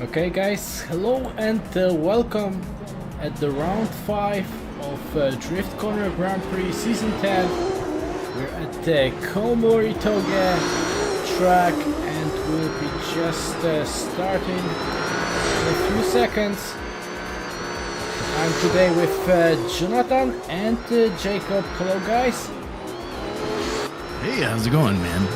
Okay guys, hello and welcome at the round 5 of Drift Corner Grand Prix Season 10. We're at the KOUMORI TOUGE track and we'll be just starting in a few seconds. I'm today with Jonathan and Jacob. Hello guys. Hey, how's it going, man?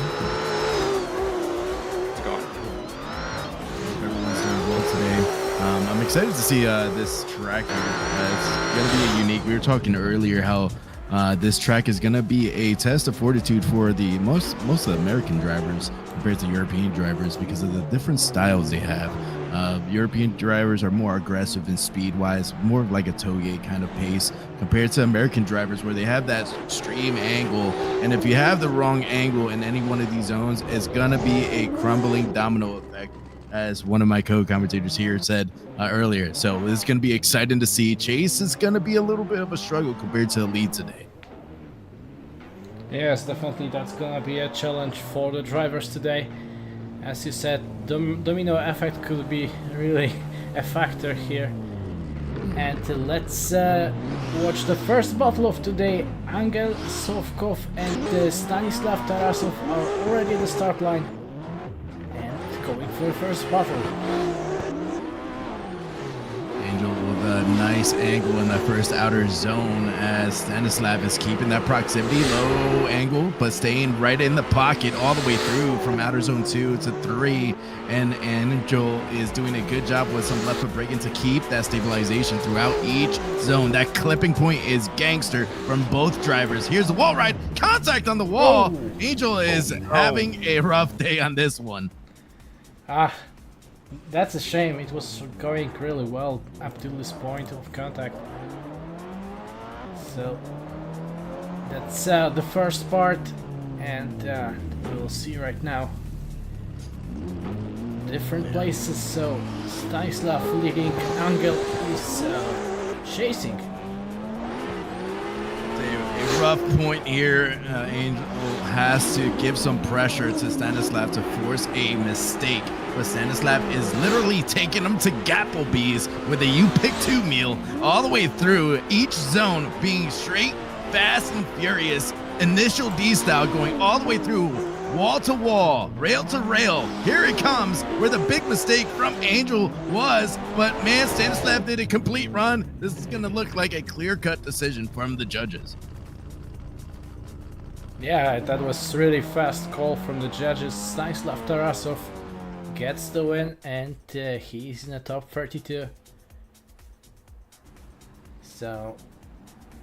I'm excited to see this track here. It's going to be unique. We were talking earlier how this track is going to be a test of fortitude for the most of the American drivers compared to European drivers because of the different styles they have. European drivers are more aggressive and speed-wise, more like a TOUGE kind of pace compared to American drivers where they have that extreme angle. And if you have the wrong angle in any one of these zones, it's going to be a crumbling domino effect, as one of my co-commentators here said earlier. So it's going to be exciting to see. Chase is going to be a little bit of a struggle compared to the lead today. Yes, definitely that's gonna be a challenge for the drivers today. As you said, domino effect could be really a factor here. And let's watch the first battle of today. Angel Sovkov and Stanislav Tarasov are already at the start line. Going for the first battle. Angel with a nice angle in that first outer zone as Stanislav is keeping that proximity low angle, but staying right in the pocket all the way through from outer zone 2 to 3. And Angel is doing a good job with some left foot braking to keep that stabilization throughout each zone. That clipping point is gangster from both drivers. Here's the wall ride, contact on the wall. Oh. Angel is having a rough day on this one. That's a shame. It was going really well up to this point of contact. So that's the first part, and we'll see right now different places. So Stanislav leading, Angel is chasing. A rough point here. Angel has to give some pressure to Stanislav to force a mistake, but Stanislav is literally taking him to Gapplebee's with a you pick two meal all the way through each zone, being straight, fast and furious. Initial D style going all the way through, wall to wall, rail to rail. Here it comes, where the big mistake from Angel was, but man, Stanislav did a complete run. This is gonna look like a clear-cut decision from the judges. Yeah, that was really fast call from the judges. Stanislav Tarasov gets the win, and he's in the top 32. So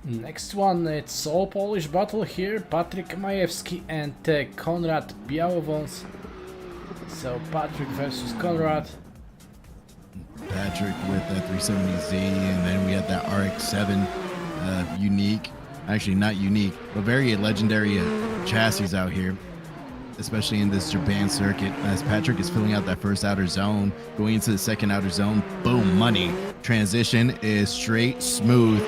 next one, it's all Polish battle here. Patryk Majewski and Konrad Białowąs. So Patryk versus Konrad. Patryk with that 370Z, and then we had that RX-7 unique. Actually, not unique, but very legendary chassis out here, especially in this Japan circuit. As Patryk is filling out that first outer zone, going into the second outer zone, boom, money. Transition is straight, smooth,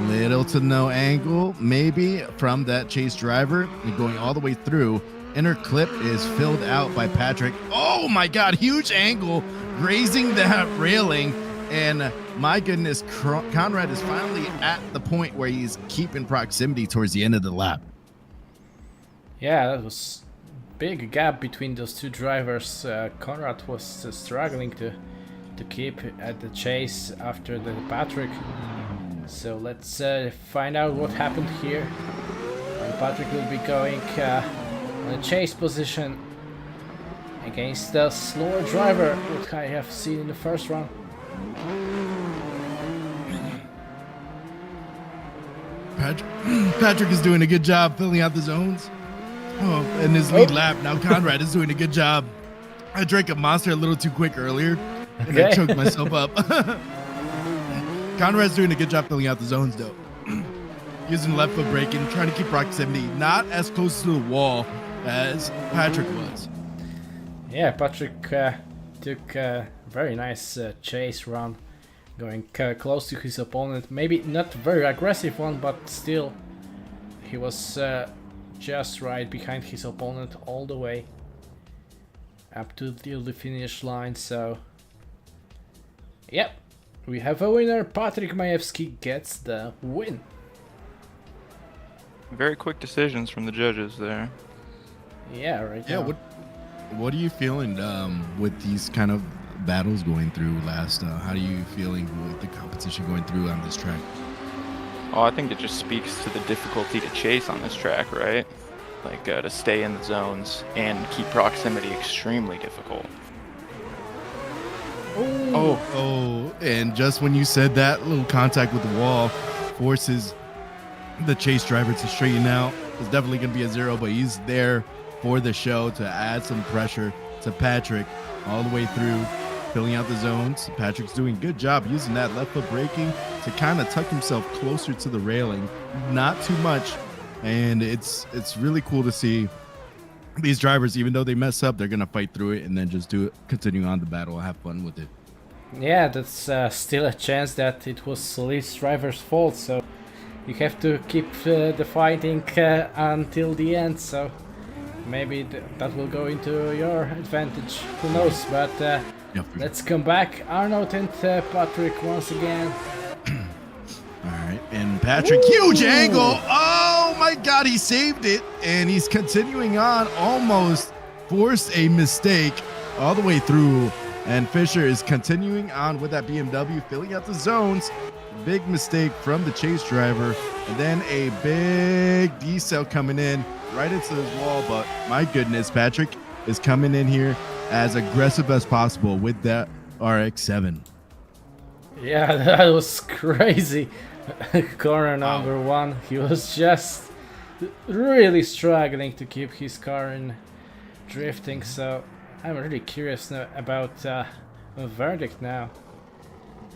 little to no angle, maybe from that chase driver, and going all the way through. Inner clip is filled out by Patryk. Oh my God, huge angle, grazing that railing. And my goodness, Konrad is finally at the point where he's keeping proximity towards the end of the lap. Yeah, that was big gap between those two drivers. Konrad was struggling to keep at the chase after the Patryk. So let's find out what happened here. And Patryk will be going on a chase position against the slower driver, what I have seen in the first round. Patryk is doing a good job filling out the zones. Oh, in his lead lap, now Konrad is doing a good job. I drank a Monster a little too quick earlier, and I choked myself up. Konrad's doing a good job filling out the zones, though. Using left foot braking, trying to keep proximity, not as close to the wall as Patryk was. Yeah, Patryk took a very nice chase run, going close to his opponent. Maybe not a very aggressive one, but still, he was just right behind his opponent all the way up to the finish line. So Yep, we have a winner. Patryk Majewski gets the win. Very quick decisions from the judges there. Yeah, right. Yeah, now. what are you feeling with these kind of battles going through last? How are you feeling with the competition going through on this track? Oh, I think it just speaks to the difficulty to chase on this track, right? Like to stay in the zones and keep proximity extremely difficult. Oh, and just when you said that, little contact with the wall forces the chase driver to straighten out. It's definitely going to be a 0, but he's there for the show to add some pressure to Patrick all the way through, filling out the zones. Patrick's doing a good job using that left foot braking to kind of tuck himself closer to the railing, not too much. And it's really cool to see these drivers, even though they mess up, they're going to fight through it and then just do it, continue on the battle, have fun with it. Yeah, that's still a chance that it was Lee's driver's fault, so you have to keep the fighting until the end, so maybe that will go into your advantage, who knows, but let's come back. Arnold and Patryk once again. All right, and Patrick, huge angle. Oh my God, he saved it, and he's continuing on. Almost forced a mistake all the way through, and Fisher is continuing on with that BMW, filling out the zones. Big mistake from the chase driver, and then a big decel coming in right into his wall. But my goodness, Patrick is coming in here as aggressive as possible with that RX-7. Yeah, that was crazy. Corner number 1, he was just really struggling to keep his car in drifting, so I'm really curious about a verdict now.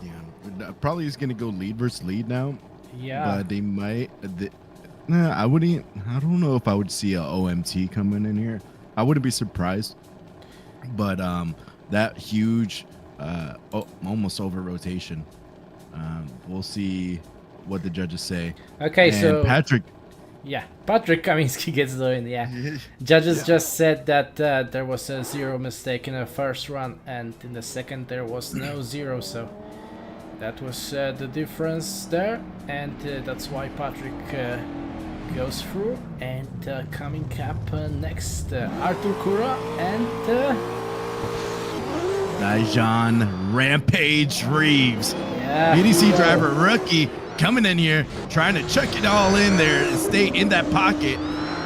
Yeah, probably is going to go lead versus lead now. Yeah. But they might. I wouldn't. I don't know if I would see a OMT coming in here. I wouldn't be surprised. But that huge, almost over rotation. We'll see what the judges say. Okay, and so Patrick. Yeah, Patryk Kamiński gets the win. Yeah, judges just said that there was a 0 mistake in the first run, and in the second there was no 0. So that was the difference there, and that's why Patryk goes through. And coming up next, Artur Kura and Dijon Rampage Reeves. Yeah, BDC driver rookie coming in here, trying to chuck it all in there and stay in that pocket,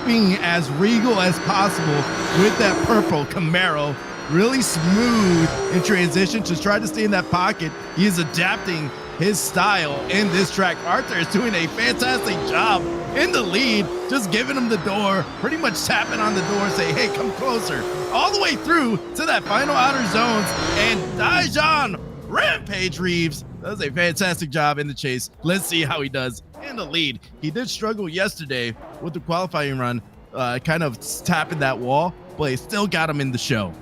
being as regal as possible with that purple Camaro. Really smooth in transition, just try to stay in that pocket. He is adapting his style in this track. Arthur is doing a fantastic job in the lead, just giving him the door, pretty much tapping on the door, say, hey, come closer, all the way through to that final outer zones. And Dijon Rampage Reeves does a fantastic job in the chase. Let's see how he does in the lead. He did struggle yesterday with the qualifying run, kind of tapping that wall, but he still got him in the show.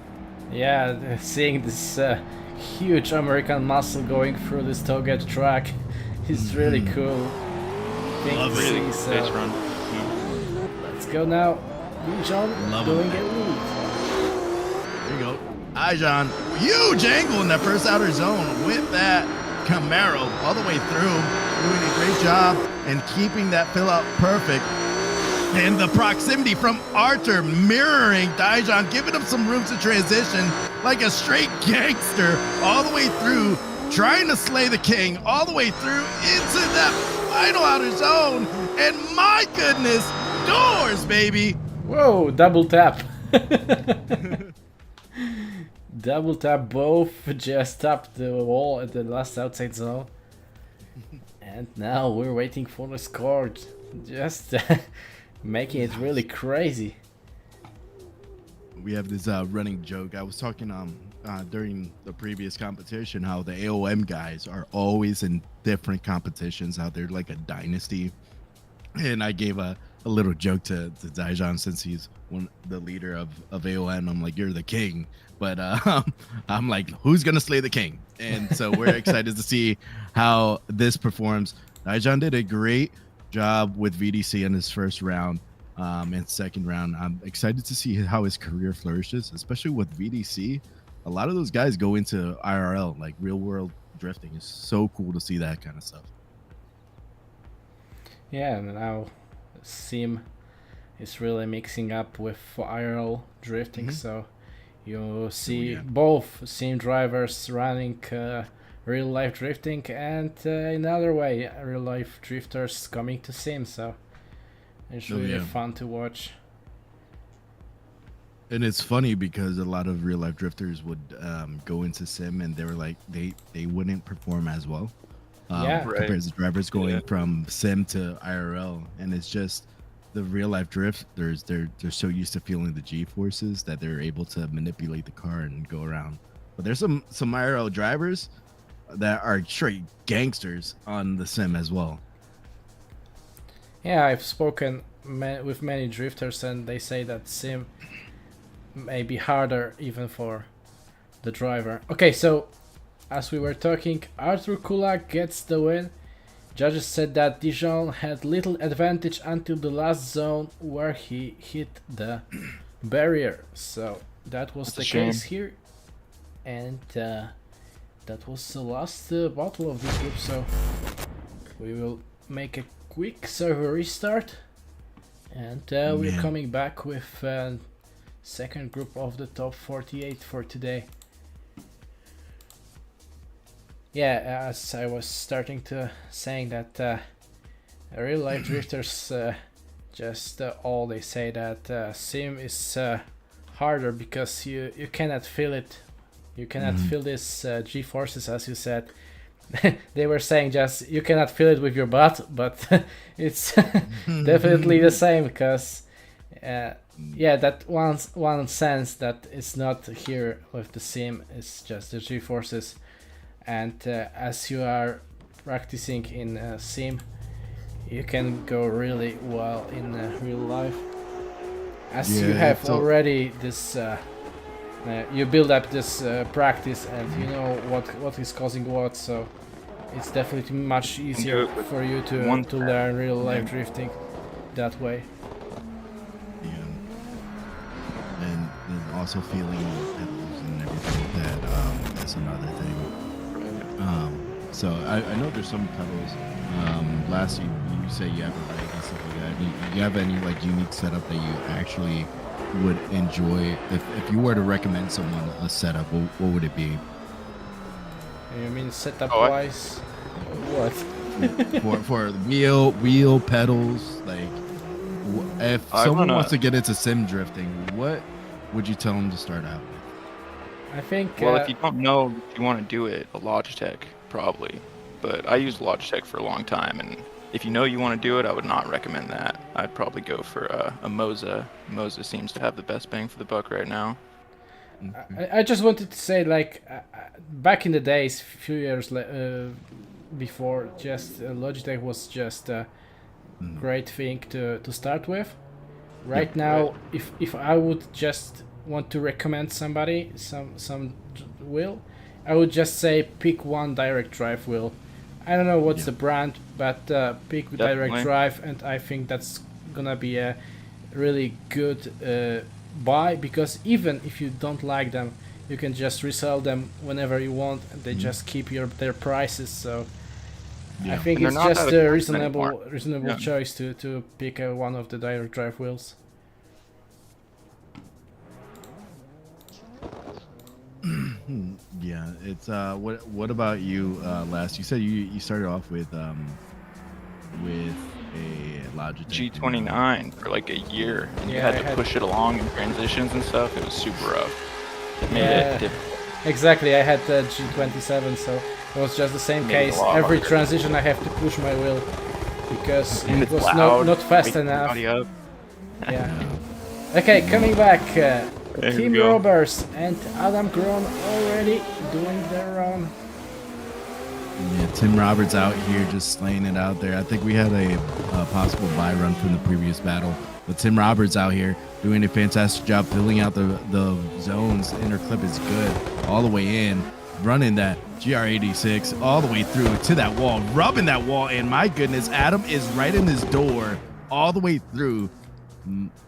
Yeah, seeing this huge American muscle going through this TOUGE track is really cool. Love it. So Nice run. let's go now. Dijon doing it lead. There you go. Dijon, huge angle in that first outer zone with that Camaro all the way through, doing a great job and keeping that fill out perfect. And the proximity from Arthur mirroring Dijon, giving him some room to transition like a straight gangster all the way through, trying to slay the king all the way through into that final outer zone. And my goodness, doors, baby. Whoa, double tap. Double tap, both just tapped the wall at the last outside zone. And now we're waiting for the score. Just making it really crazy. We have this running joke. I was talking during the previous competition how the AOM guys are always in different competitions, how they're like a dynasty. And I gave a little joke to Dijon, since he's the leader of AOM. I'm like, you're the king. But I'm like, who's going to slay the king? And so we're excited to see how this performs. Dijon did a great job with VDC in his first round and second round. I'm excited to see how his career flourishes, especially with VDC. A lot of those guys go into IRL, like real world drifting. It's so cool to see that kind of stuff. Yeah, and now sim is really mixing up with IRL drifting, so you see both sim drivers running real life drifting, and another way, real life drifters coming to sim. So it's really fun to watch. And it's funny because a lot of real life drifters would go into sim and they were like they wouldn't perform as well compared to drivers going from sim to IRL. And it's just the real life drifters, they're so used to feeling the G forces that they're able to manipulate the car and go around. But there's some IRL drivers that are straight gangsters on the sim as well. Yeah, I've spoken with many drifters, and they say that sim may be harder even for the driver. Okay, so as we were talking, Arthur Kulak gets the win. Judges said that Dijon had little advantage until the last zone where he hit the barrier. So that was the case here. And that was the last battle of this group. So we will make a quick server restart. And we're coming back with second group of the top 48 for today. Yeah, as I was starting to saying that real life drifters just all they say that sim is harder because you cannot feel it. You cannot feel this G forces, as you said. They were saying just you cannot feel it with your butt, but it's definitely the same because yeah, that one sense that it's not here with the sim is just the G forces. And as you are practicing in sim, you can go really well in real life. As you have already this, you build up this practice, and you know what is causing what. So it's definitely much easier for you to learn real life drifting that way. Yeah, and also feeling pedals and everything like that. That's another thing. So I know there's some pedals. Last you say you have a bike and stuff like that. Do you have any like unique setup that you actually would enjoy? If you were to recommend someone a setup, what would it be? You mean setup wise? What? for wheel pedals, like if someone wants to get into sim drifting, what would you tell them to start out with? I think. Well, if you don't know if you want to do it, a Logitech probably. But I used Logitech for a long time, and if you know you want to do it, I would not recommend that. I'd probably go for a Moza. Moza seems to have the best bang for the buck right now. I just wanted to say, like, back in the days, a few years before, just Logitech was just a great thing to start with. Right now, if I would just want to recommend somebody some wheel, I would just say pick one direct drive wheel. I don't know what's the brand, but pick direct drive, and I think that's gonna be a really good buy, because even if you don't like them, you can just resell them whenever you want, and they just keep their prices. So I think it's just a reasonable choice to pick one of the direct drive wheels. Yeah, it's what about you, Last? You said you started off with a Logitech G29 for like a year, and you had to push it along in transitions and stuff. It was super rough. It made it difficult. Exactly, I had the G27, so it was just the same case. Every transition I have to push my wheel because it was not fast enough. Yeah. Okay, coming back. Kim Roberts and Adam Gron already doing their own. Yeah, Tim Roberts out here just slaying it out there. I think we had a possible buy run from the previous battle, but Tim Roberts out here doing a fantastic job filling out the zones. Inner clip is good all the way in, running that GR86 all the way through to that wall, rubbing that wall, and my goodness, Adam is right in his door all the way through.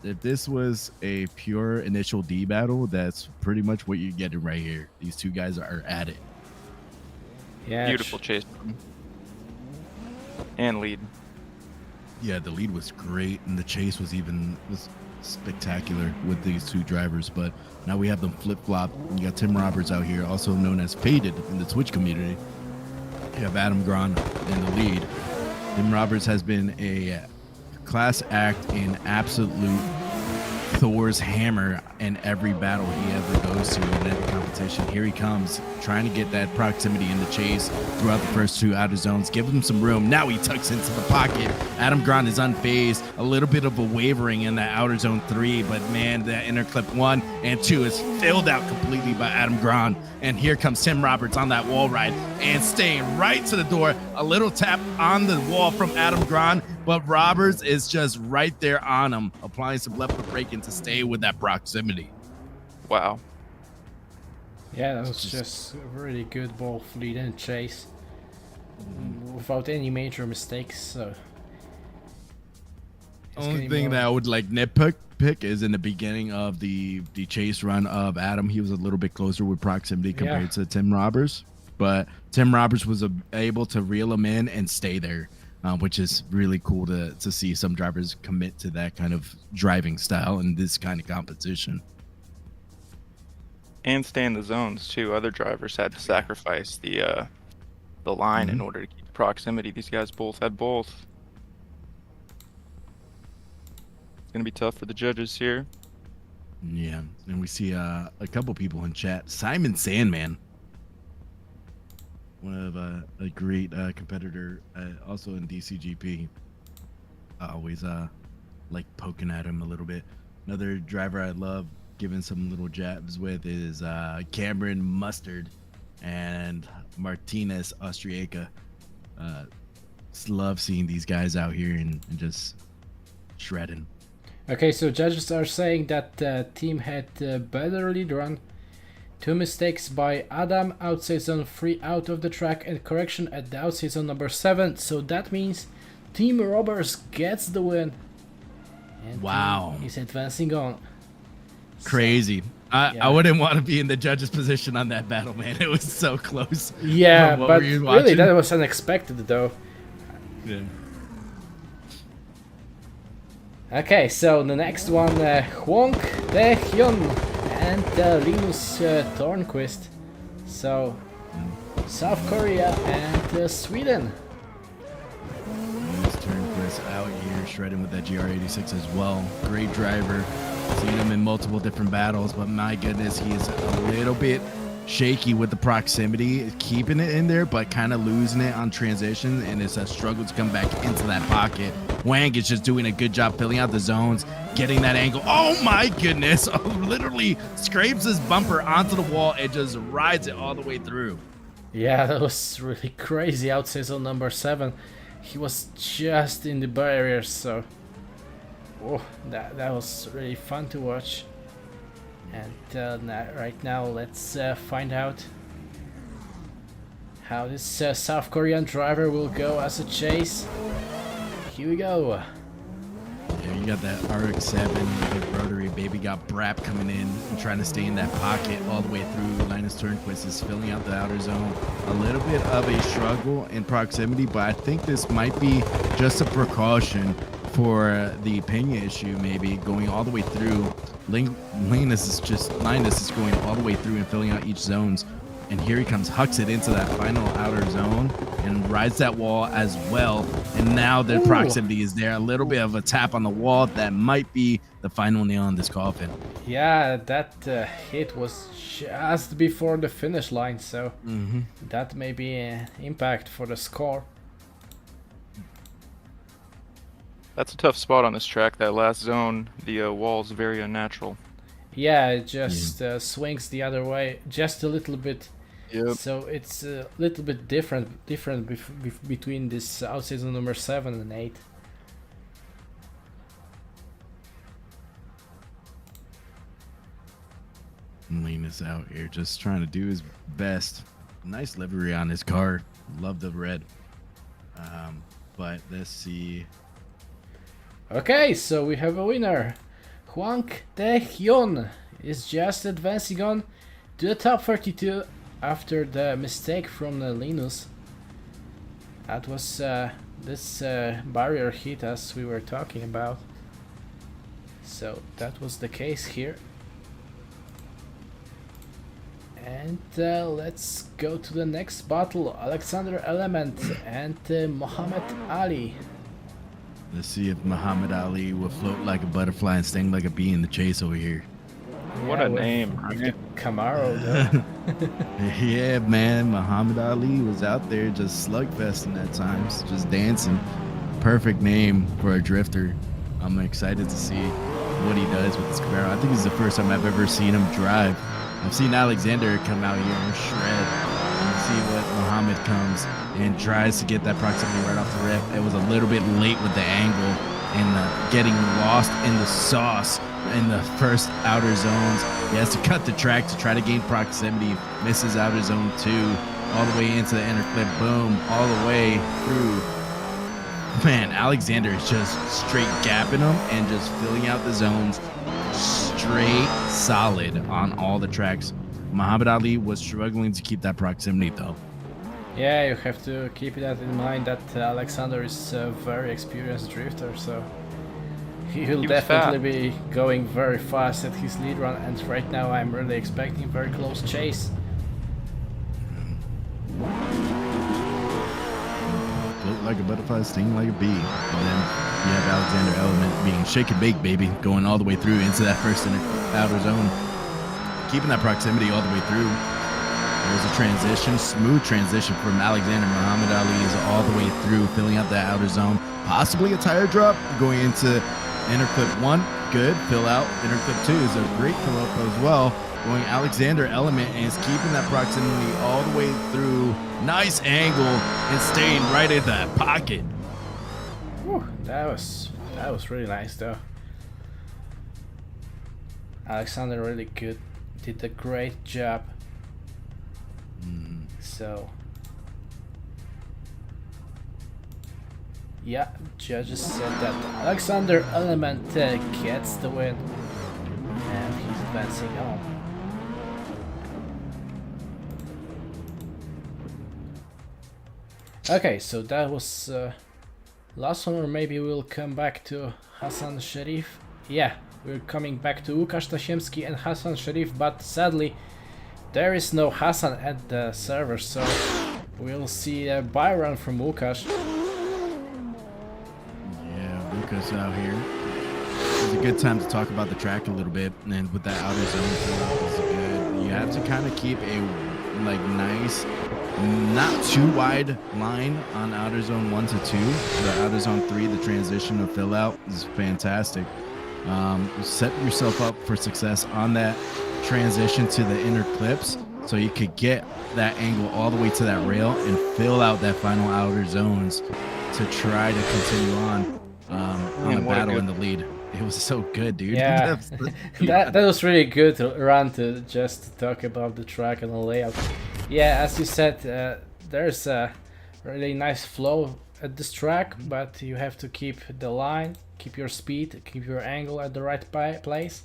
If this was a pure initial D battle, that's pretty much what you're getting right here. These two guys are at it. Yeah, Beautiful chase. And lead. Yeah, the lead was great, and the chase was spectacular with these two drivers. But now we have them flip-flop. You got Tim Roberts out here, also known as Faded in the Twitch community. You have Adam Grahn in the lead. Tim Roberts has been a class act in absolute Thor's hammer in every battle he ever goes to in every competition. Here he comes, trying to get that proximity in the chase throughout the first two outer zones. Give him some room. Now he tucks into the pocket. Adam Grahn is unfazed. A little bit of a wavering in that outer zone 3, but man, that inner clip 1 and 2 is filled out completely by Adam Grahn. And here comes Tim Roberts on that wall ride and staying right to the door. A little tap on the wall from Adam Grahn, but Roberts is just right there on him, applying some left foot braking to stay with that proximity. Wow. Yeah, that was just a really good both lead and chase. Without any major mistakes, so... Only thing that I would like nitpick is in the beginning of the chase run of Adam. He was a little bit closer with proximity compared to Tim Roberts, but Tim Roberts was able to reel him in and stay there, which is really cool to see some drivers commit to that kind of driving style in this kind of competition. And stay in the zones too. Other drivers had to sacrifice the line in order to keep proximity. These guys both had both. It's gonna be tough for the judges here. Yeah, and we see a couple people in chat. Simon Sandman, one of a great competitor, also in DCGP. Always like poking at him a little bit. Another driver I love giving some little jabs with is Cameron Mustard and Martinez Austriaca. Love seeing these guys out here and just shredding. Okay, so judges are saying that the team had better lead run. 2 mistakes by Adam, outside zone 3 out of the track, and correction at the outside zone number 7. So that means Team Robbers gets the win. And wow. He's advancing on. Crazy. I wouldn't want to be in the judge's position on that battle, man. It was so close. Yeah, but really that was unexpected though. Yeah. Okay, so the next one, Hwang Tae-hyun and Linus Tornquist. So, South Korea and Sweden. Linus Tornquist out here shredding with that GR86 as well. Great driver. Seen him in multiple different battles, but my goodness, he is a little bit shaky with the proximity, keeping it in there, but kind of losing it on transition, and it's a struggle to come back into that pocket. Hwang is just doing a good job filling out the zones, getting that angle. Oh my goodness, literally scrapes his bumper onto the wall and just rides it all the way through. Yeah, that was really crazy. Outside zone number 7, he was just in the barrier, so that was really fun to watch. And right now, let's find out how this South Korean driver will go as a chase. Here we go. Yeah, you got that RX-7, the rotary baby got Brap coming in and trying to stay in that pocket all the way through. Linus Turnquist is filling out the outer zone. A little bit of a struggle in proximity, but I think this might be just a precaution for the Pena issue, maybe going all the way through. Linus is going all the way through and filling out each zones. And here he comes, hucks it into that final outer zone and rides that wall as well. And now the proximity is there. A little bit of a tap on the wall. That might be the final nail in this coffin. Yeah, that hit was just before the finish line, so that may be an impact for the score. That's a tough spot on this track. That last zone, the wall's very unnatural. Yeah, it just swings the other way just a little bit. Yep. So it's a little bit different between this outside zone number 7 and 8. Linus out here just trying to do his best. Nice livery on his car. Love the red. But let's see. Okay, so we have a winner. Hwang Tae-hyun is just advancing on to the top 32 after the mistake from Linus. That was this barrier hit as we were talking about. So that was the case here. And let's go to the next battle. Alexander Element and Muhammad Ali. Let's see if Muhammad Ali will float like a butterfly and sting like a bee in the chase over here. What a name, right? Camaro, though. Yeah, man, Muhammad Ali was out there just slugfesting at times, just dancing. Perfect name for a drifter. I'm excited to see what he does with this Camaro. I think this is the first time I've ever seen him drive. I've seen Alexander come out here and shred, and see what Muhammad comes and tries to get that proximity right off the rip. It was a little bit late with the angle and getting lost in the sauce in the first outer zones. He has to cut the track to try to gain proximity. Misses outer zone 2, all the way into the inner clip. Boom, all the way through. Man, Alexander is just straight gapping them and just filling out the zones. Straight solid on all the tracks. Muhammad Ali was struggling to keep that proximity though. Yeah, you have to keep that in mind that Alexander is a very experienced drifter, so he will definitely be going very fast at his lead run, and right now I'm really expecting a very close chase. Float like a butterfly, sting like a bee. And then you have Alexander Element being shake and bake, baby, going all the way through into that first outer zone. Keeping that proximity all the way through. There's a transition, smooth transition from Alexander. Muhammad Ali is all the way through, filling out that outer zone. Possibly a tire drop going into inner clip 1. Good, fill out. Inner clip 2 is a great fill up as well. Going Alexander Element and is keeping that proximity all the way through. Nice angle and staying right in that pocket. Whew, that was really nice though. Alexander really good, did a great job. So yeah, judges said that Alexander Element gets the win, and he's advancing on. Okay, so that was last one, or maybe we'll come back to Hassan Sharif. Yeah, we're coming back to Łukasz Tasiemski and Hassan Sharif, but sadly there is no Hassan at the server, so we'll see a buy run from Łukasz. Yeah, Łukasz out here. It's a good time to talk about the track a little bit, and with that outer zone is good. You have to kind of keep a nice, not too wide line on outer zone 1 to 2. The outer zone 3, the transition of fill out is fantastic. Set yourself up for success on that transition to the inner clips, so you could get that angle all the way to that rail and fill out that final outer zones to try to continue on the battle in the lead. It was so good, dude. Yeah, that was really good to run to just talk about the track and the layout. Yeah, as you said, there's a really nice flow at this track, but you have to keep the line, keep your speed, keep your angle at the right place.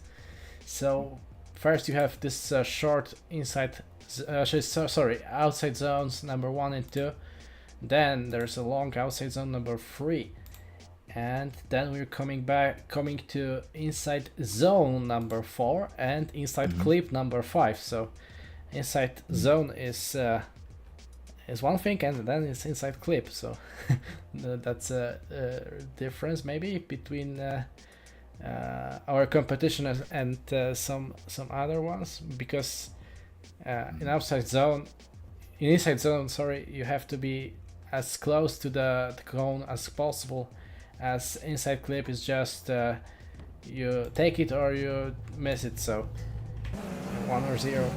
So first you have this short outside zones number 1 and 2. Then there's a long outside zone number 3. And then we're coming to inside zone number 4 and inside clip number 5. So inside zone is one thing, and then it's inside clip. So that's a difference maybe between our competition and some other ones, because in inside zone, you have to be as close to the cone as possible, as inside clip is just you take it or you miss it, so 1 or 0.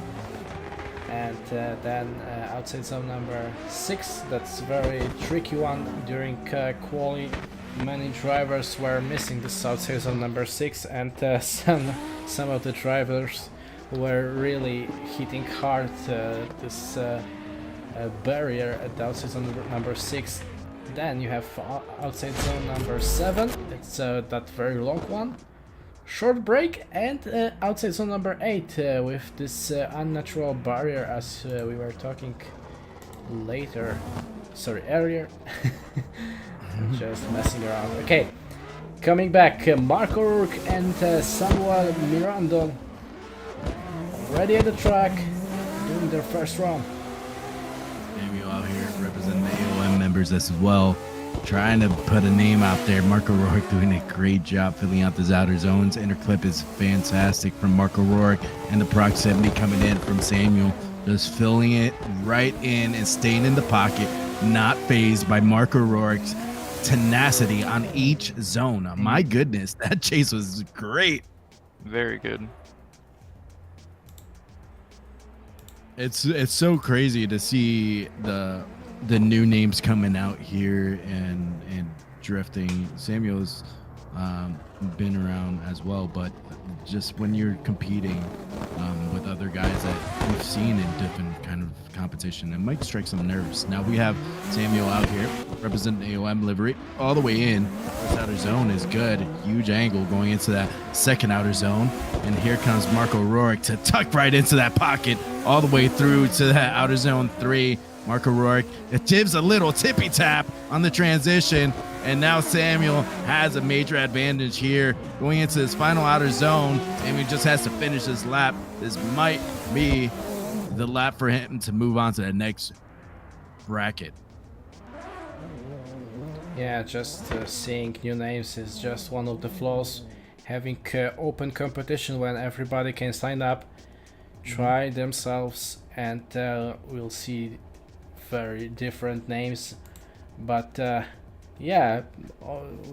And then outside zone number 6, that's a very tricky one. During quali, many drivers were missing this outside zone number 6, and some of the drivers were really hitting hard this barrier at the outside zone number 6. Then you have outside zone number 7. It's that very long one. short break and outside zone number 8 with this unnatural barrier as we were talking earlier. Just messing around. Okay, coming back, Marco Rourke and Samuel Mirandon already at the track doing their first run. Samuel out here representing the AOM members as well, trying to put a name out there. Marco Rourke doing a great job filling out those outer zones. Inner clip is fantastic from Marco Rourke, and the proximity coming in from Samuel, just filling it right in and staying in the pocket, not phased by Marco Rourke's tenacity on each zone. My goodness, that chase was great. Very good. It's so crazy to see the new names coming out here and drifting. Samuel's been around as well, but just when you're competing with other guys that we've seen in different kind of competition, it might strike some nerves. Now we have Samuel out here representing AOM livery all the way in. This outer zone is good. Huge angle going into that second outer zone. And here comes Marco Rourke to tuck right into that pocket all the way through to that outer zone 3. Marco Rourke, it gives a little tippy tap on the transition, and now Samuel has a major advantage here going into his final outer zone. Samuel just has to finish his lap. This might be the lap for him to move on to the next bracket. Yeah, just seeing new names is just one of the flaws. Having open competition when everybody can sign up, try themselves, and we'll see very different names. But yeah,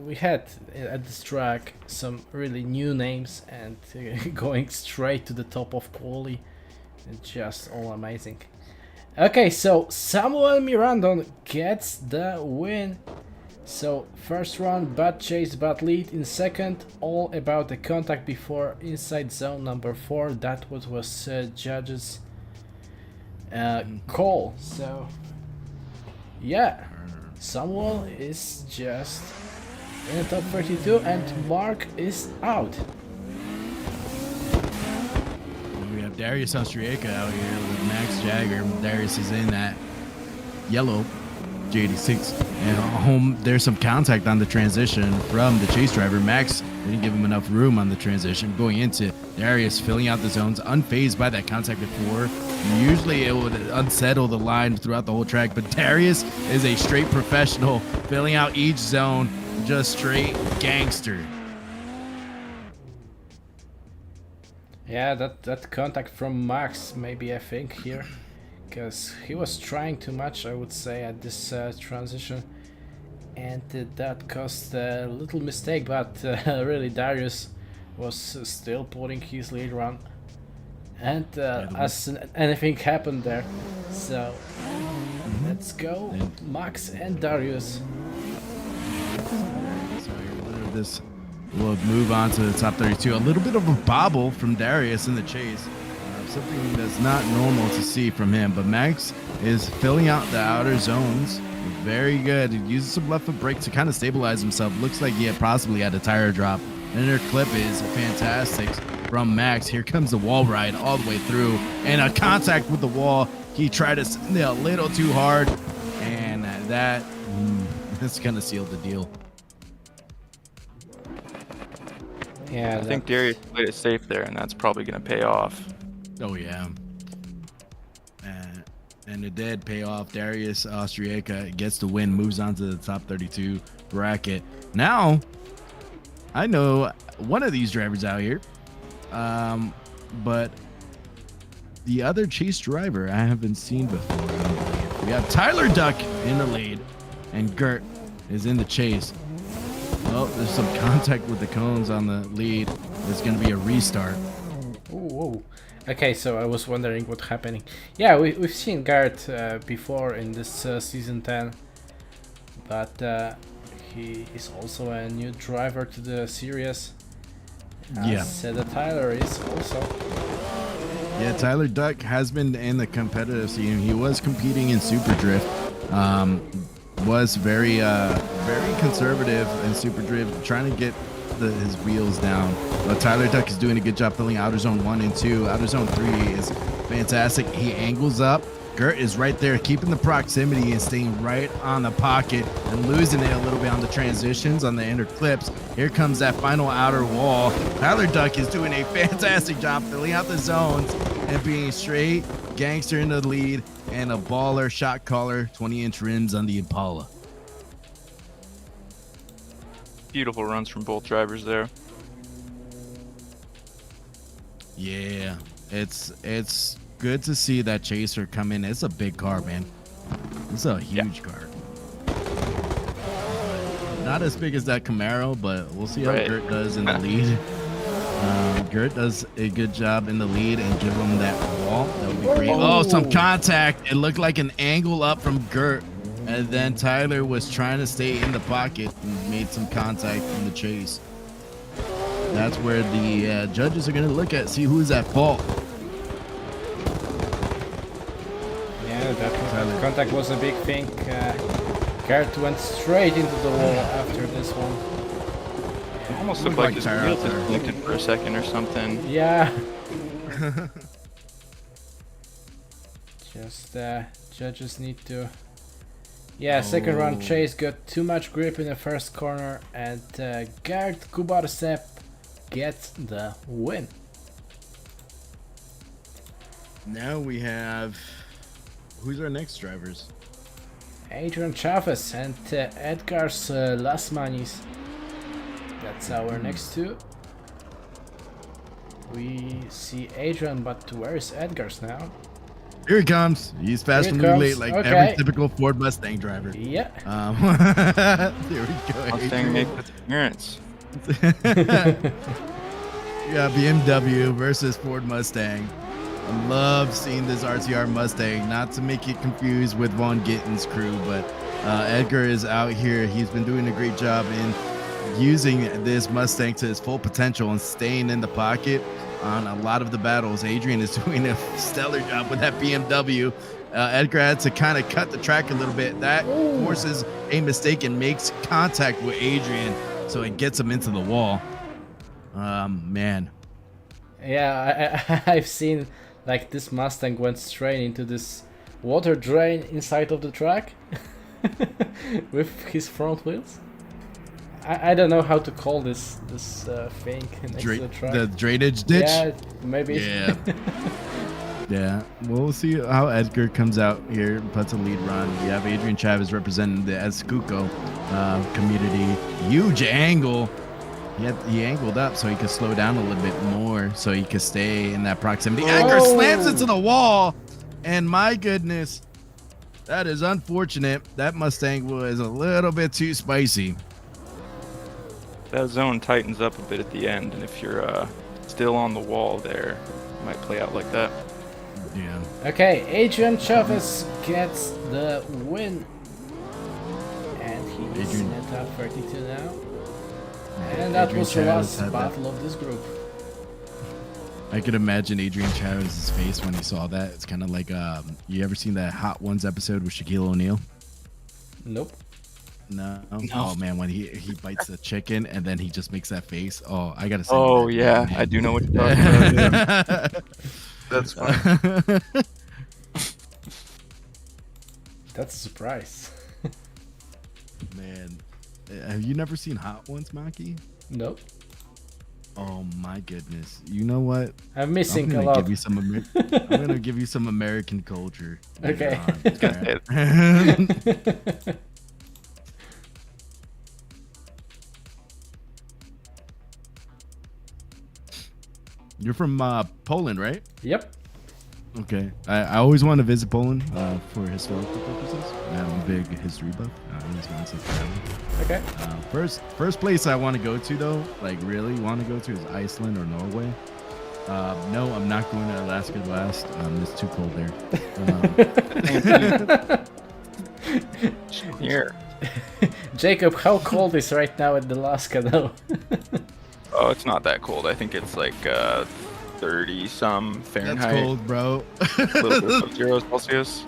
we had at this track some really new names, and going straight to the top of quali, just all amazing. Okay, so Samuel Mirandon gets the win. So first run, bad chase, bad lead. In second, all about the contact before inside zone number 4. That was judges call. So yeah, Samuel is just in the top 32 and Mark is out. We have Darius Austriaca out here with Max Jagger. Darius is in that yellow J86, and there's some contact on the transition from the chase driver. Max didn't give him enough room on the transition going into Darius, filling out the zones, unfazed by that contact before. Usually it would unsettle the line throughout the whole track, but Darius is a straight professional, filling out each zone, just straight gangster. Yeah, that contact from Max, maybe I think here, because he was trying too much, I would say, at this transition, and that caused a little mistake, but really Darius was still putting his lead run, and as anything happened there. So let's go, Max and Darius. So this will move on to the top 32. A little bit of a bobble from Darius in the chase. Something that's not normal to see from him, but Max is filling out the outer zones very good. He uses some left foot brake to kind of stabilize himself. Looks like he possibly had a tire drop. Inner clip is fantastic from Max. Here comes the wall ride all the way through, and a contact with the wall. He tried to send it a little too hard, and that's gonna seal the deal. Yeah, I think Darius played it safe there, and that's probably going to pay off. Oh, yeah. And it did pay off. Darius Austriaca gets the win, moves on to the top 32 bracket. Now, I know one of these drivers out here, but the other chase driver I haven't seen before, I don't believe. We have Tyler Duck in the lead, and Gert is in the chase. Well, there's some contact with the cones on the lead. There's going to be a restart. Whoa. Okay, so I was wondering what's happening. Yeah, we've seen Garrett before in this season 10, but he is also a new driver to the series. As the Tyler is also. Yeah, Tyler Duck has been in the competitive scene. He was competing in Super Drift. Was very conservative in Super Drift, trying to get his wheels down. But Tyler Duck is doing a good job filling outer zone 1 and 2. Outer zone 3 is fantastic. He angles up. Gert is right there, keeping the proximity and staying right on the pocket and losing it a little bit on the transitions, on the inner clips. Here comes that final outer wall. Tyler Duck is doing a fantastic job filling out the zones and being straight gangster in the lead and a baller shot caller, 20-inch rims on the Impala. Beautiful runs from both drivers there. Yeah, it's good to see that Chaser come in. It's a big car, man. It's a huge car. Not as big as that Camaro, but we'll see how Gert does in the lead. Gert does a good job in the lead and give him that wall. That would be great. Oh, some contact. It looked like an angle up from Gert. And then Tyler was trying to stay in the pocket and made some contact in the chase. That's where the judges are going to look at, see who's at fault. Yeah, that contact was a big thing. Gert went straight into the wall after this one. It almost looked like his wheel disconnected for a second or something. Yeah. Just judges need to. Yeah, second round Chase got too much grip in the first corner, and Gert Kubarsep gets the win. Now we have, who's our next drivers? Adrian Chavez and Edgar's Lasmanis. That's our next two. We see Adrian, but where is Edgar's now? Here he comes. He's fast and late, like every typical Ford Mustang driver. Yeah. There we go. Mustang make its appearance. Yeah, BMW versus Ford Mustang. I love seeing this RTR Mustang. Not to make it confused with Von Gitten's crew, but Edgar is out here. He's been doing a great job in using this Mustang to its full potential and staying in the pocket on a lot of the battles. Adrian is doing a stellar job with that BMW. Edgar had to kind of cut the track a little bit. That forces a mistake and makes contact with Adrian, so it gets him into the wall. Man. Yeah, I've seen like this Mustang went straight into this water drain inside of the track with his front wheels. I don't know how to call this thing next to the track. The drainage ditch? Yeah, maybe. Yeah. Yeah. We'll see how Edgar comes out here and puts a lead run. We have Adrian Chavez representing the Escuco community. Huge angle. He angled up so he could slow down a little bit more so he could stay in that proximity. Edgar slams into the wall. And my goodness, that is unfortunate. That Mustang was a little bit too spicy. That zone tightens up a bit at the end, and if you're still on the wall there, it might play out like that. Yeah. Okay, Adrian Chavez gets the win. And he is in the top 32 now. And that Adrian was the Chavez last battle of this group. I could imagine Adrian Chavez's face when he saw that. It's kind of like, you ever seen that Hot Ones episode with Shaquille O'Neal? Nope. No. Oh man, when he bites the chicken and then he just makes that face. Oh, I gotta say. Oh yeah, I do know what you're talking about. Yeah. That's fine. That's a surprise. Man, have you never seen Hot Ones, Maki? Nope. Oh my goodness. You know what? I'm missing a I'm lot. gonna give you some American culture. Okay. You're from Poland, right? Yep. Okay. I always want to visit Poland for historical purposes. I'm a big history buff. I always want to travel. Okay. First place I want to go to, though, like really want to go to, is Iceland or Norway. No, I'm not going to Alaska last. It's too cold there. Here. Jacob, how cold is right now in Alaska, though? Oh, it's not that cold. I think it's like 30-some Fahrenheit. That's cold, bro. A little bit of 0 Celsius.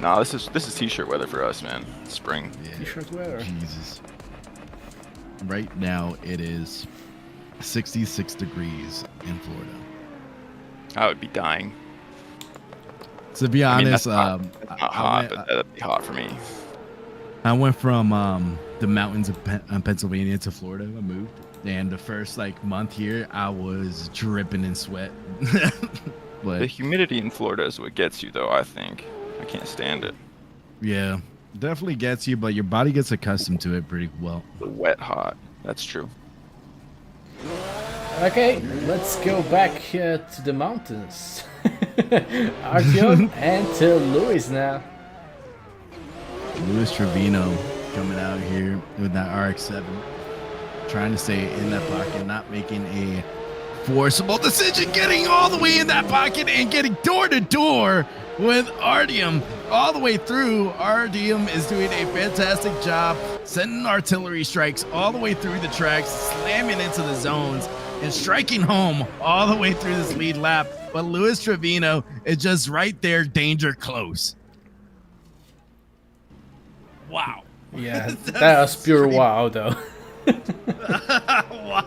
Nah, this is t-shirt weather for us, man. It's spring. Yeah. T-shirt weather. Jesus. right now it is 66 degrees in Florida. I would be dying. To be I mean, honest, that's not hot, but that'd be hot for me. I went from the mountains of Pennsylvania to Florida. I moved, and the first like month here, I was dripping in sweat. But The humidity in Florida is what gets you, though. I think I can't stand it. yeah, definitely gets you, but your body gets accustomed to it pretty well. The wet hot. That's true. Okay, let's go back to the mountains. Artyom and Luis now. Luis Trevino coming out here with that RX-7, trying to stay in that pocket, not making a forcible decision, getting all the way in that pocket and getting door to door with Artyom all the way through. Artyom is doing a fantastic job sending artillery strikes all the way through the tracks, slamming into the zones and striking home all the way through this lead lap. But Luis Trevino is just right there, danger close. Wow. Yeah, that was pure wow though. Wow.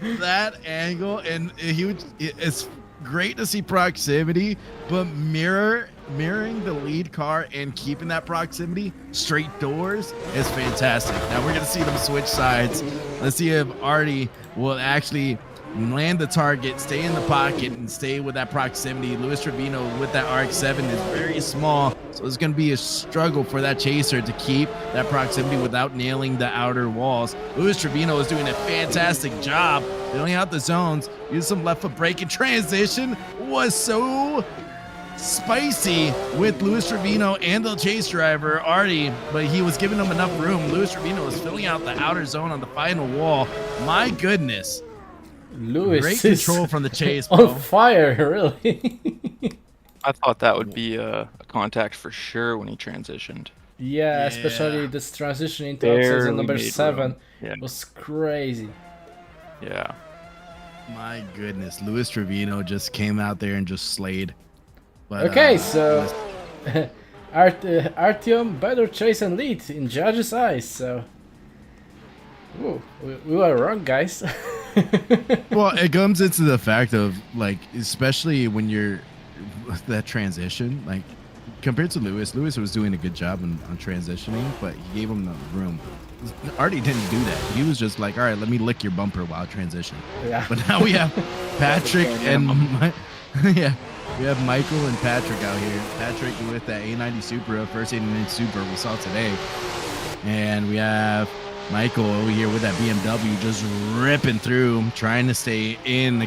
That angle, and it's great to see proximity, but mirroring the lead car and keeping that proximity straight doors is fantastic. Now we're gonna see them switch sides. Let's see if Artie will actually land the target, stay in the pocket, and stay with that proximity. Luis Trevino with that RX-7 is very small, so it's going to be a struggle for that chaser to keep that proximity without nailing the outer walls. Luis Trevino is doing a fantastic job filling out the zones. Use some left foot brake, and transition was so spicy with Luis Trevino and the chase driver Artie, but he was giving them enough room. Luis Trevino was filling out the outer zone on the final wall. My goodness. Luis Great is control from the chase, bro. on fire, really. I thought that would be a contact for sure when he transitioned. Yeah, especially this transition into Barely upside number made 7 room. Yeah. was crazy. Yeah. My goodness, Luis Trevino just came out there and just slayed. But, Okay, so Artyom better chase and lead in judges' eyes. So, ooh, we were wrong, guys. well, it comes into the fact of like, especially when you're that transition, like compared to Luis was doing a good job on transitioning, but he gave him the room. Artie didn't do that. He was just like, all right, let me lick your bumper while transitioning. Yeah. But now we have Patrick and yeah, we have Michael and Patrick out here. Patrick with that A90 Supra, first A90 Supra we saw today, and we have Michael over here with that BMW just ripping through, trying to stay in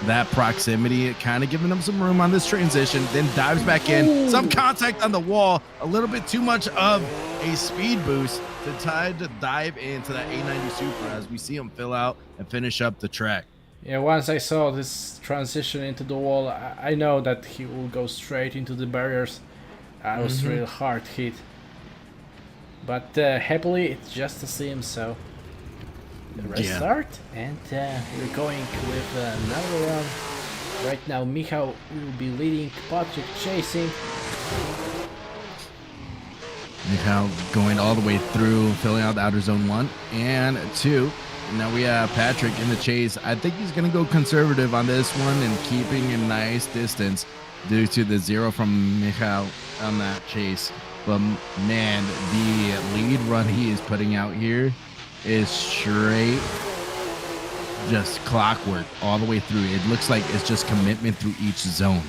that proximity, kind of giving them some room on this transition, then dives back in. Some contact on the wall, a little bit too much of a speed boost to try to dive into that A90 Supra as we see him fill out and finish up the track. Yeah, once I saw this transition into the wall, I know that he will go straight into the barriers. I was really hard hit. But happily, it's just a sim, so restart, and we're going with another round. Right now, Michał will be leading, Patrick chasing. Michał going all the way through, filling out the outer zone 1 and 2. Now we have Patrick in the chase. I think he's going to go conservative on this one and keeping a nice distance due to the 0 from Michał on that chase. But man, the lead run he is putting out here is straight just clockwork all the way through. It looks like it's just commitment through each zone.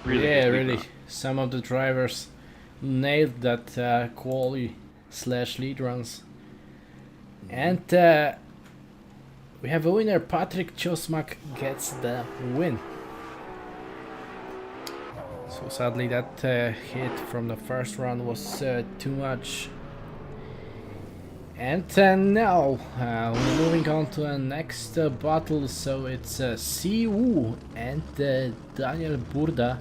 Yeah, really. Some of the drivers nailed that quali/lead runs. And we have a winner. Patrick Ciosmak gets the win. So sadly that hit from the first round was too much. And now we're moving on to the next battle. So it's Siwoo and Daniel Burda.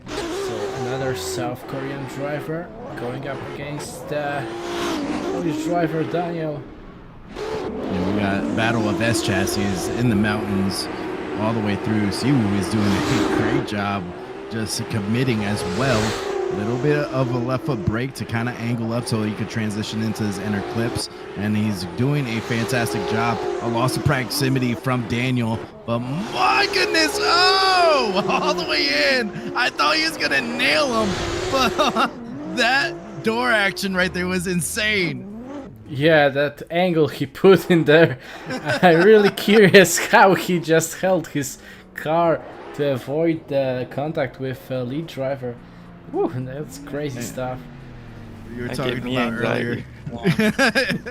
So another South Korean driver going up against Polish driver Daniel. And we got battle of S chassis in the mountains all the way through. Siwoo is doing a great job just committing as well A little bit of a left foot brake to kind of angle up so he could transition into his inner clips, and he's doing a fantastic job. A loss of proximity from Daniel, but my goodness, oh, all the way in. I thought he was gonna nail him, but that door action right there was insane. Yeah, that angle he put in there. I'm really curious how he just held his car to avoid the contact with lead driver. Woo, that's crazy stuff. You were That talking gave me about earlier. anxiety.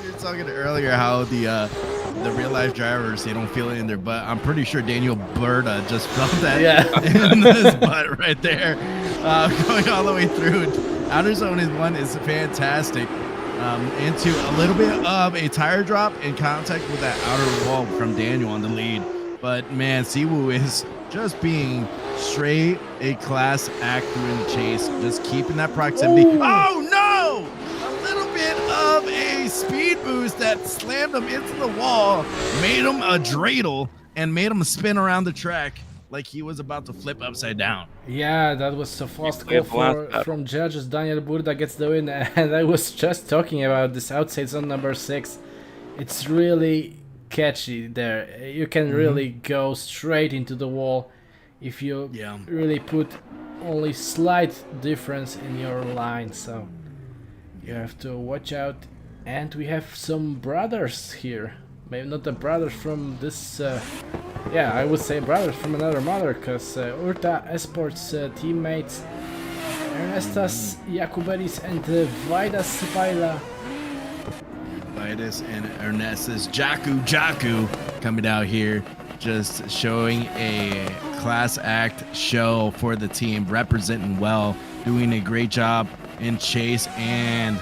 You were talking earlier how the real life drivers, they don't feel it in their butt. I'm pretty sure Daniel Berta just felt that in his butt right there, going all the way through. Outer zone is one is fantastic. Into a little bit of a tire drop in contact with that outer wall from Daniel on the lead. But man, Siwoo is just being straight a class act through the chase, just keeping that proximity. Ooh. Oh no! A little bit of a speed boost that slammed him into the wall, made him a dreidel, and made him spin around the track like he was about to flip upside down. Yeah, that was a fast call from judges. Daniel Burda gets the win, and I was just talking about this outside zone number 6. It's really catchy there. You can really go straight into the wall if you really put only slight difference in your line, so you have to watch out. And we have some brothers here. Maybe not the brothers from this yeah, I would say brothers from another mother, because Urta Esports teammates Ernestas Jakuberis and Vaidas Vaila. Vaidas and Ernestas Jakub coming out here, just showing a class act show for the team, representing well, doing a great job in chase and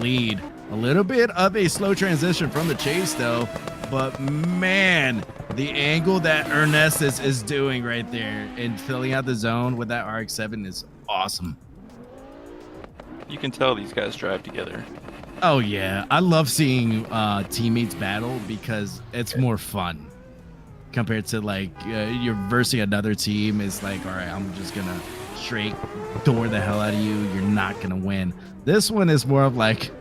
lead. A little bit of a slow transition from the chase though, but man, the angle that Ernestas is doing right there and filling out the zone with that RX-7 is awesome. You can tell these guys drive together. Oh yeah, I love seeing teammates battle because it's more fun compared to like you're versing another team. It's like, all right, I'm just gonna straight door the hell out of you. You're not gonna win. This one is more of like,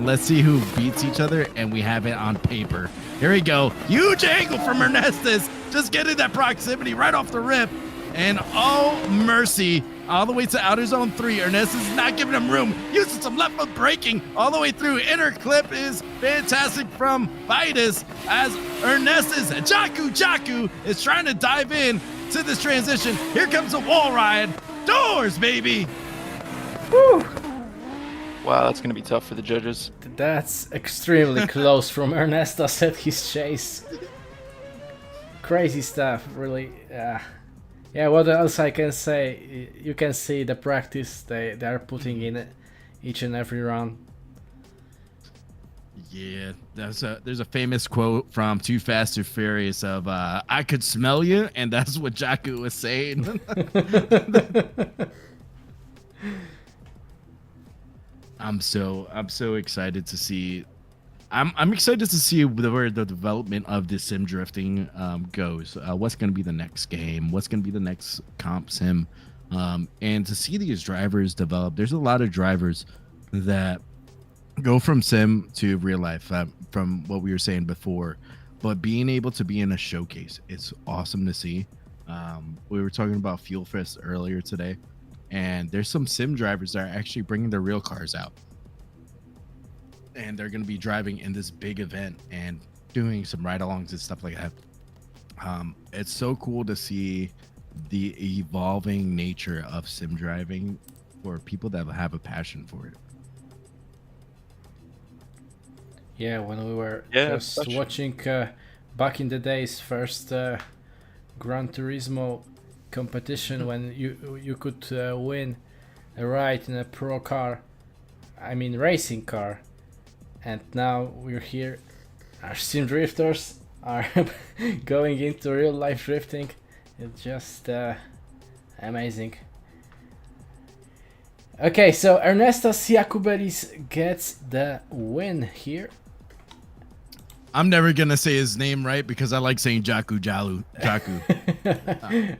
let's see who beats each other, and we have it on paper. Here we go. Huge angle from Ernestas. Just getting that proximity right off the rip. And oh, mercy. All the way to outer zone 3. Ernestas is not giving him room. Using some left foot braking all the way through. Inner clip is fantastic from Vitus as Ernestas Jakub is trying to dive in to this transition. Here comes a wall ride. Doors, baby. Woo. Wow, that's going to be tough for the judges. That's extremely close from Ernestas at his chase. Crazy stuff, really. Yeah, what else I can say? You can see the practice they are putting in each and every round. Yeah, there's a famous quote from Too Fast, Too Furious of I could smell you, and that's what Jakub was saying. I'm so excited to see. I'm excited to see where the development of the sim drifting goes. What's going to be the next game? What's going to be the next comp sim? And to see these drivers develop. There's a lot of drivers that go from sim to real life, from what we were saying before. But being able to be in a showcase, it's awesome to see. We were talking about Fuel Fest earlier today. And there's some sim drivers that are actually bringing their real cars out. And they're going to be driving in this big event and doing some ride-alongs and stuff like that. It's so cool to see the evolving nature of sim driving for people that have a passion for it. Yeah, when we were just watching back in the days, first Gran Turismo competition, when you could win a ride in a pro car, I mean racing car, and now we're here, our sim drifters are going into real life drifting. It's just amazing. Okay, so Ernestas Jakuberis gets the win here. I'm never gonna say his name right because I like saying Jakub.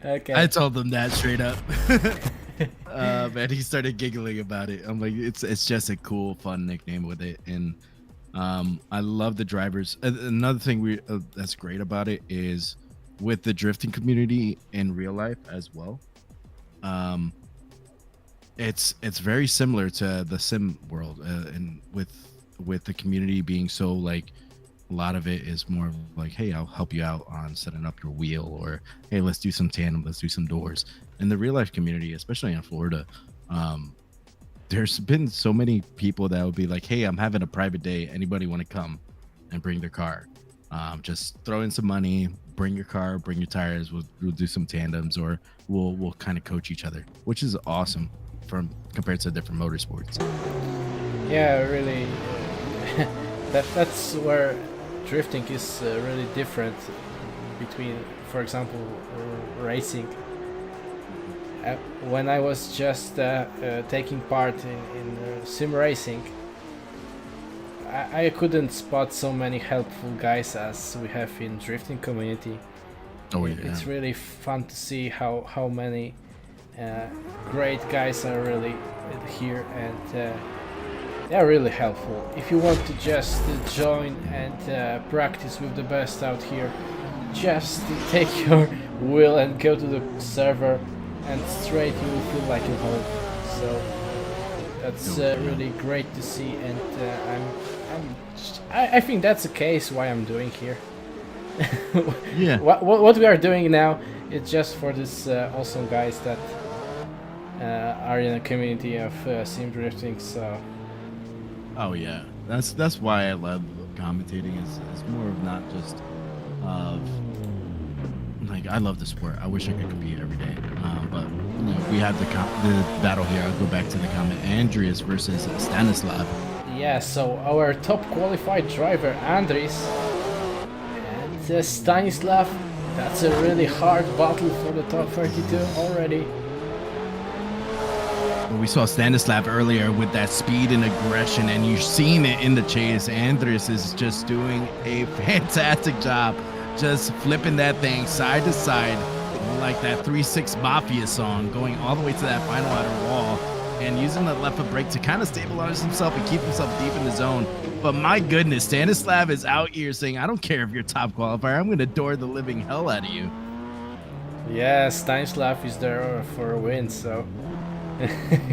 Okay. I told them that straight up. Man, he started giggling about it. I'm like, it's just a cool, fun nickname with it, and I love the drivers. Another thing that's great about it is with the drifting community in real life as well. It's very similar to the sim world, and with the community being so like, a lot of it is more like, hey, I'll help you out on setting up your wheel, or hey, let's do some tandem, let's do some doors. In the real life community, especially in Florida, there's been so many people that would be like, hey, I'm having a private day, anybody want to come and bring their car? Just throw in some money, bring your car, bring your tires, we'll do some tandems, or we'll kind of coach each other, which is awesome from compared to different motorsports. Yeah, really. That's where drifting is really different between, for example, racing. When I was just taking part in sim racing, I couldn't spot so many helpful guys as we have in drifting community. Oh yeah, it's really fun to see how many great guys are really here, and they're really helpful. If you want to just join and practice with the best out here, just take your wheel and go to the server, and straight you will feel like at home. So that's really great to see, and I think that's the case why I'm doing here. Yeah. What we are doing now is just for this awesome guys that are in a community of sim drifting. So. Oh yeah, that's why I love commentating. Is more of not just of like, I love the sport. I wish I could compete every day, but you know, we have the battle here. I'll go back to the comment. Andreas versus Stanislav. Yeah, so our top qualified driver Andres and Stanislav. That's a really hard battle for the top 32 already. We saw Stanislav earlier with that speed and aggression, and you've seen it in the chase. Andres is just doing a fantastic job, just flipping that thing side to side like that 3-6 Mafia song, going all the way to that final outer wall, and using the left foot brake to kind of stabilize himself and keep himself deep in the zone. But my goodness, Stanislav is out here saying, I don't care if you're top qualifier, I'm going to door the living hell out of you. Yeah, Stanislav is there for a win, so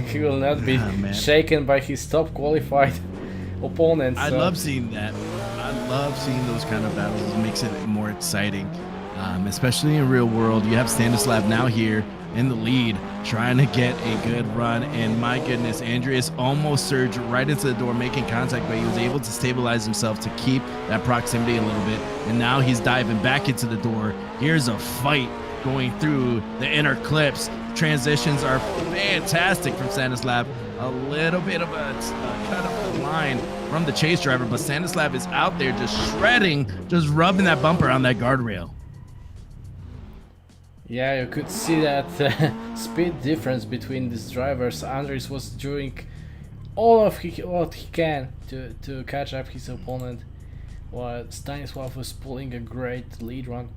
he will not be shaken by his top qualified opponent. So. I love seeing that. I love seeing those kind of battles. It makes it more exciting, especially in real world. You have Stanislav now here in the lead, trying to get a good run, and my goodness, Andreas almost surged right into the door, making contact, but he was able to stabilize himself to keep that proximity a little bit, and now he's diving back into the door. Here's a fight going through the inner clips. Transitions are fantastic from Stanislav. A little bit of a cut of the line from the chase driver, but Stanislav is out there just shredding, just rubbing that bumper on that guardrail. Yeah, you could see that speed difference between these drivers. Andres was doing all of what he can to catch up his opponent, while Stanislav was pulling a great lead run.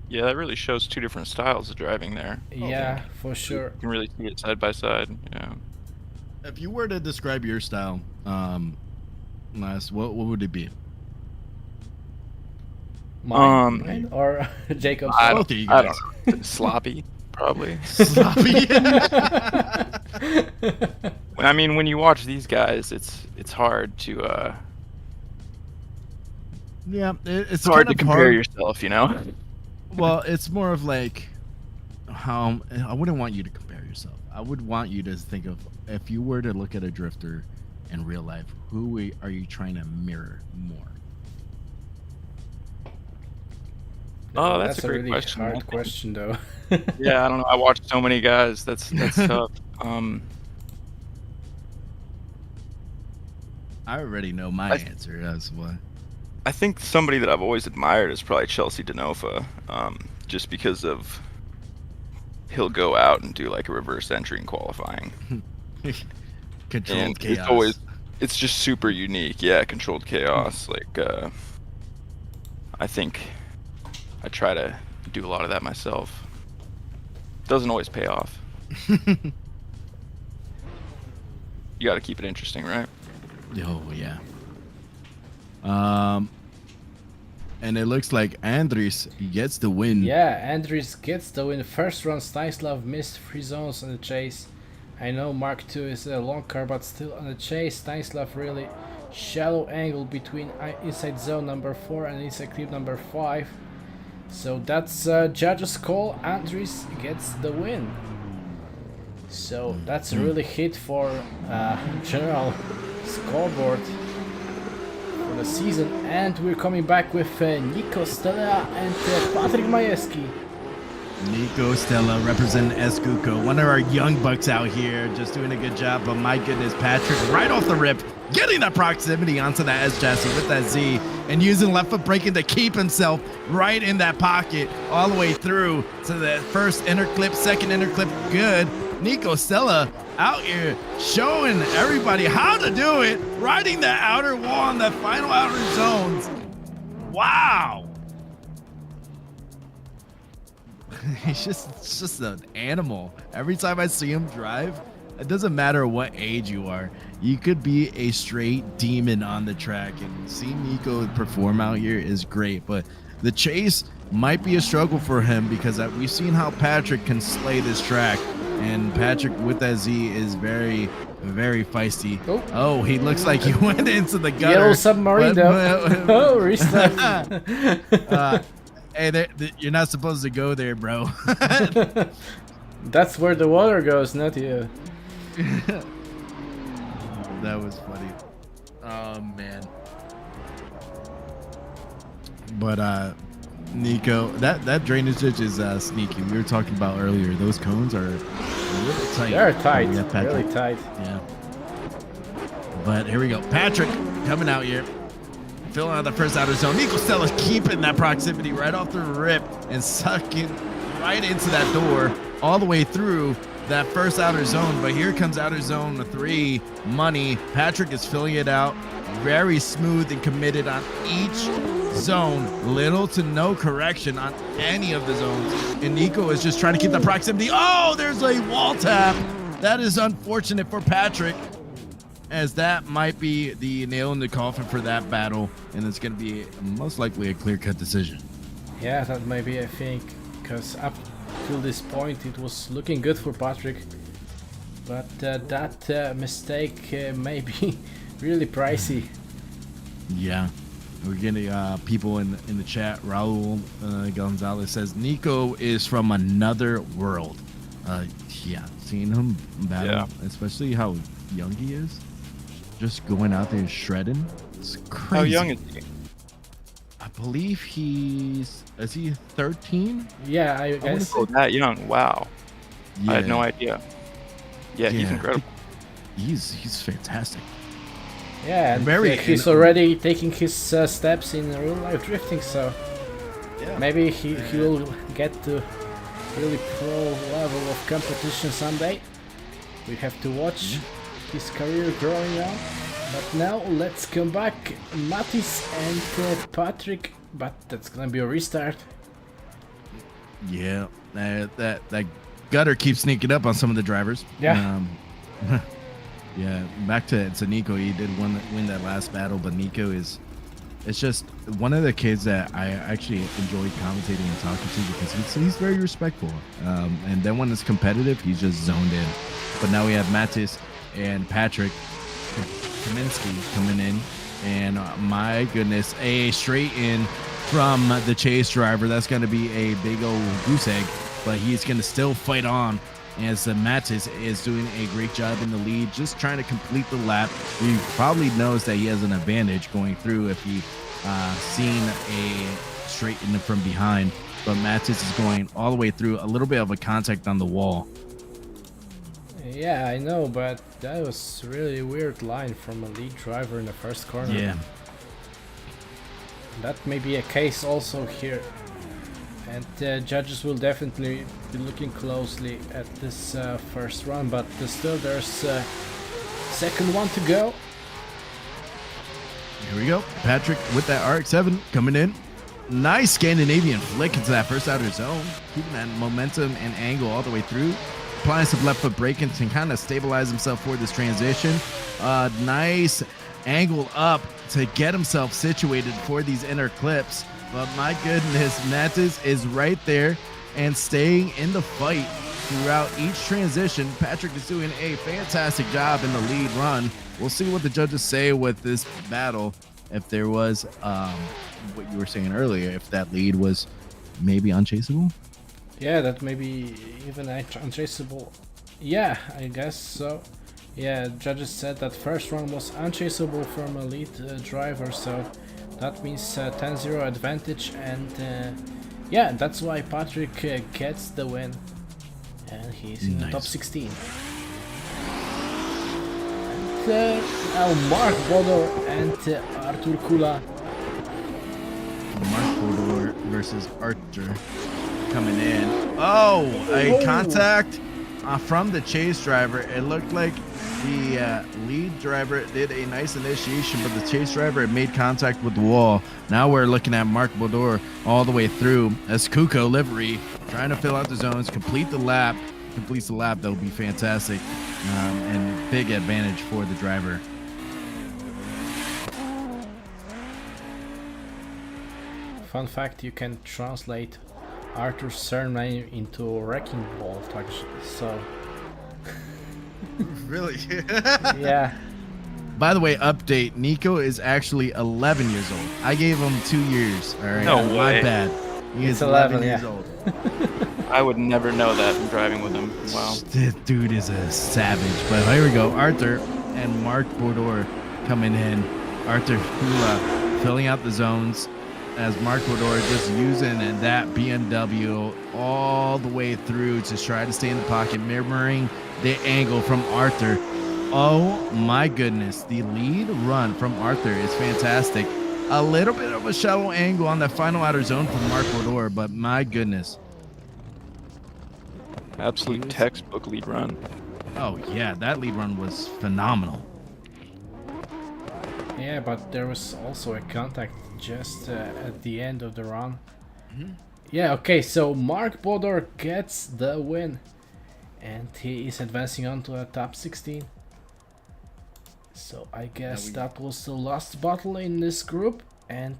Yeah, that really shows two different styles of driving there. Yeah, for sure. You can really see it side by side. Yeah. If you were to describe your style, Last, what would it be? Mine or Jakub's? Both of you guys. I don't know. Sloppy, probably. Sloppy. I mean, when you watch these guys, it's hard to yeah, it's hard kind to of compare hard. yourself, you know. Well, it's more of like how I wouldn't want you to compare yourself. I would want you to think of, if you were to look at a drifter in real life, who are you trying to mirror more? Oh, that's a great really question. hard question, though. Yeah, I don't know. I watched so many guys. That's tough. I already know my answer. That's why. I think somebody that I've always admired is probably Chelsea Denofa, just because of he'll go out and do like a reverse entry in qualifying. Controlled chaos. It's just super unique. Yeah, controlled chaos. Like, I think I try to do a lot of that myself. Doesn't always pay off. You got to keep it interesting, right? Oh yeah. And it looks like Andres gets the win. Yeah, Andres gets the win. First run, Stanislav missed 3 zones on the chase. I know Mark II is a long car, but still on the chase, Stanislav really shallow angle between inside zone number 4 and inside clip number 5. So that's judge's call. Andres gets the win. So that's a really hit for general scoreboard for the season. And we're coming back with Nico Stella and Patrick Majewski. Nico Stella representing Escuco, one of our young bucks out here, just doing a good job. But my goodness, Patrick right off the rip, getting that proximity onto that S chassis with that Z, and using left foot braking to keep himself right in that pocket all the way through to the first inner clip, second inner clip. Good. Nico Stella out here showing everybody how to do it, riding that outer wall in the final outer zones. Wow. It's just an animal. Every time I see him drive, it doesn't matter what age you are. You could be a straight demon on the track, and seeing Nico perform out here is great. But the chase might be a struggle for him because we've seen how Patrick can slay this track, and Patrick with that Z is very, very feisty. Oh, he looks like he went into the gutter. Yellow submarine though. Oh, restart. Hey, you're not supposed to go there, bro. That's where the water goes, not you. That was funny. Oh man. But Nico, that drainage ditch is sneaky. We were talking about earlier. Those cones are really tight. They're tight. Yeah, really tight. Yeah. But here we go. Patrick coming out here. Filling out the first outer zone. Nico Stella's keeping that proximity right off the rip and sucking right into that door all the way through that first outer zone. But here comes outer zone 3, Money. Patrick is filling it out. Very smooth and committed on each zone. Little to no correction on any of the zones. And Nico is just trying to keep the proximity. Oh, there's a wall tap. That is unfortunate for Patrick, as that might be the nail in the coffin for that battle, and it's going to be most likely a clear-cut decision. Yeah, that might be, I think, because up till this point it was looking good for Patrick, but that mistake may be really pricey. Yeah, we're getting people in the chat. Raul Gonzalez says Nico is from another world. Yeah, seeing him battle, especially how young he is. Just going out there and shredding. It's crazy. How young is he? I believe is he 13? Yeah, I guess. Oh, that young. Wow. Yeah. I had no idea. Yeah, he's incredible. He's fantastic. Yeah, and he's already taking his steps in real life drifting, so maybe he will get to really pro level of competition someday. We have to watch his career growing on. But now let's come back, Mattis and Patrick, but that's gonna be a restart. Yeah, that gutter keeps sneaking up on some of the drivers. Yeah. Yeah, back to Nico. He did win that last battle, but Nico it's just one of the kids that I actually enjoy commentating and talking to because he's very respectful. And then when it's competitive, he's just zoned in. But now we have Mattis and Patrick Kaminsky coming in, and my goodness, a straight in from the chase driver. That's going to be a big old goose egg, but he's going to still fight on as Mattis is doing a great job in the lead, just trying to complete the lap. He probably knows that he has an advantage going through if he seen a straight in from behind, but Mattis is going all the way through. A little bit of a contact on the wall. Yeah, I know, but that was really a weird line from a lead driver in the first corner. Yeah. That may be a case also here. And judges will definitely be looking closely at this first run, but still there's second one to go. Here we go. Patrick with that RX-7 coming in. Nice Scandinavian flick into that first outer zone, keeping that momentum and angle all the way through. Applying some left foot braking to kind of stabilize himself for this transition. Nice angle up to get himself situated for these inner clips. But my goodness, Matis is right there and staying in the fight throughout each transition. Patrick is doing a fantastic job in the lead run. We'll see what the judges say with this battle. If there was what you were saying earlier, if that lead was maybe unchaseable. Yeah, that may be even unchaseable. Yeah, I guess so. Yeah, judges said that first run was unchaseable from a lead driver, so that means 10-0 advantage, and yeah, that's why Patrick gets the win, and he's in the top 16. And now Mark Bodor and Artur Kula. Mark Bodor versus Artur coming in. Oh, a contact from the chase driver. It looked like the lead driver did a nice initiation, but the chase driver had made contact with the wall. Now we're looking at Mark Bodor all the way through as Kuko livery, trying to fill out the zones, complete the lap. Completes the lap, that will be fantastic, and big advantage for the driver. Fun fact, you can translate Arthur's surname into wrecking ball, so Really? yeah. By the way, update, Nico is actually 11 years old. I gave him 2 years. All right, No my way. bad. He is 11 years yeah. old. I would never know that from driving with him. Wow. This dude is a savage. But here we go. Arthur and Mark Bodor coming in. Arthur Hula filling out the zones as Mark Bodor just using that BMW all the way through to try to stay in the pocket, mirroring the angle from Arthur. Oh my goodness. The lead run from Arthur is fantastic. A little bit of a shallow angle on that final outer zone from Mark Bodor, but my goodness. Absolute textbook lead run. Oh yeah, that lead run was phenomenal. Yeah, but there was also a contact just at the end of the run. Yeah, okay, so Mark Bodor gets the win, and he is advancing on to a top 16. So I guess that was the last battle in this group, and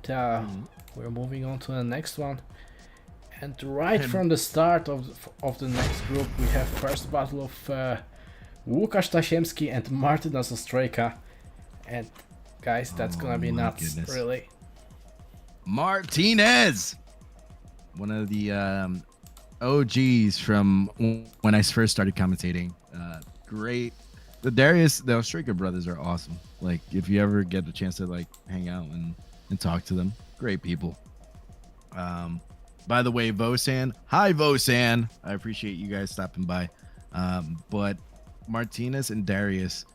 we're moving on to the next one. And right from the start of the next group, we have first battle of Łukasz Tasiemski and Martyna Zastrojka. And guys, that's gonna be nuts, really. Martinez, one of the OGs from when I first started commentating. Great. The Zastrojka brothers are awesome. Like, if you ever get the chance to like hang out and talk to them, great people. By the way, Vosan, hi Vosan. I appreciate you guys stopping by. But Martinez and Darius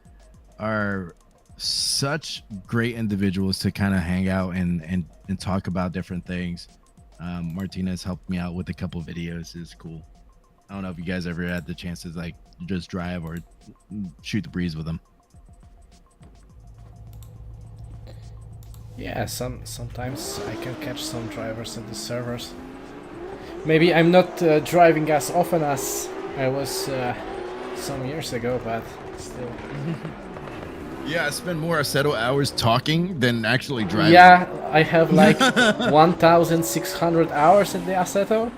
are such great individuals to kind of hang out and talk about different things. Martinez helped me out with a couple videos. It's cool. I don't know if you guys ever had the chance to like just drive or shoot the breeze with them. Yeah, sometimes I can catch some drivers in the servers. Maybe I'm not driving as often as I was some years ago, but still. Yeah, I spend more Assetto hours talking than actually driving. Yeah, I have like 1,600 hours in the Assetto.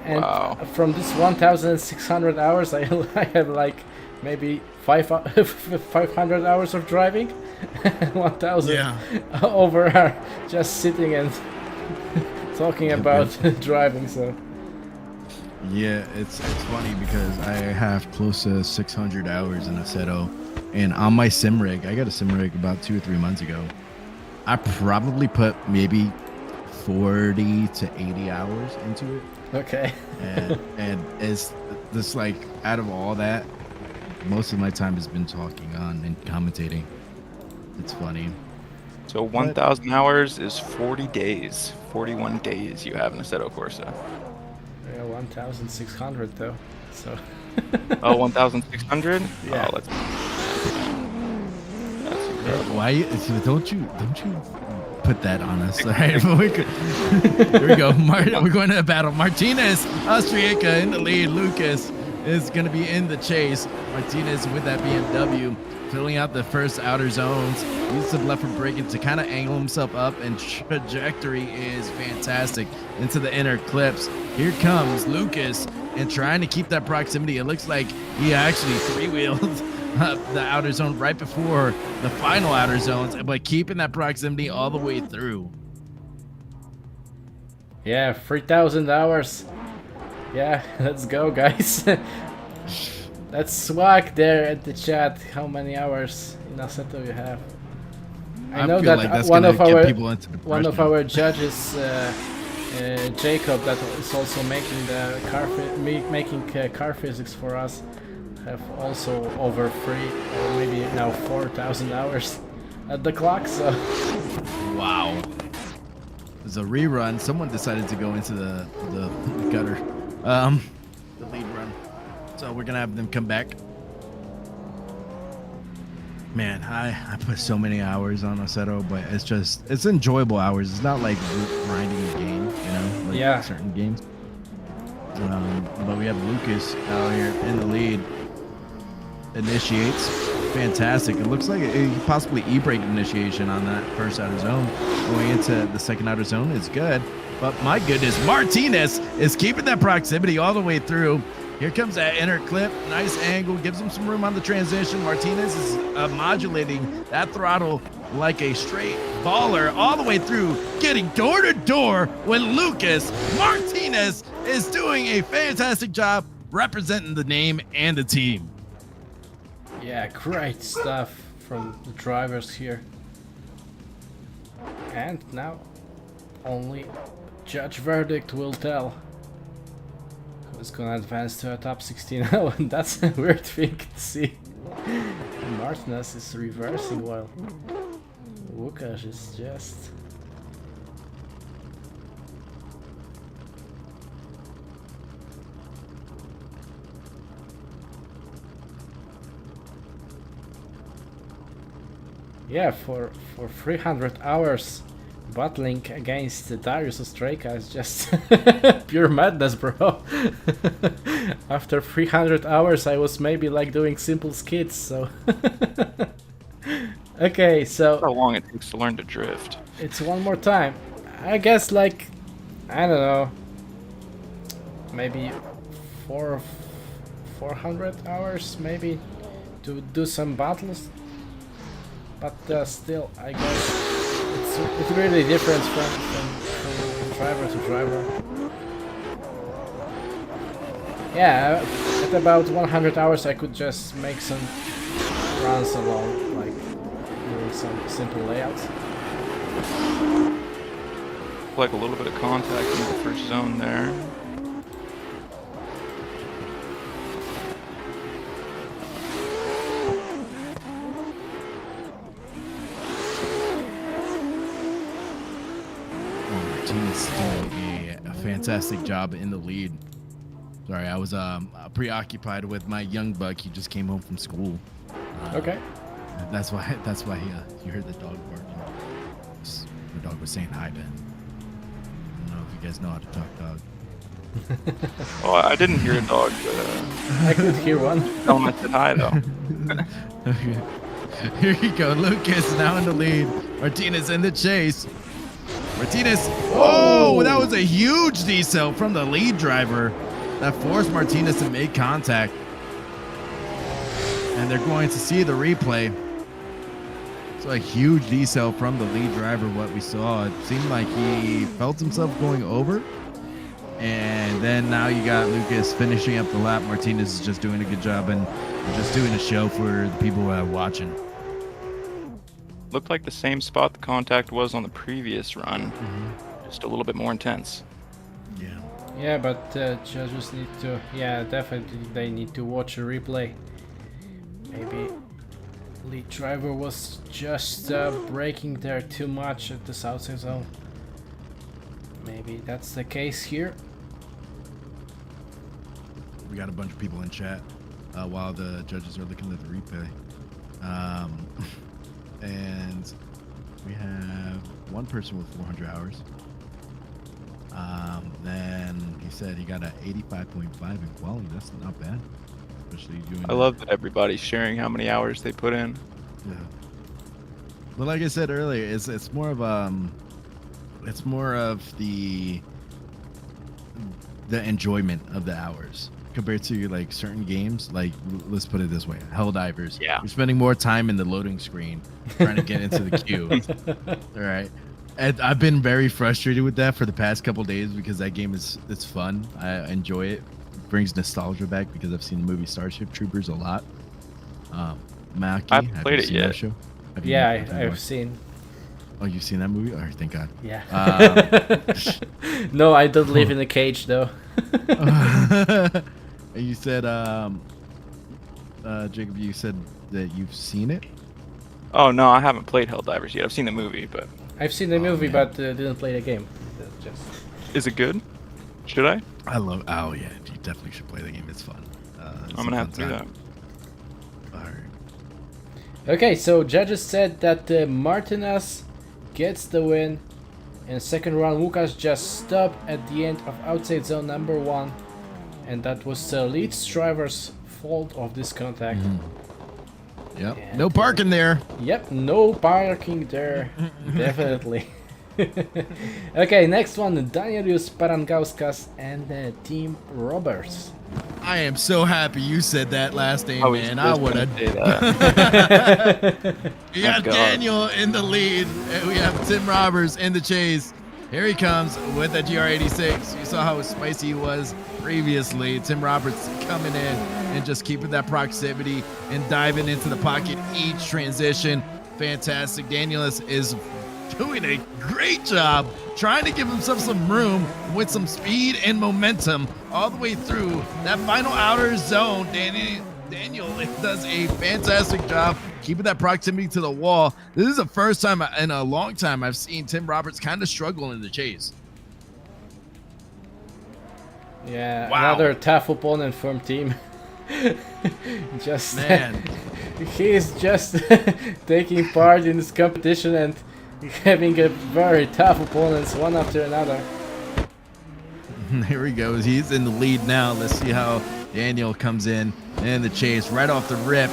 And from this 1,600 hours, I have like maybe 500 hours of driving. 1,000 over are just sitting and talking about driving. So yeah, it's funny because I have close to 600 hours in Assetto, and on my sim rig, I got a sim rig about 2 or 3 months ago. I probably put maybe 40 to 80 hours into it. Okay. and it's just like, out of all that, most of my time has been talking on and commentating. It's funny. So 1,000 hours is 40 days. 41 days you have in Assetto Corsa. Yeah, 1,600 though. So. Oh, 1,600? Yeah. Oh, that's incredible. Why don't you put that on us. All right, but here we go. We're going to a battle. Martinez, Austriaca in the lead. Lucas is going to be in the chase. Martinez with that BMW, filling out the first outer zones. Uses some left foot braking to kind of angle himself up, and trajectory is fantastic into the inner clips. Here comes Lucas, and trying to keep that proximity. It looks like he actually three-wheeled the outer zone right before the final outer zones, but keeping that proximity all the way through. Yeah, 3,000 hours. Yeah, let's go, guys. That's swag there at the chat. How many hours in Assetto you have? I know that like one of our judges, Jakub, that is also making the car physics for us, have also over 3 or maybe now 4,000 hours at the clock. So wow. There's a rerun. Someone decided to go into the gutter, the lead run. So we're gonna have them come back. Man, I put so many hours on Assetto, but it's enjoyable hours. It's not like grinding a game, you know, like certain games. But we have Lucas out here in the lead. Initiates, fantastic. It looks like he possibly e-brake initiation on that first outer zone. Going into the second outer zone is good, but my goodness, Martinez is keeping that proximity all the way through. Here comes that inner clip, nice angle, gives him some room on the transition. Martinez is modulating that throttle like a straight baller all the way through, getting door to door with Lucas. Martinez is doing a fantastic job representing the name and the team. yeah, great stuff from the drivers here. And now only judge verdict will tell who's gonna advance to a top 16. Oh, and that's a weird thing to see. Martinez is reversing while Łukasz is just... Yeah, for 300 hours battling against Darius Ostrejka is just pure madness, bro. After 300 hours I was maybe like doing simple skits, so... Okay, so... How long it takes to learn to drift. It's one more time. I guess like, I don't know, maybe 400 hours maybe to do some battles. But still, I guess it's really different from driver to driver. Yeah, at about 100 hours I could just make some runs along, like doing some simple layouts. Like a little bit of contact in the first zone there. Martinez doing a fantastic job in the lead. Sorry, I was preoccupied with my young buck. He just came home from school. Okay. That's why you heard the dog barking. The dog was saying hi, Ben. I don't know if you guys know how to talk dog. Oh, I didn't hear a dog, but I could hear one. tell him I said hi though. Here you go. Lucas now in the lead. Martinez in the chase. Martinez. Oh, that was a huge decel from the lead driver that forced Martinez to make contact. And they're going to see the replay. So a huge decel from the lead driver, what we saw. It seemed like he felt himself going over. And then now you got Lucas finishing up the lap. Martinez is just doing a good job and just doing a show for the people who are watching. Looked like the same spot the contact was on the previous run, just a little bit more intense. Yeah. Yeah, but judges need to, yeah, definitely they need to watch a replay. Maybe lead driver was just braking there too much at the south zone. Maybe that's the case here. We got a bunch of people in chat while the judges are looking at the replay. And we have one person with 400 hours. Then he said he got an 85.5 in quality. That's not bad, especially doing. I love that everybody's sharing how many hours they put in. Yeah. But like I said earlier, it's more of the enjoyment of the hours compared to like certain games. Like let's put it this way, Helldivers. Yeah. You're spending more time in the loading screen trying to get into the queue. All right. And I've been very frustrated with that for the past couple days because that game it's fun. I enjoy it. It brings nostalgia back because I've seen the movie Starship Troopers a lot. Maki, I haven't played it yet. Show? Yeah, I've seen. Oh, you've seen that movie? Oh, thank God. Yeah. No, I don't live in a cage though. And you said, Jacob, you said that you've seen it? Oh no, I haven't played Helldivers yet. I've seen the movie, but I've seen the movie, man. but didn't play the game. is it good? Should I? Oh yeah, you definitely should play the game. It's fun. I'm gonna have to do that. All right. Okay, so judges said that Martinez gets the win. In second round, Lucas just stopped at the end of outside zone number 1, and that was the lead driver's fault of this contact. Yep. And, No parking there. Yep, no parking there, definitely. Okay, next one, Danielius Parangauskas and Team Roberts. I am so happy you said that last name, I was man. just I would gonna have. say that. We got God. Daniel in the lead, and we have Tim Roberts in the chase. Here he comes with a GR86. You saw how spicy he was previously. Tim Roberts coming in and just keeping that proximity and diving into the pocket each transition. Fantastic. Daniel is doing a great job trying to give himself some room with some speed and momentum all the way through that final outer zone. Daniel does a fantastic job keeping that proximity to the wall. This is the first time in a long time I've seen Tim Roberts kind of struggle in the chase. Yeah, Wow. another tough opponent from team. Just Man. he's just taking part in this competition and having a very tough opponents one after another. Here he goes. He's in the lead now. Let's see how Daniel comes in the chase right off the rip,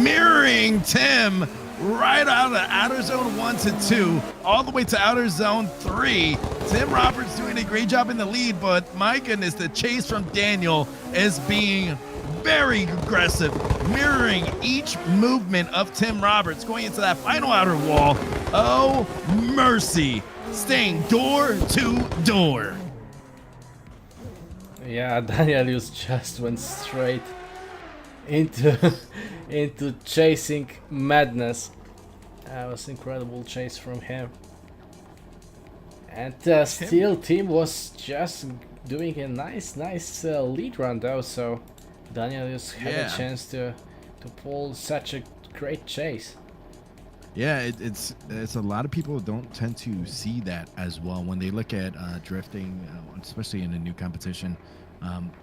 mirroring Tim right out of outer zone 1 to 2, all the way to outer zone 3. Tim Roberts doing a great job in the lead, but my goodness, the chase from Daniel is being very aggressive, mirroring each movement of Tim Roberts going into that final outer wall. Oh, mercy. Staying door to door. Yeah, Danielius just went straight into chasing madness. That was incredible chase from him. And still, team was just doing a nice lead run though. So Danielius had a chance to pull such a great chase. Yeah, it's a lot of people don't tend to see that as well when they look at drifting, especially in a new competition.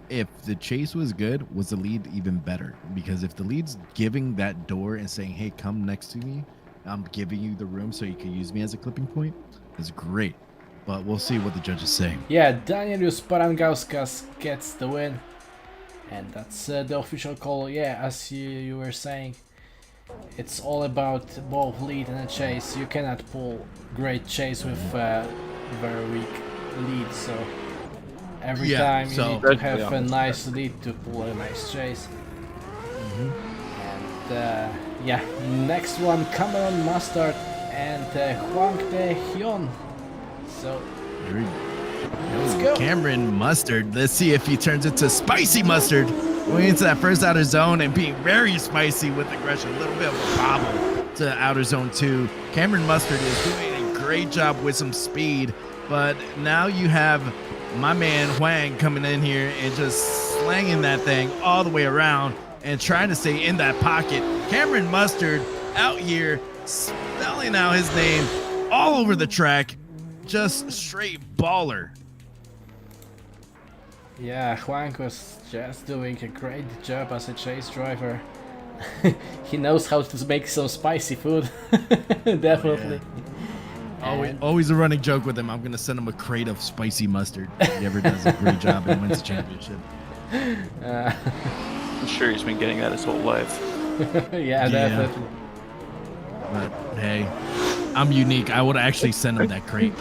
If the chase was good, was the lead even better? Because if the lead's giving that door and saying, hey, come next to me, I'm giving you the room so you can use me as a clipping point, it's great. But we'll see what the judges say. Yeah, Danielius Parangauskas gets the win. And that's the official call. Yeah, as you were saying, it's all about both lead and a chase. You cannot pull great chase with very weak lead. So every time you need to have a nice lead to pull a nice chase. And yeah, next one, Cameron Mustard and Huang De Hyun. So let's go. Cameron Mustard. Let's see if he turns into spicy mustard. Going into that first outer zone and being very spicy with aggression. A little bit of a bobble to outer zone 2. Cameron Mustard is doing a great job with some speed. But now you have my man Huang coming in here and just slanging that thing all the way around and trying to stay in that pocket. Cameron Mustard out here spelling out his name all over the track. Just straight baller. Yeah, Huang was just doing a great job as a chase driver. He knows how to make some spicy food. Definitely. Always a running joke with him. I'm gonna send him a crate of spicy mustard. He ever does a great job and wins the championship. I'm sure he's been getting that his whole life. Yeah, definitely. But hey, I'm unique. I would actually send him that crate.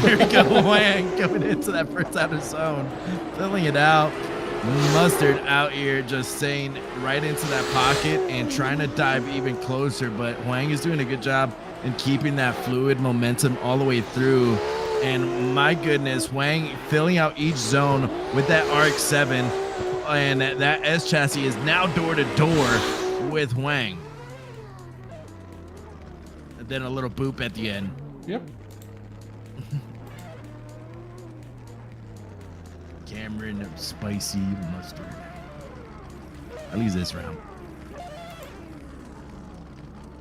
Here we go, Wang coming into that first outer zone, filling it out. Mustard out here just staying right into that pocket and trying to dive even closer, but Wang is doing a good job in keeping that fluid momentum all the way through. And my goodness, Wang filling out each zone with that RX-7, and that S chassis is now door to door with Wang. And then a little boop at the end. Yep. Cameron spicy mustard. At least this round.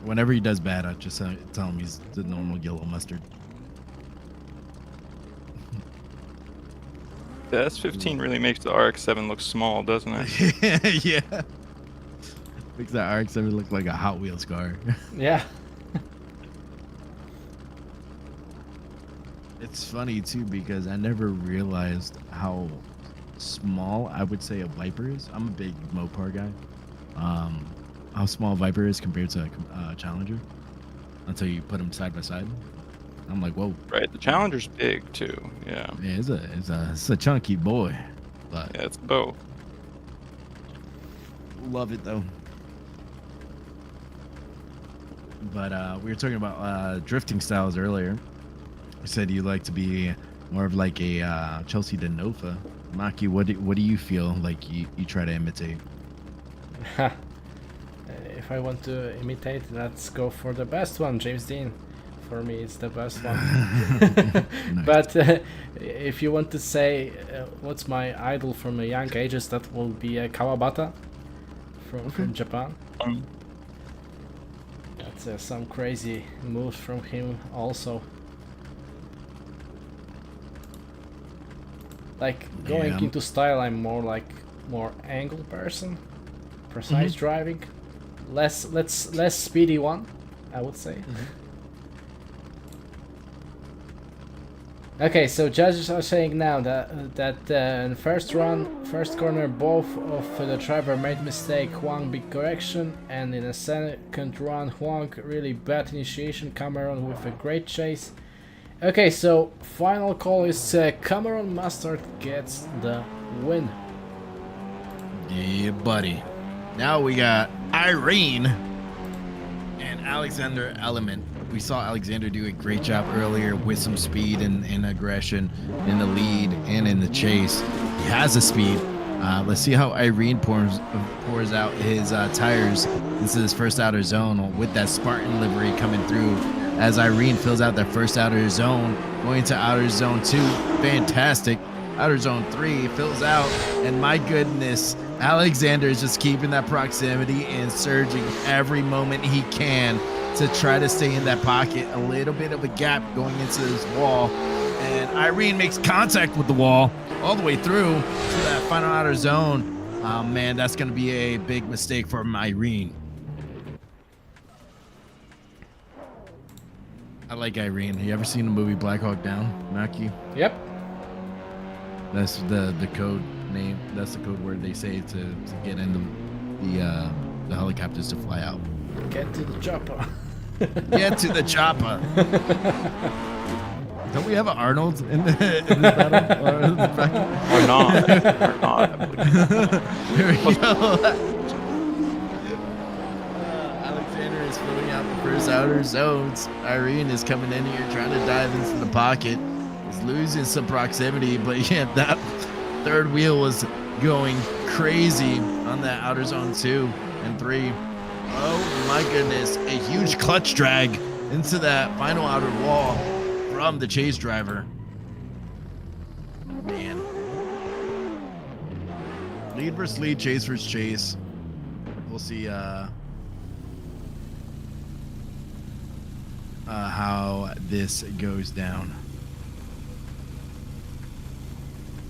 Whenever he does bad, I just tell him he's the normal yellow mustard. The S15 really makes the RX-7 look small, doesn't it? Yeah. Makes that RX-7 look like a Hot Wheels car. Yeah. It's funny too because I never realized how small I would say a Viper is. I'm a big Mopar guy. How small a Viper is compared to a Challenger until you put them side by side. I'm like, whoa. Right, the Challenger's big too. Yeah. Yeah, it's a chunky boy. But Yeah, it's both. love it though. But we were talking about drifting styles earlier. You said you like to be more of like a Chelsea Denofa. Maki, what do you feel like you try to imitate? If I want to imitate, let's go for the best one, James Dean. For me, it's the best one. Nice. But if you want to say what's my idol from a young ages, that will be Kawabata from Japan. That's some crazy moves from him also. Like going into style, I'm more angle person, precise driving, less speedy one, I would say. Okay, so judges are saying now that in the first run, first corner, both of the driver made mistake. Huang big correction, and in the second run, Huang really bad initiation. Cameron with a great chase. Okay, so final call is Cameron Mustard gets the win. Yeah, buddy. Now we got Irene and Alexander Element. We saw Alexander do a great job earlier with some speed and aggression in the lead and in the chase. He has the speed. Let's see how Irene pours out his tires. This is his first outer zone with that Spartan livery coming through. As Irene fills out that first outer zone, going to outer zone 2, fantastic. Outer zone 3 fills out, and my goodness, Alexander is just keeping that proximity and surging every moment he can to try to stay in that pocket. A little bit of a gap going into this wall, and Irene makes contact with the wall all the way through to that final outer zone. Oh man, that's going to be a big mistake for Irene. I like Irene. You ever seen the movie Black Hawk Down, Maki? Yep. That's the code name. That's the code word they say to get in the helicopters to fly out. Get to the chopper. Get to the chopper. Don't we have an Arnold in this battle? Or not. Or not. Here we go. Alexander is filling out the first outer zones. Irene is coming in here trying to dive into the pocket. He's losing some proximity, but yeah, that third wheel was going crazy on that outer zone 2 and 3. Oh my goodness, a huge clutch drag into that final outer wall from the chase driver. Man. Lead versus lead, chase versus chase. We'll see how this goes down.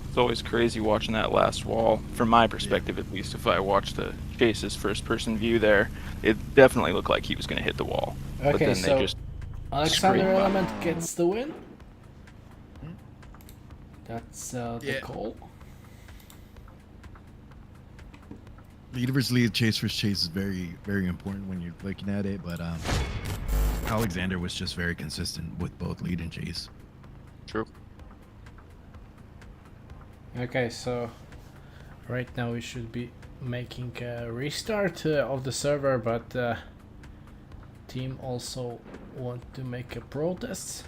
It's always crazy watching that last wall, from my perspective at least. If I watch the chase's first person view there, it definitely looked like he was going to hit the wall. Okay, but then so they just Alexander Scream. Element gets the win. That's the Yeah. call. Lead versus lead, chase versus chase is very, very important when you're looking at it. But Alexander was just very consistent with both lead and chase. True. Okay, so right now we should be making a restart of the server, but team also want to make a protest.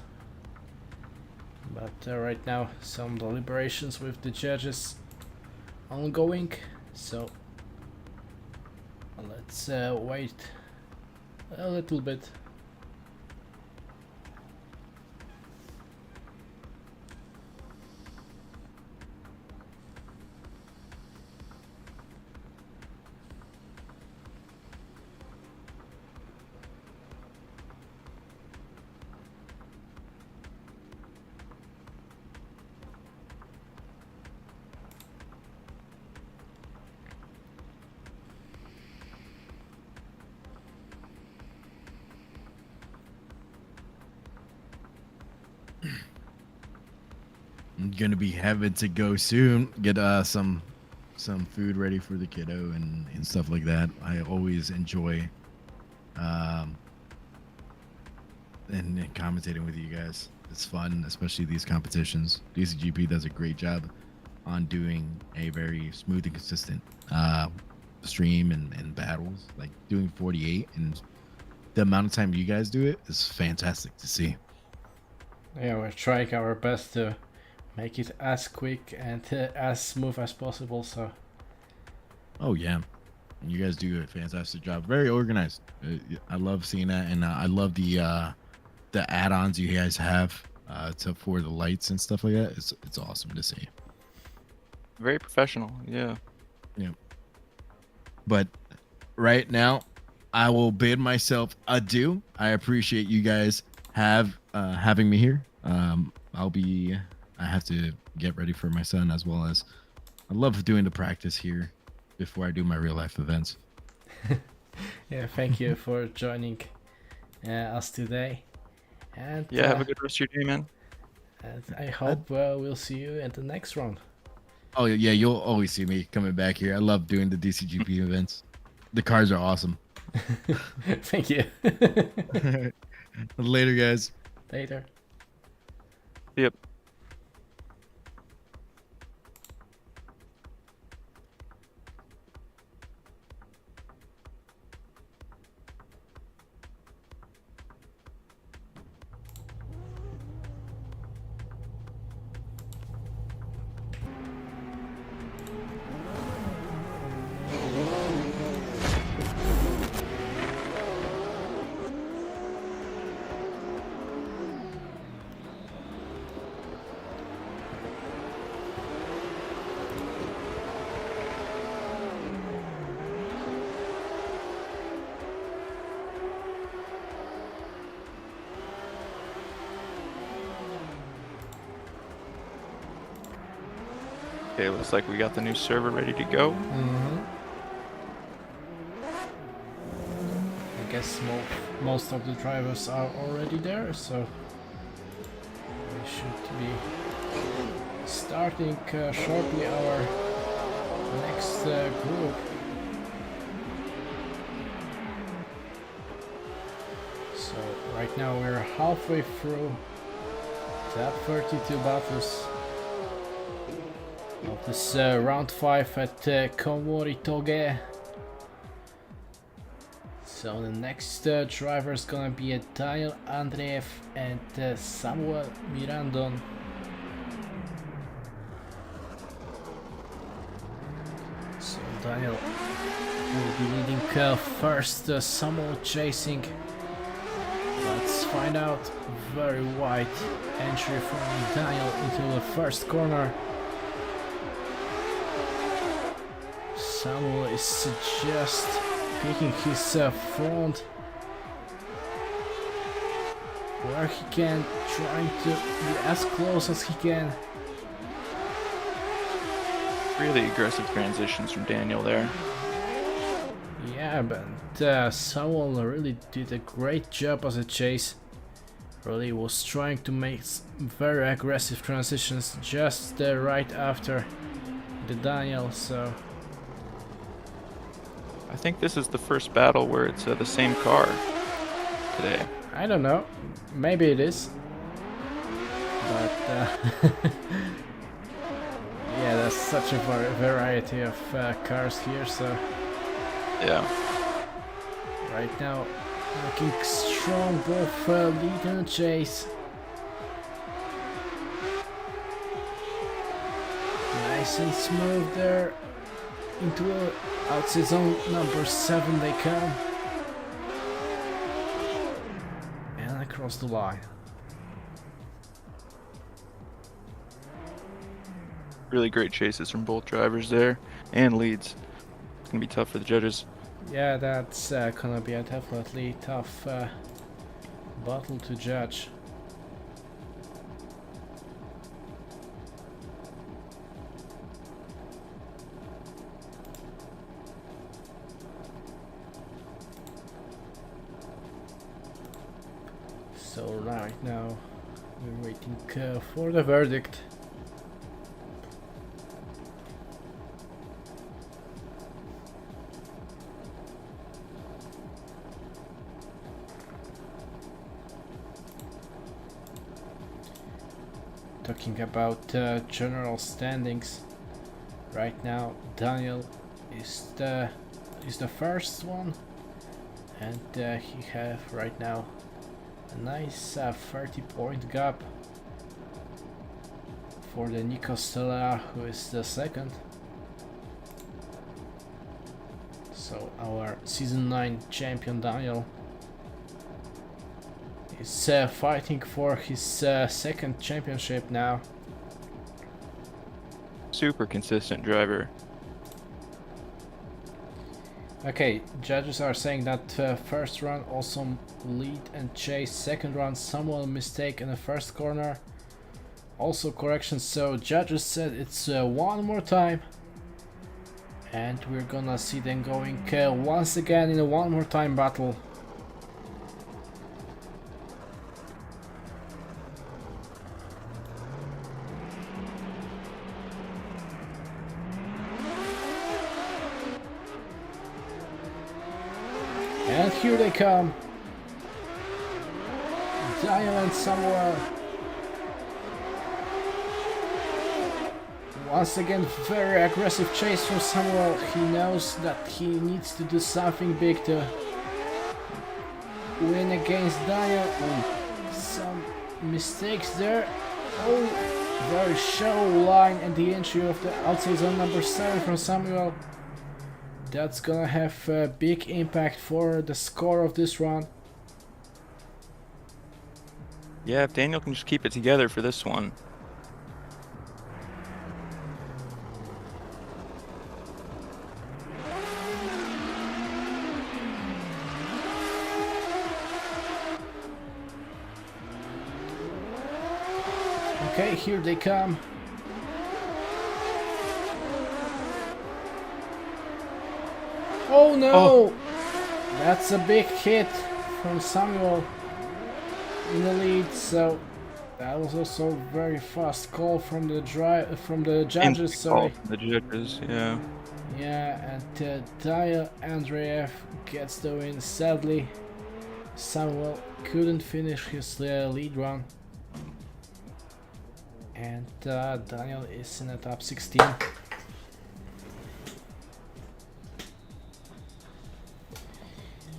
But right now some deliberations with the judges ongoing, so let's wait a little bit. I'm gonna be having to go soon. Get some food ready for the kiddo and stuff like that. I always enjoy and commentating with you guys. It's fun, especially these competitions. DCGP does a great job on doing a very smooth and consistent stream and battles. Like doing 48 and the amount of time you guys do it is fantastic to see. Yeah, we're trying our best to make it as quick and as smooth as possible, so Oh yeah, you guys do a fantastic job. Very organized. I love seeing that, and I love the add-ons you guys have for the lights and stuff like that. It's awesome to see. Very professional. Yeah. Yeah. But right now, I will bid myself adieu. I appreciate you guys having me here. I have to get ready for my son, as well as I love doing the practice here before I do my real life events. yeah, thank you for joining us today. And Yeah. Have a good rest of your day, man. and I hope we'll see you in the next round. Oh yeah, you'll always see me coming back here. I love doing the DCGP events. The cars are awesome. Thank you. Later, guys. Later. Yep. Okay, looks like we got the new server ready to go. I guess most of the drivers are already there, so we should be starting shortly our next group. So right now we're halfway through top 32 battles of this round 5 at KOUMORI TOUGE. So the next driver is gonna be Daniel Andreev and Samuel Mirandon. So Daniel will be leading first, Samuel chasing. Let's find out. Very wide entry from Daniel into the first corner. Samuel is just picking his front where he can, trying to be as close as he can. Really aggressive transitions from Daniel there. Yeah, but Samuel really did a great job as a chase. really was trying to make very aggressive transitions just right after the Daniel, so... I think this is the first battle where it's the same car today. I don't know, maybe it is. But yeah, there's such a variety of cars here, so... Yeah. Right now, looking strong, both lead and chase. Nice and smooth there. Into outside zone number 7 they come. And across the line. Really great chases from both drivers there, and leads. It's gonna be tough for the judges. Yeah, that's gonna be a definitely tough battle to judge. So right now we're waiting for the verdict. Talking about general standings, right now Daniel is the first one, and he have right now a nice 30-point gap for the Nico Stella, who is the second. So our season 9 champion Daniel is fighting for his second championship now. Super consistent driver. Okay, judges are saying that first run also lead and chase, second run someone mistake in the first corner. Also correction, so judges said it's one more time. And we're gonna see them going once again in a one more time battle. And here they come. Daniel and Samuel. Once again, very aggressive chase from Samuel. He knows that he needs to do something big to win against Daniel. Oh, some mistakes there. Oh, very shallow line and the entry of the outside zone number 7 from Samuel. That's gonna have a big impact for the score of this round. Yeah, if Daniel can just keep it together for this one. Okay, here they come. Oh no! Oh. That's a big hit from Samuel in the lead, so that was also a very fast call from the judges. Sorry. The judges, yeah. Yeah, and Daniel Andreev gets the win. Sadly, Samuel couldn't finish his lead run, and Daniel is in the top 16.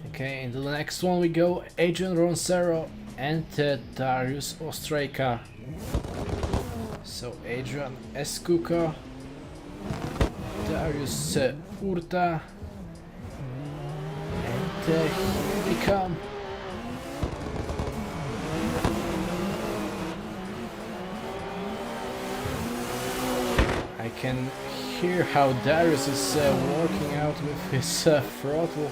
Okay, into the next one we go. Adrian Roncero and Darius Ostrejka. So Adrian Escuco, Darius Urta, and here they come. I can hear how Darius is working out with his throttle.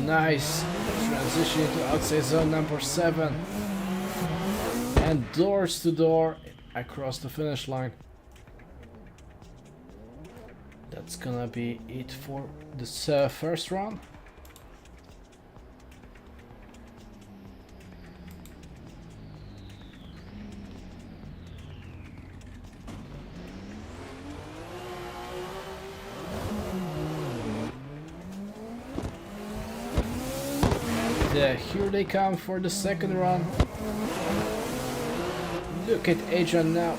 Nice transition to outside zone number 7 and doors to door across the finish line. That's gonna be it for this first run. Here they come for the second run. Look at Adrian now.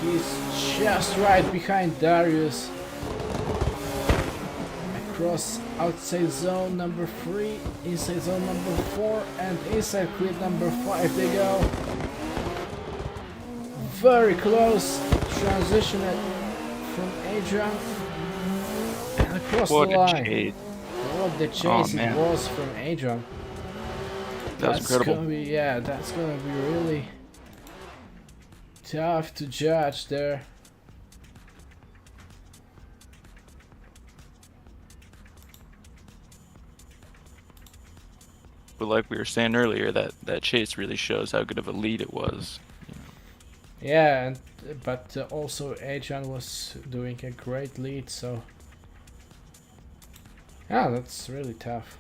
He's just right behind Darius. Across outside zone number 3, inside zone number 4, and inside grid number 5 they go. Very close transition from Adrian and across the line. What the chase it was from Adrian. That's incredible. That's gonna be really tough to judge there. But like we were saying earlier, that chase really shows how good of a lead it was. Yeah, but also Adrian was doing a great lead, so yeah, that's really tough.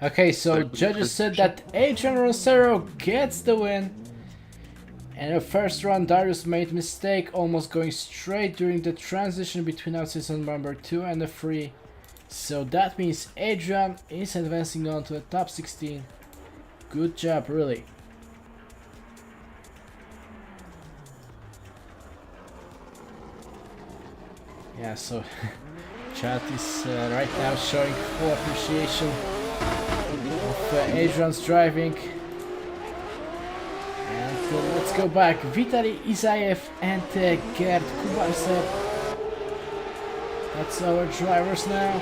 Okay, so judges said that Adrian Rosero gets the win. And the first run, Darius made mistake, almost going straight during the transition between outside zone number 2 and the 3. So that means Adrian is advancing on to the top 16. Good job, really. Yeah, so chat is right now showing full appreciation of Adrian's driving. And let's go back. Vitaly Isayev and Gerd Kubalsev. That's our drivers now.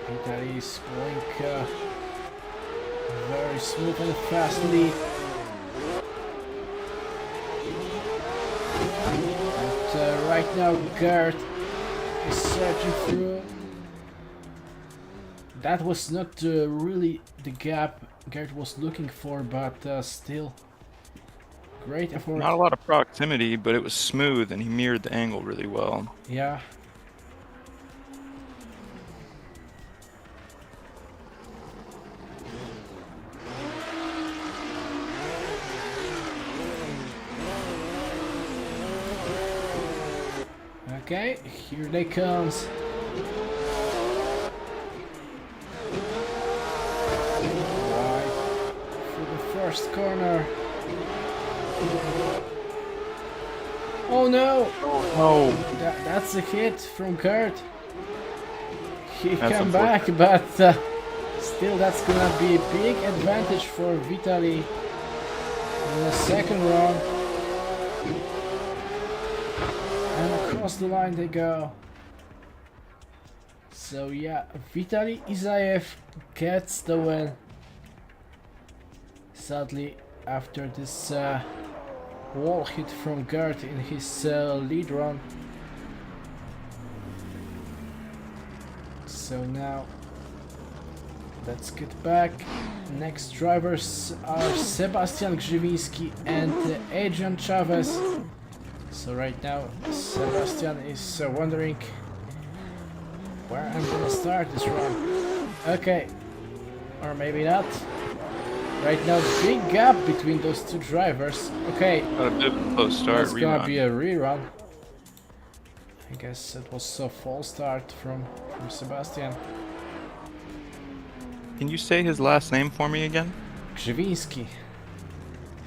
Vitaly is going very smooth and fastly. And right now Gerd is searching through. That was not really the gap Gerd was looking for, but still great effort. Not a lot of proximity, but it was smooth and he mirrored the angle really well. Yeah. Okay, here they comes. Right for the first corner. Oh no! Oh, That's a hit from Gerd. He That's came back, but still that's gonna be a big advantage for Vitaly in the second round. And across the line they go. So yeah, Vitaly Isayev gets the win. Sadly, after this wall hit from Gerd in his lead run. So now let's get back. Next drivers are Sebastian Grzywiński and Adrian Chavez. So right now Sebastian is wondering where I'm gonna start this run. Okay, or maybe not. Right now, big gap between those two drivers. Okay, got a bit of a close start. it's gonna be a rerun. I guess it was a false start from Sebastian. Can you say his last name for me again? Grzywiński.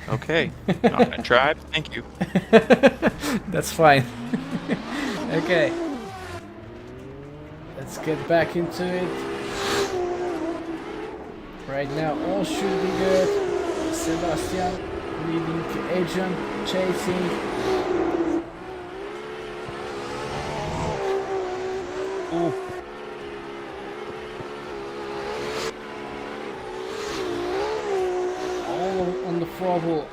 Okay, not gonna try. Thank you. That's fine. Okay, let's get back into it. Right now, all should be good. Sebastian leading Adrian, chasing. Ooh. All on the throttle,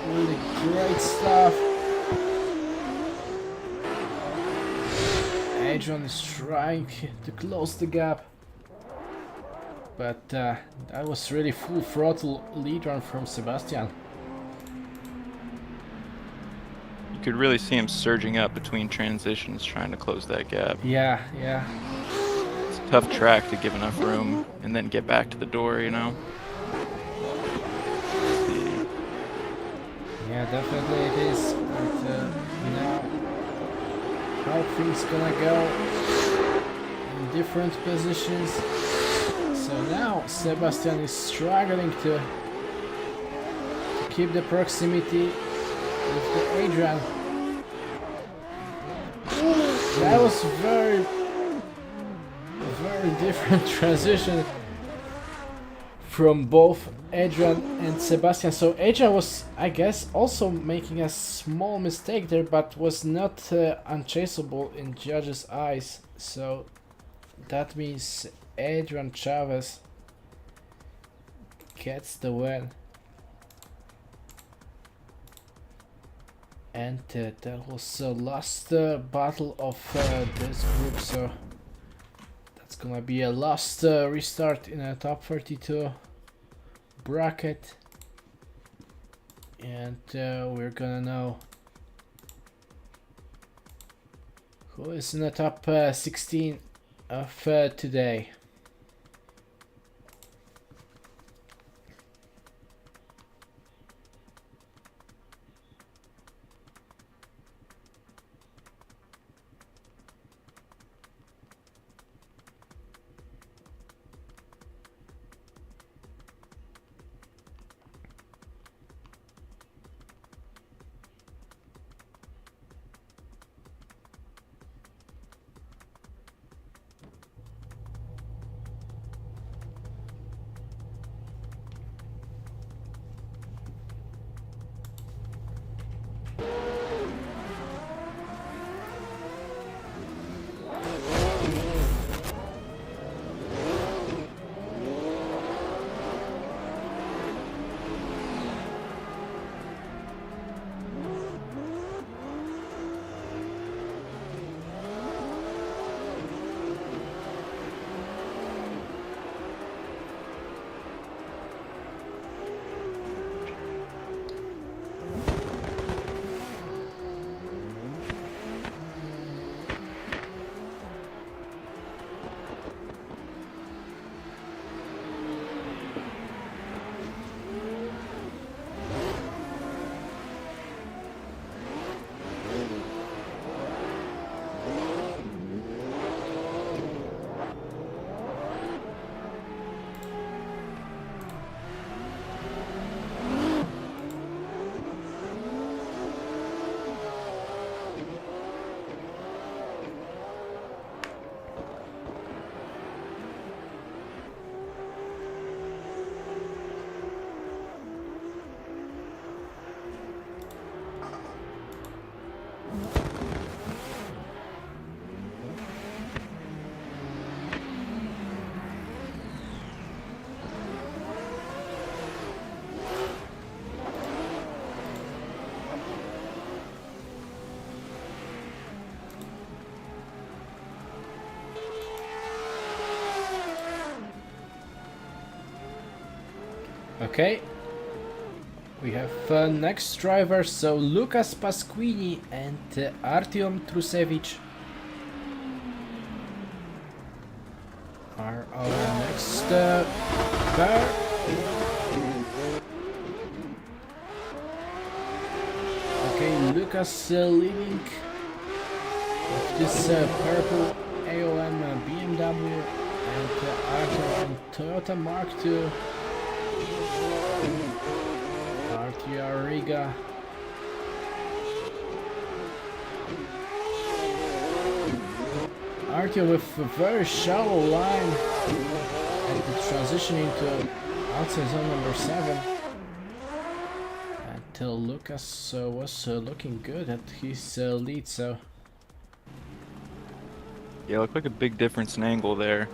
really great stuff. Adrian is trying to close the gap, but that was really full throttle lead run from Sebastian. You could really see him surging up between transitions trying to close that gap. Yeah, yeah. It's a tough track to give enough room and then get back to the door, you know? Yeah, definitely it is. But now, how things gonna go in different positions. So now Sebastian is struggling to keep the proximity with the Adrian. That was very different transition from both Adrian and Sebastian. So Adrian was, I guess, also making a small mistake there, but was not unchaseable in judges' eyes. So that means Adrian Chavez gets the win. And that was the last battle of this group, so that's gonna be a last restart in a top 32 bracket, and we're gonna know who is in the top 16 of today. Okay, we have next driver, so Lucas Pasquini and Artyom Trusevich are our next pair. Okay, Lucas leading with this purple AOM BMW, and Artyom on Toyota Mark II. RTR Riga. Artyom with a very shallow line and the transition into outside zone number 7. Lucas was looking good at his lead, so Yeah, looked like a big difference in angle there.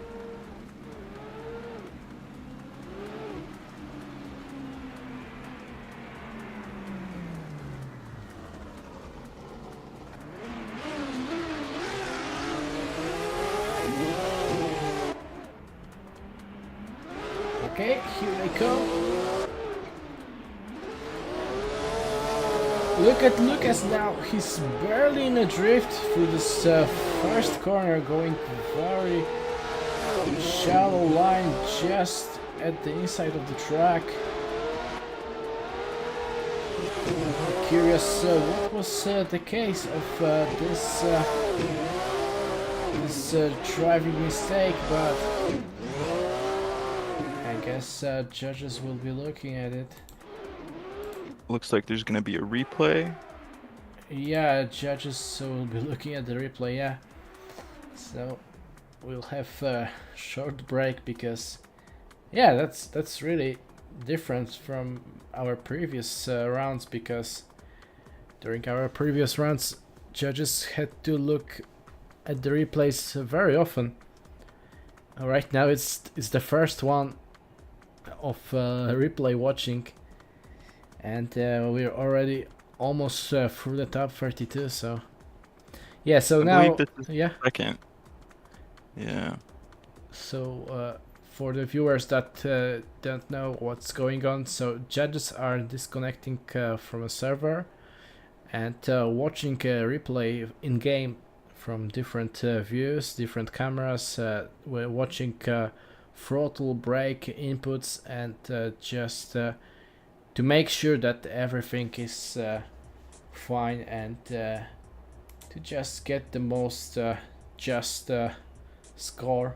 okay, here they come. Look at Lucas now, he's barely in a drift through this first corner, going very shallow line just at the inside of the track. Curious what was the case of this driving mistake, but I guess judges will be looking at it. Looks like there's gonna be a replay. Yeah, judges will be looking at the replay, yeah. So we'll have a short break because, yeah, that's really different from our previous rounds, because during our previous rounds judges had to look at the replays very often. Right now it's the first one of replay watching, and we're already almost through the top 32, so yeah, so I now believe this is yeah, second. Yeah. so for the viewers that don't know what's going on, so judges are disconnecting from a server and watching a replay in game from different views, different cameras. We're watching throttle, brake inputs, and just to make sure that everything is fine, and to just get the most just score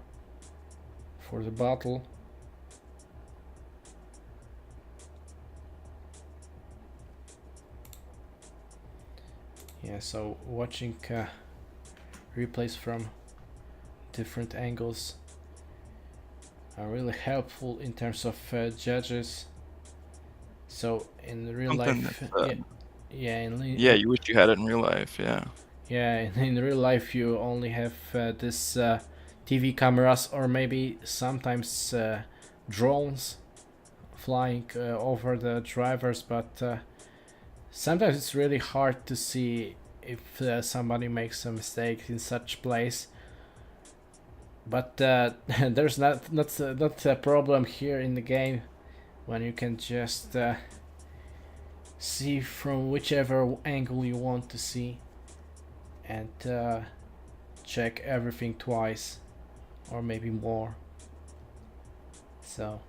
for the battle. Yeah, so watching replays from different angles are really helpful in terms of judges. So in real life, Yeah, you wish you had it in real life. Yeah. yeah, in real life you only have this TV cameras, or maybe sometimes drones flying over the drivers, but sometimes it's really hard to see if somebody makes a mistake in such place. But there's not a problem here in the game, when you can just see from whichever angle you want to see, and check everything twice or maybe more. So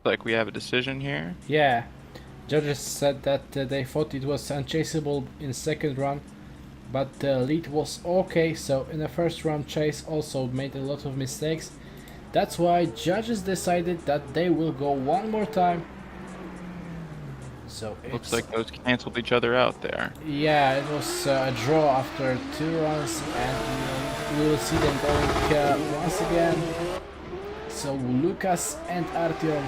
Like we have a decision here. yeah, judges said that they thought it was unchaseable in second run, but the lead was okay. So in the first round, Chase also made a lot of mistakes. That's why judges decided that they will go one more time. So Looks like those canceled each other out there. yeah, it was a draw after 2 runs, and we will see them going once again. So Lucas and Artyom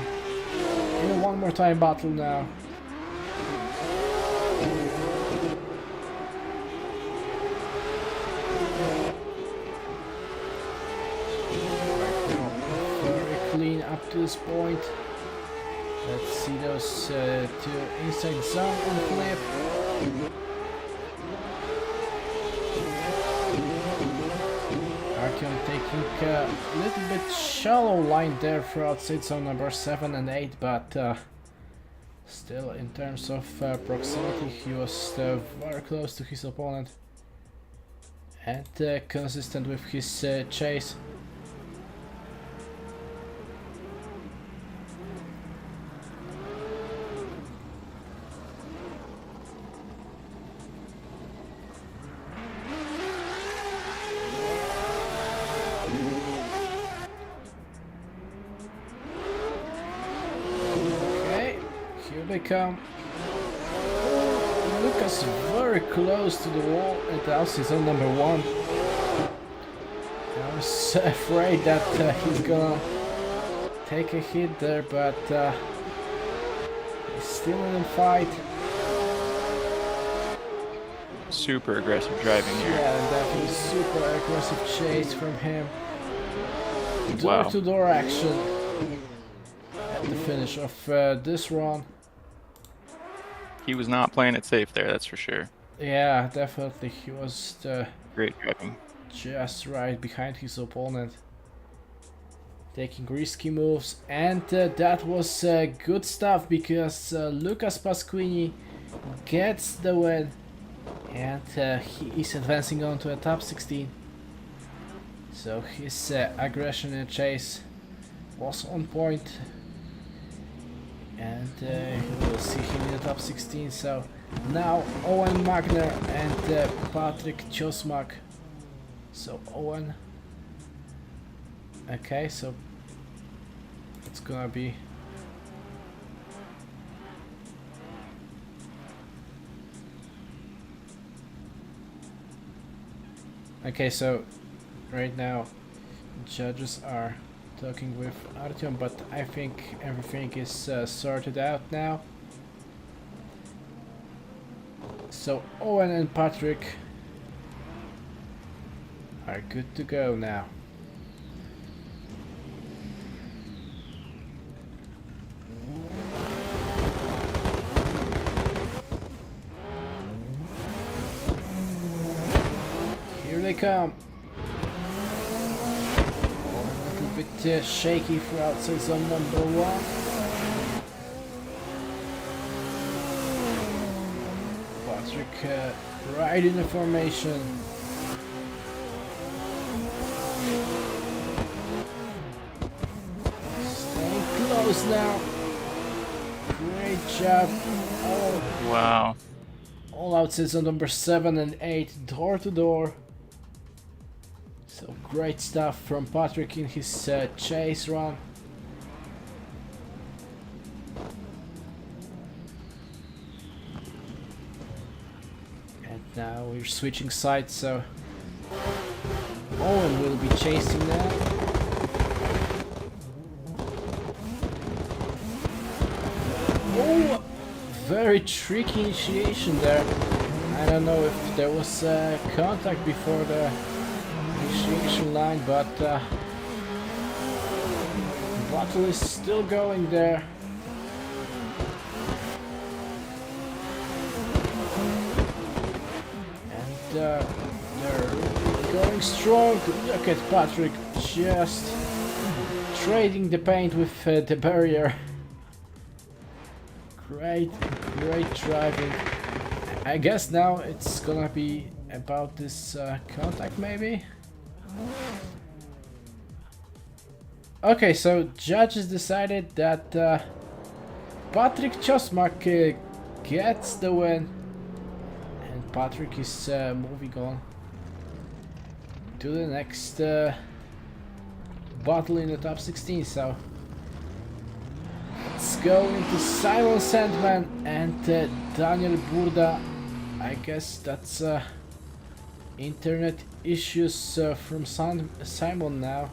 in a one more time battle now. Very clean up to this point. Let's see those two inside zone on flip. Artyom taking a little bit shallow line there for outside zone number 7 and 8, but still in terms of proximity he was very close to his opponent. and consistent with his chase. Okay, here they come. Lucas very close to the wall and Alcy's on number 1. I was afraid that he's gonna take a hit there, but he's still in the fight. Super aggressive driving here. Yeah, definitely super aggressive chase from him. Wow. Door-to-door action at the finish of this run. He was not playing it safe there, that's for sure. Yeah, definitely. He was Great driving. just right behind his opponent, taking risky moves, and that was good stuff because Lucas Pasquini gets the win, and he is advancing on to a top 16. So his aggression and chase was on point, and we'll see him in the top 16. So now Owen Magner and Patrick Ciosmak. So Owen, okay, so it's gonna be okay. So right now judges are talking with Artyom, but I think everything is sorted out now. So Owen and Patrick are good to go now. Here they come. A little bit shaky for outside zone number 1. Patrick right in the formation. Staying close now. Great job. Wow. All outside zone number 7 and 8, door to door. So great stuff from Patrick in his chase run. And now we're switching sides, so Owen will be chasing now. Oh, very tricky initiation there. I don't know if there was contact before the initiation line, but the battle is still going there. And they're going strong. Look at Patrick just trading the paint with the barrier. Great driving. I guess now it's gonna be about this contact maybe? Okay, so judges decided that Patrick Ciosmak gets the win, and Patrick is moving on to the next battle in the top 16. So let's go into Simon Sandman and Daniel Burda. I guess that's internet issues from Simon now.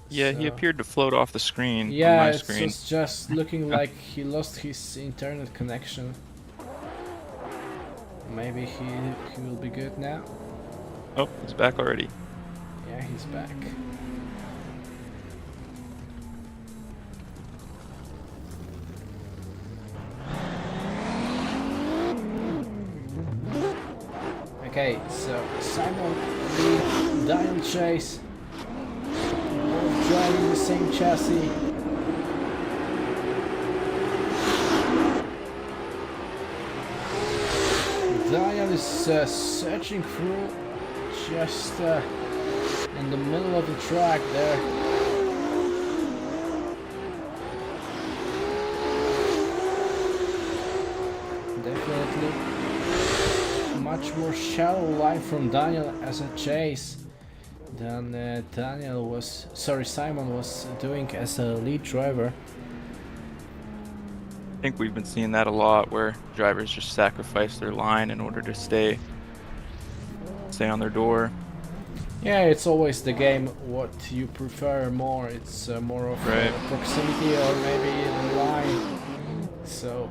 Yeah, he So- appeared to float off the screen on Yeah, my it's screen. just looking like he lost his internet connection. Maybe he will be good now. Oh, he's back already. Yeah, he's back. Okay, so Simon lead, Daniel chase. Both driving the same chassis. Daniel was searching through just in the middle of the track there. Definitely much more shallow line from Daniel as a chase than Simon was doing as a lead driver. I think we've been seeing that a lot, where drivers just sacrifice their line in order to stay on their door. Yeah, it's always the game what you prefer more. It's more of proximity or maybe the line. So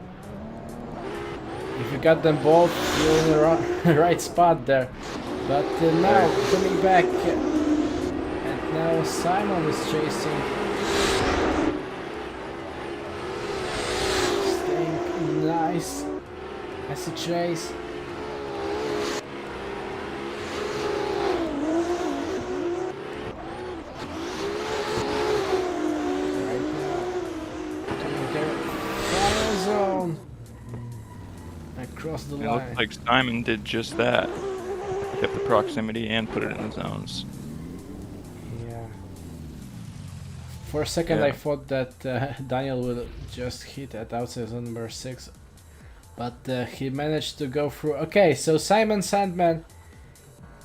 if you got them both, you're in the right spot there. But now coming back, and now Simon is chasing. Staying nice as a chase. Right now, doing their final zone. Across the It line. looks like Simon did just that. Kept the proximity and put it in the zones. Yeah. For a second Yeah. I thought that Daniel will just hit at outside zone number 6. But he managed to go through. Okay, so Simon Sandman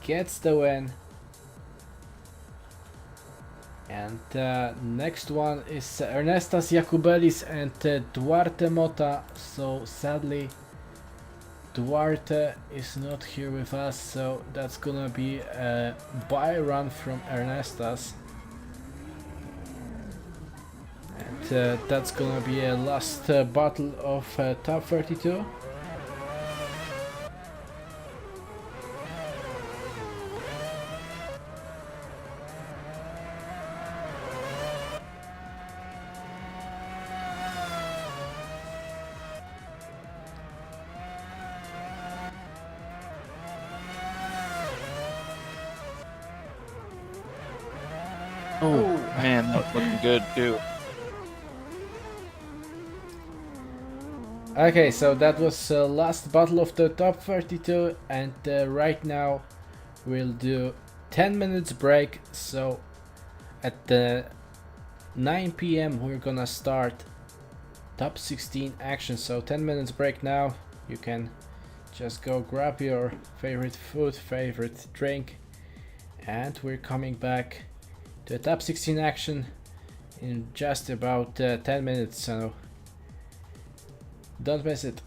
gets the win. And next one is Ernestas Jakubelis and Duarte Mota. So sadly Duarte is not here with us, so that's gonna be a bye run from Ernestas. And that's gonna be a last battle of top 32. Oh man, that's looking good too. Okay, so that was last battle of the top 32, and right now we'll do 10 minutes break. So at 9 p.m. we're gonna start top 16 action. So 10 minutes break now. You can just go grab your favorite food, favorite drink, and we're coming back to top 16 action in just about 10 minutes. So don't miss it.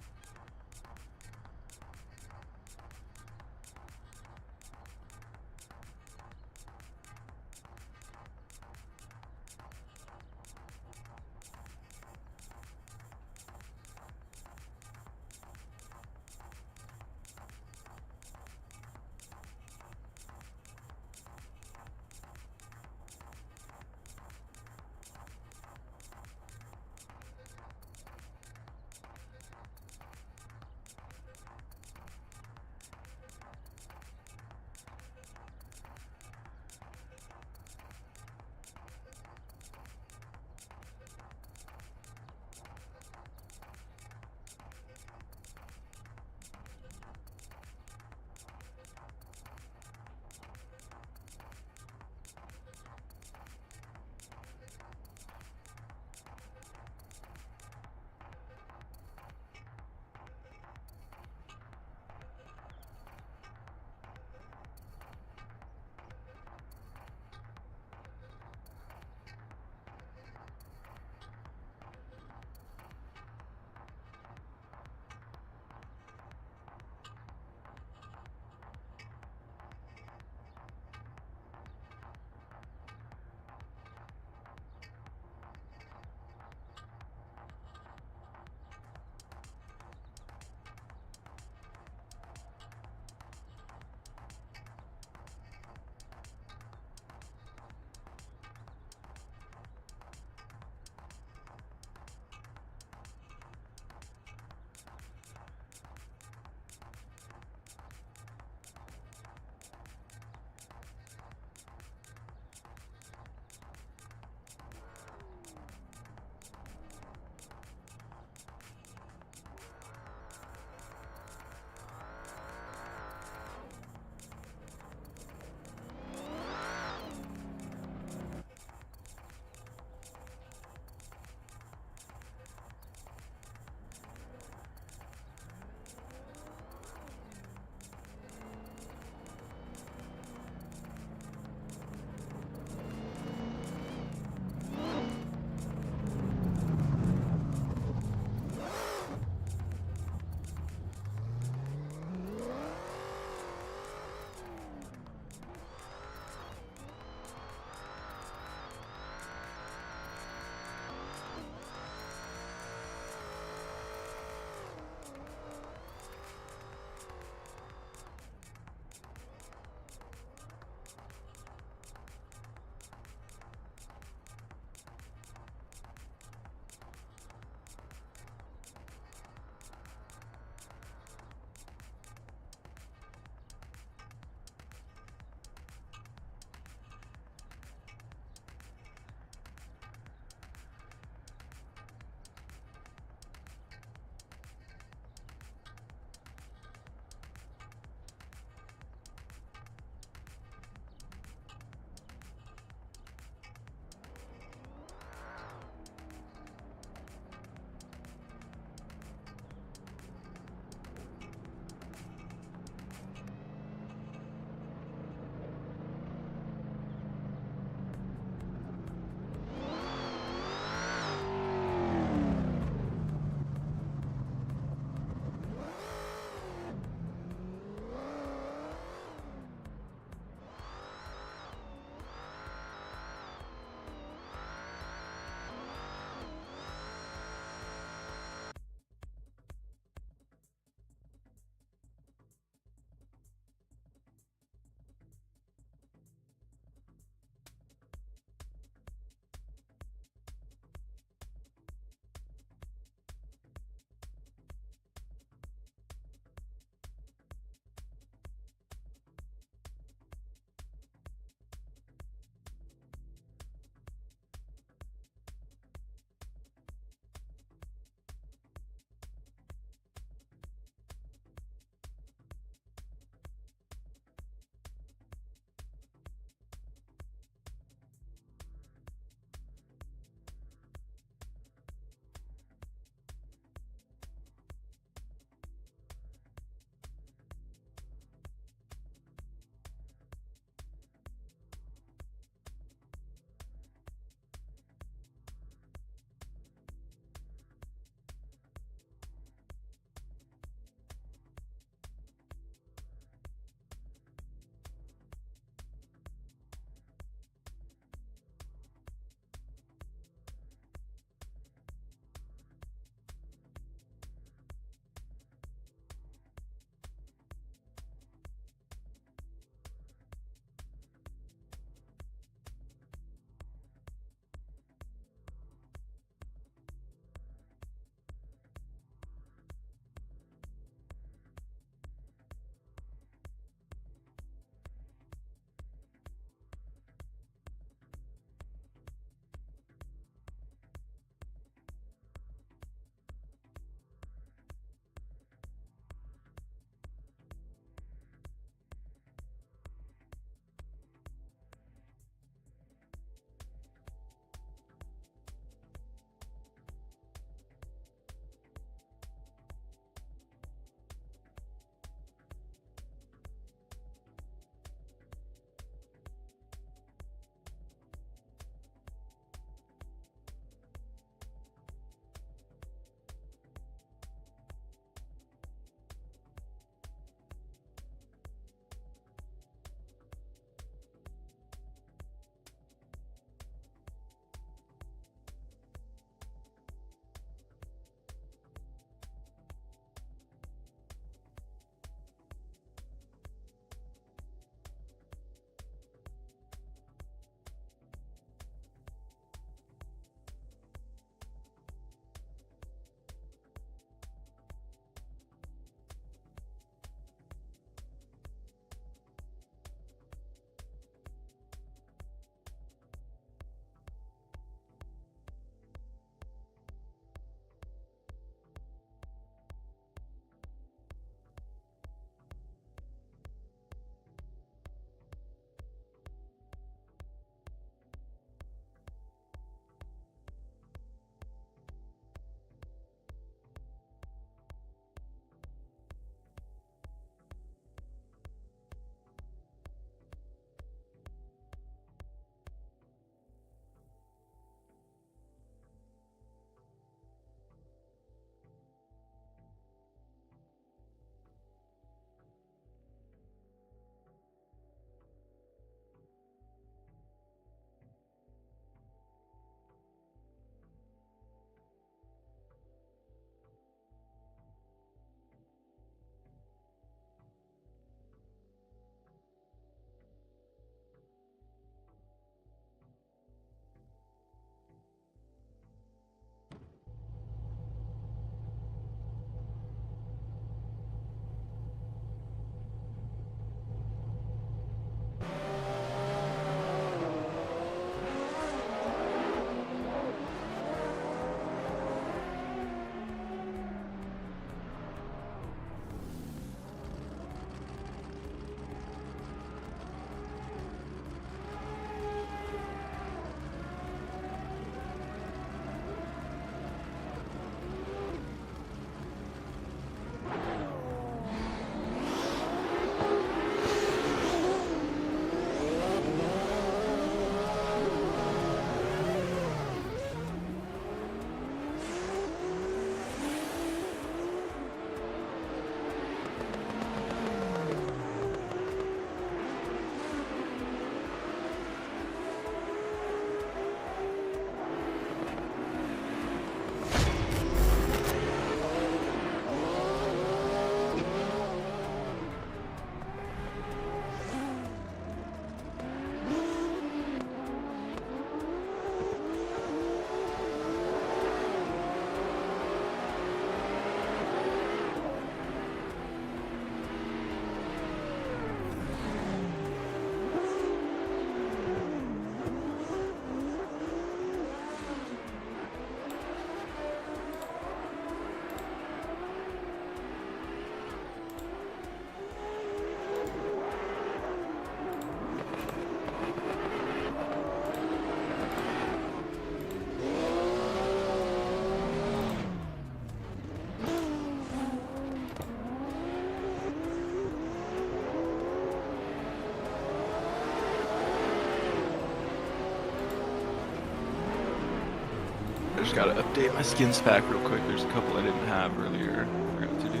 just gotta update my skins pack real quick. There's a couple I didn't have earlier. Forgot to do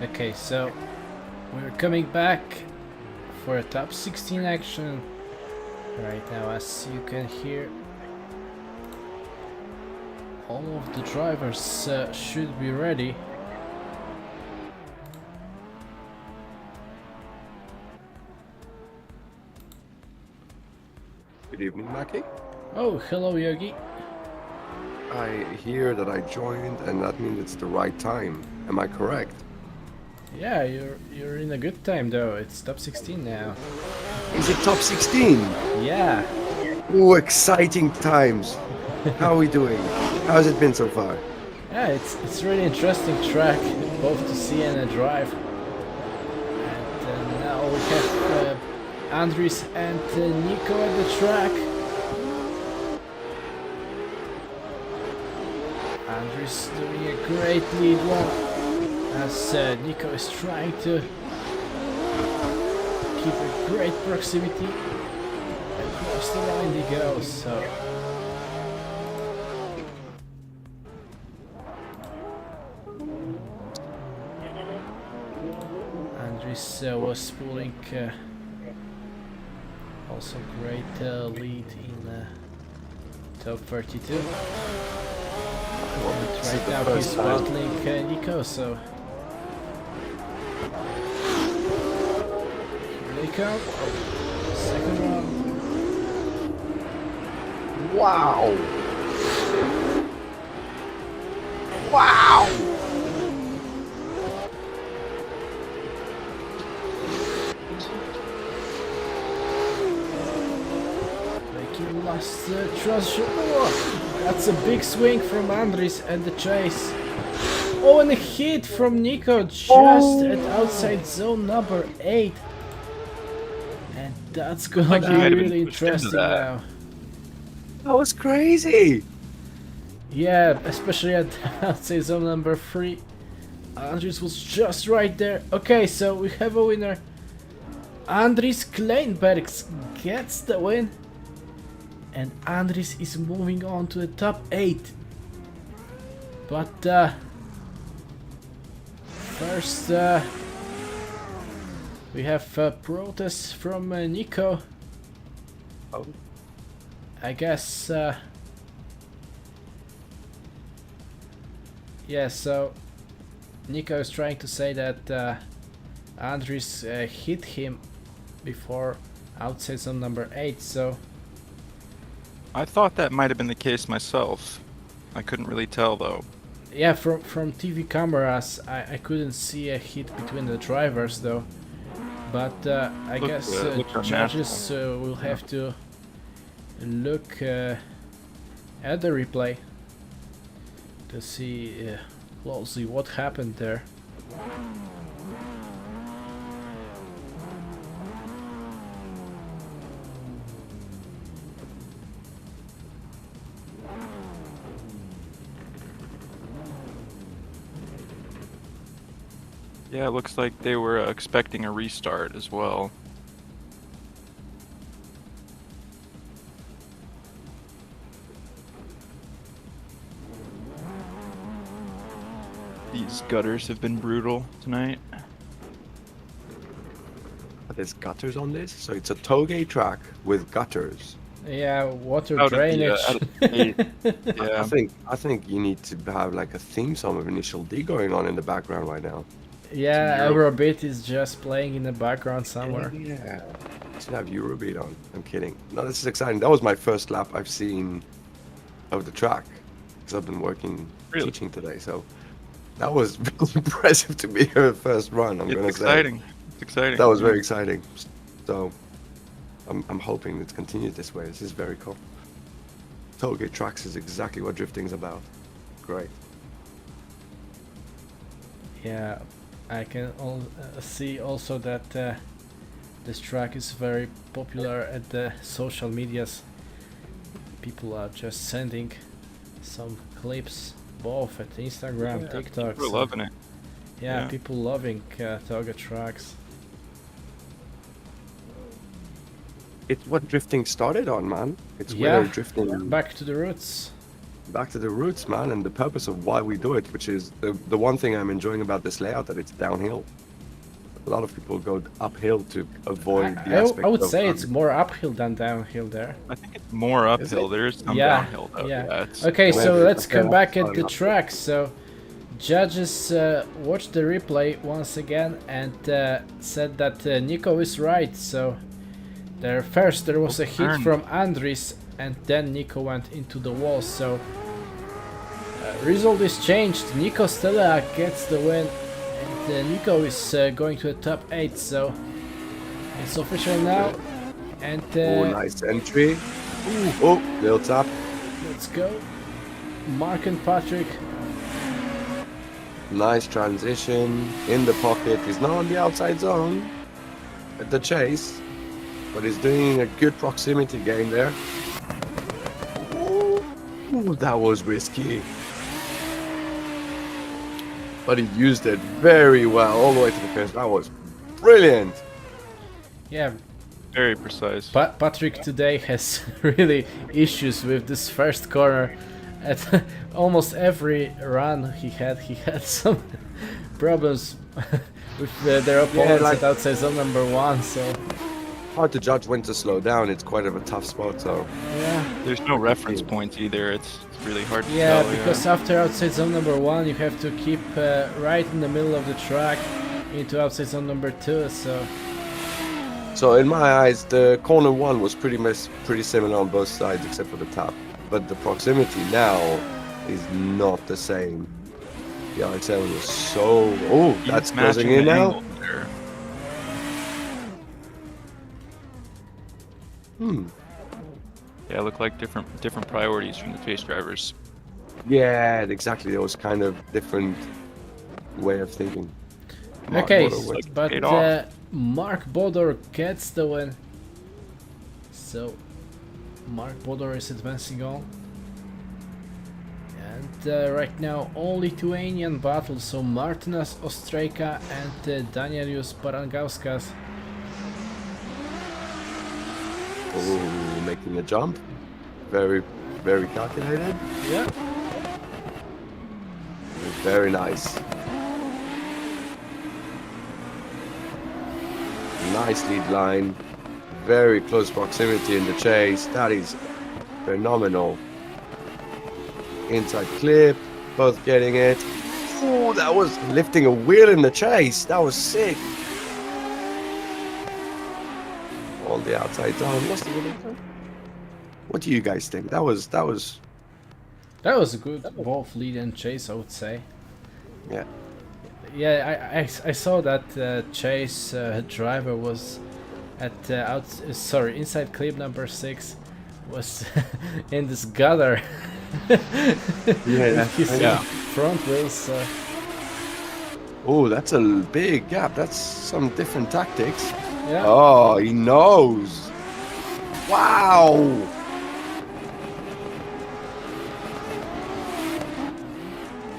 that. Okay, so we're coming back for a top 16 action right now. As you can hear, all of the drivers should be ready. Good evening, Mackie. Oh, hello Yogi. I hear that I joined, and that means it's the right time. Am I correct? Yeah, you're in a good time though. It's top 16 now. Is it top 16? Yeah. Oh, exciting times. How are we doing? How's it been so far? Yeah, it's really interesting track, both to see and drive. And now we have Andres and Nico at the track. Andres doing a great lead one, as Nico is trying to keep a great proximity. Across the line he goes, so... Andres was pulling also great lead in top 32. But right now he's battling Nico, so here they come. Second round. Wow! Wow! Lost transition. Oh, that's a big swing from Andres and the chase. Oh, and a hit from Nico just at outside zone number 8. And that's gonna be really interesting now. That was crazy! Yeah, especially at outside zone number 3. Andres was just right there. Okay, so we have a winner. Andres Kleinberg gets the win. And Andres is moving on to the top 8. But first we have a protest from Nico. Oh. I guess yeah, so Nico is trying to say that Andres hit him before outside zone number 8, so I thought that might have been the case myself. I couldn't really tell though. yeah, from TV cameras I couldn't see a hit between the drivers though. But I guess judges will have to look at the replay to see closely what happened there. Yeah, it looks like they were expecting a restart as well. These gutters have been brutal tonight. There's gutters on this, so it's a TOUGE track with gutters. Yeah, water Out of the, drainage. out of the gate. I Yeah. think you need to have like a theme song of Initial D going on in the background right now. Yeah, Eurobit is just playing in the background somewhere. Yeah. You should have Eurobeat on. I'm kidding. No, this is exciting. That was my first lap I've seen of the track because I've been working teaching today. So that was really impressive to be her first run. I'm gonna exciting. say. It's exciting. That was very exciting. So I'm hoping it continues this way. This is very cool. TOUGE tracks is exactly what drifting's about. Great. Yeah, I can see also that this track is very popular at the social medias. People are just sending some clips both at Instagram, TikTok. We're loving it. Yeah, people loving TOUGE tracks. it's what drifting started on, man. It's where Yeah, drifting back to the roots. back to the roots, man, and the purpose of why we do it, which is the one thing I'm enjoying about this layout, that it's downhill. A lot of people go uphill to avoid the aspect I would of, say it's more uphill than downhill there. I think it's more uphill. There's some Yeah, downhill though. yeah. It's, Okay, so Maybe. let's Okay, come back that's at the fine. track. So, judges watched the replay once again and said that Nico is right. So, there was a hit turn. from Andris, and then Nico went into the wall. So, result is changed. Nico Stella gets the win, and Nico is going to the top 8. So, it's official now. And oh, nice entry. Ooh, oh, little tap. let's go. Mark and Patrick. Nice transition in the pocket. He's not on the outside zone at the chase, but he's doing a good proximity game there. Ooh, that was risky. But he used it very well all the way to the finish. That was brilliant. Yeah, very precise. Patrick today has really issues with this first corner. At almost every run he had some problems with their opponents like- at outside zone number 1. So Hard to judge when to slow down. It's quite of a tough spot. So yeah, There's no reference points either. It's really hard to yeah, tell. because after outside zone number 1, you have to keep right in the middle of the track into outside zone number 2. So in my eyes, the corner 1 was pretty similar on both sides except for the tap. But the proximity now is not the same. The RX-7 was so... Oh, He's that's matching closing in the now. angle there. Yeah, look like different priorities from the chase drivers. Yeah, exactly. There was kind of different way of thinking. Mark Okay, Bodo was- but paid off. Mark Bodor gets the win. So Mark Bodor is advancing on. And right now all Lithuanian battles, so Martinas Ostrejka and Danielius Parangauskas. Oh, making a jump. Very, very calculated. Yeah. Very nice. Nice lead line. Very close proximity in the chase. That is phenomenal. Inside clip. Both getting it. Oh, that was lifting a wheel in the chase. That was sick. All the outside zone. Lost the wheel. What do you guys think? That was a good both lead and chase, I would say. yeah. Yeah, I saw that chase driver was at inside clip number 6 was in this gutter. Yeah, His yeah. front wheels. Oh, that's a big gap. That's some different tactics. Yeah. Oh, he knows. Wow.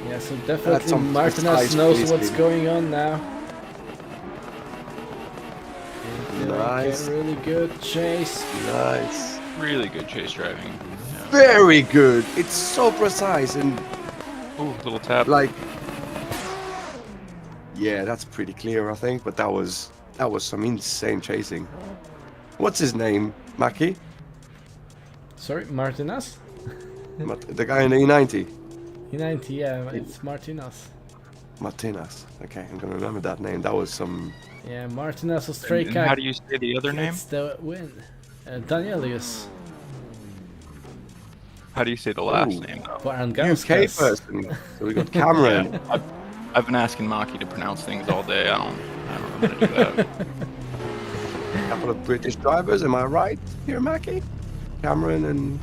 Yeah, so That's definitely some Martinez precise knows police what's speed. going on now. And Nice. a really good chase. Nice. Really good chase driving. Yeah. Very good. It's so precise and Ooh, little tap. like. Yeah, that's pretty clear, I think. But that was some insane chasing. What's his name, Maki? Sorry, Martinez? The guy in the E90. E90, yeah, it's Martinez. Martinez. Okay, I'm gonna remember that name. That was some. Yeah, Martinez And Ostrejka how do you say the other name? gets the win. Danielius How do you say the last Ooh. name though? UK Parangauskas. person. So we got Cameron. I've been asking Maki to pronounce things all day. I don't know how to do that. A couple of British drivers. Am I right here, Maki? Cameron and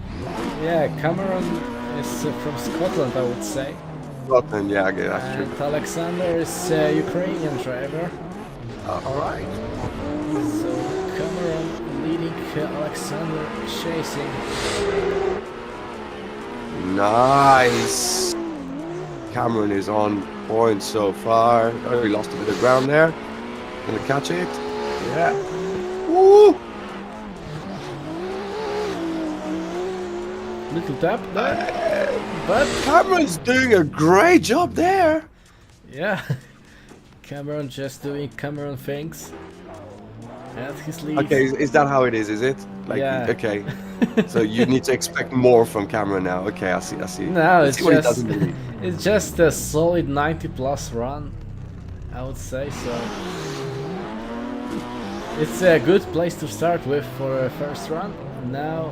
Yeah, Cameron is from Scotland, I would say. Scotland. Yeah, okay, that's true. And Alexander is a Ukrainian driver. All right. So Cameron leading, Alexander chasing. Nice. Cameron is on point so far. Oh, he lost a bit of ground there. Gonna catch it. Yeah. Woo! Little tap there, but Cameron's doing a great job there. yeah, Cameron just doing Cameron things at his lead. Okay, is that how it is? Is it? Like, Yeah. okay. So you need to expect more from Cameron now. Okay, I see. I see. No, Let's it's see what he does just in the league. it's just a solid 90+ run, I would say. So it's a good place to start with for a first run. Now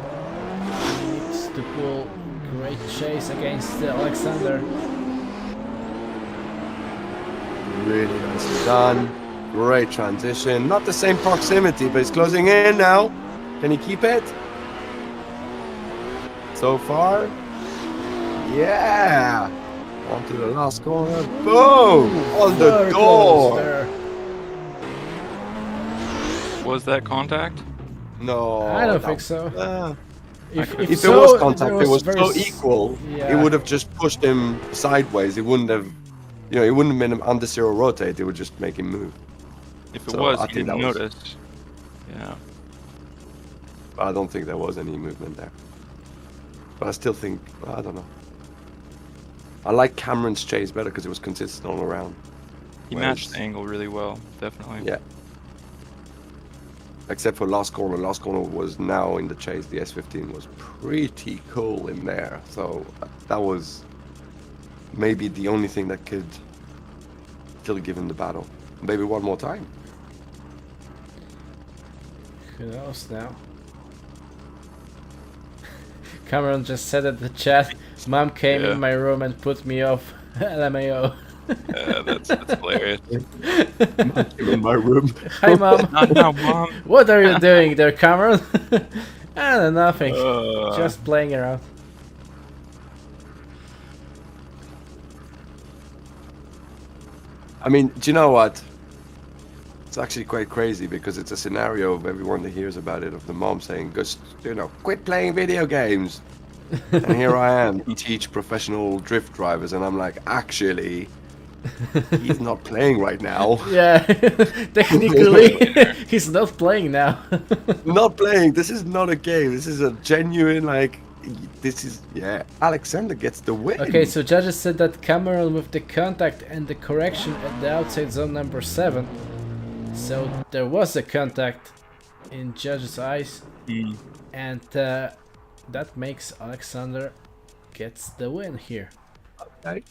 he needs to pull great chase against Alexander. Really nicely done. Great transition. Not the same proximity, but it's closing in now. Can he keep it? So far, yeah. On to the last corner. Boom! On the Very door. close there. Was that contact? No, I don't that- think so. If If so, it was contact, there it was very so s- equal. Yeah. It would have just pushed him sideways. It wouldn't have, it wouldn't have been an under zero rotate. It would just make him move. If it So, was, I you think didn't that was- notice. Yeah. But I don't think there was any movement there. But I still think, I don't know. I like Cameron's chase better because it was consistent all around. He Whereas- matched the angle really well, definitely. Yeah. Except for last corner. Last corner was now in the chase. The S15 was pretty cool in there. So that was maybe the only thing that could still give him the battle. Maybe one more time. Who knows now? Cameron just said at the chat, Mom came Yeah. in my room and put me off LMAO. Yeah, that's hilarious. In my room. Hi Mom, Not now, Mom. what are you doing there, Cameron? Nothing, Uh, just playing around. I mean, do you know what? It's actually quite crazy because it's a scenario of everyone that hears about it, of the mom saying, just, quit playing video games. And here I am, teach professional drift drivers, and I'm like, actually, he's not playing right now. Yeah, technically, he's not playing now. Not playing. This is not a game. This is a genuine, Alexander gets the win. Okay, so judges said that Cameron with the contact and the correction at the outside zone number 7. So there was a contact in judges' eyes, and that makes Alexander gets the win here. Okay.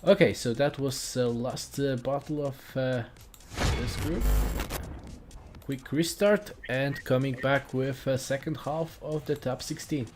Okay, so that was the last battle of this group. Quick restart and coming back with second half of the top 16.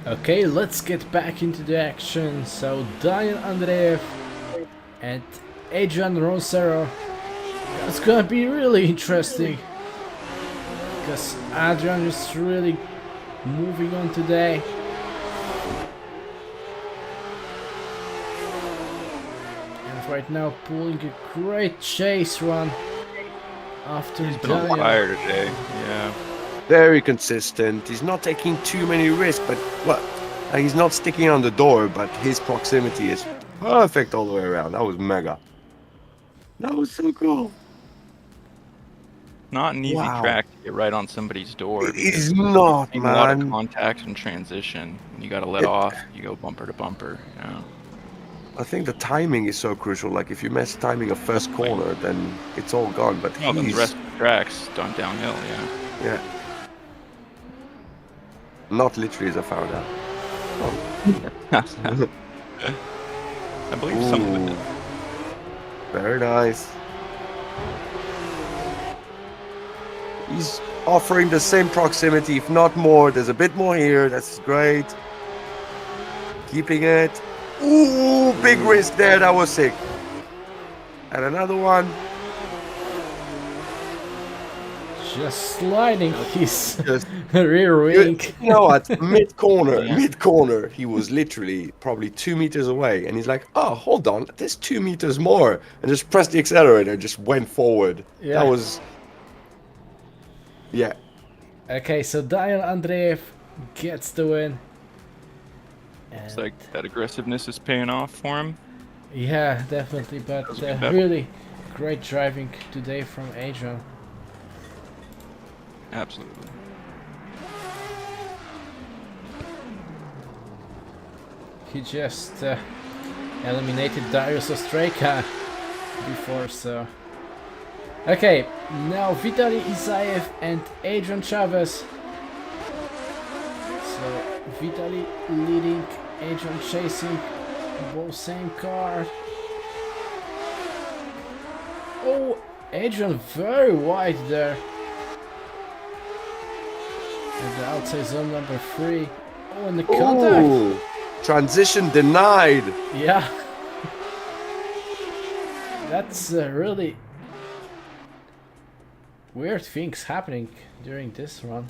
Okay, let's get back into the action. So Daniel Andreev and Adrian Roncero. That's gonna be really interesting, because Adrian is really moving on today. And right now pulling a great chase run after He's been on Daniel. fire today. Yeah. very consistent. He's not taking too many risks, but he's not sticking on the door, but his proximity is perfect all the way around. That was mega. That was so cool. Not an easy Wow. track to get right on somebody's door. It is not, A lot of man. contact and transition. You got to let off. You go bumper to bumper. You know? I think the timing is so crucial. Like if you miss timing a first corner, then it's all gone. But Well, then the rest of the track's done downhill. Yeah. yeah. Not literally, as I found out. Oh. I believe some of it. Very nice. He's offering the same proximity, if not more. There's a bit more here. That's great. Keeping it. Ooh, big risk there. That was sick. And another one. Just sliding his Just- rear wing. You know what? Mid-corner, he was literally probably 2 meters away. And he's like, oh, hold on. There's 2 meters more. And just pressed the accelerator and just went forward. Yeah. That was... Yeah. Okay, so Daniel Andreev gets the win. It's And like that aggressiveness is paying off for him. yeah, definitely, but That was a good battle. really great driving today from Adrian. Absolutely. He just eliminated Darius Ostreka before, so... Okay, now Vitaly Isaev and Adrian Chavez. So Vitaly leading, Adrian chasing, both same car. Oh, Adrian very wide there. And the outside zone number 3. Oh, and the contact. Ooh, transition denied. Yeah. That's really weird things happening during this run.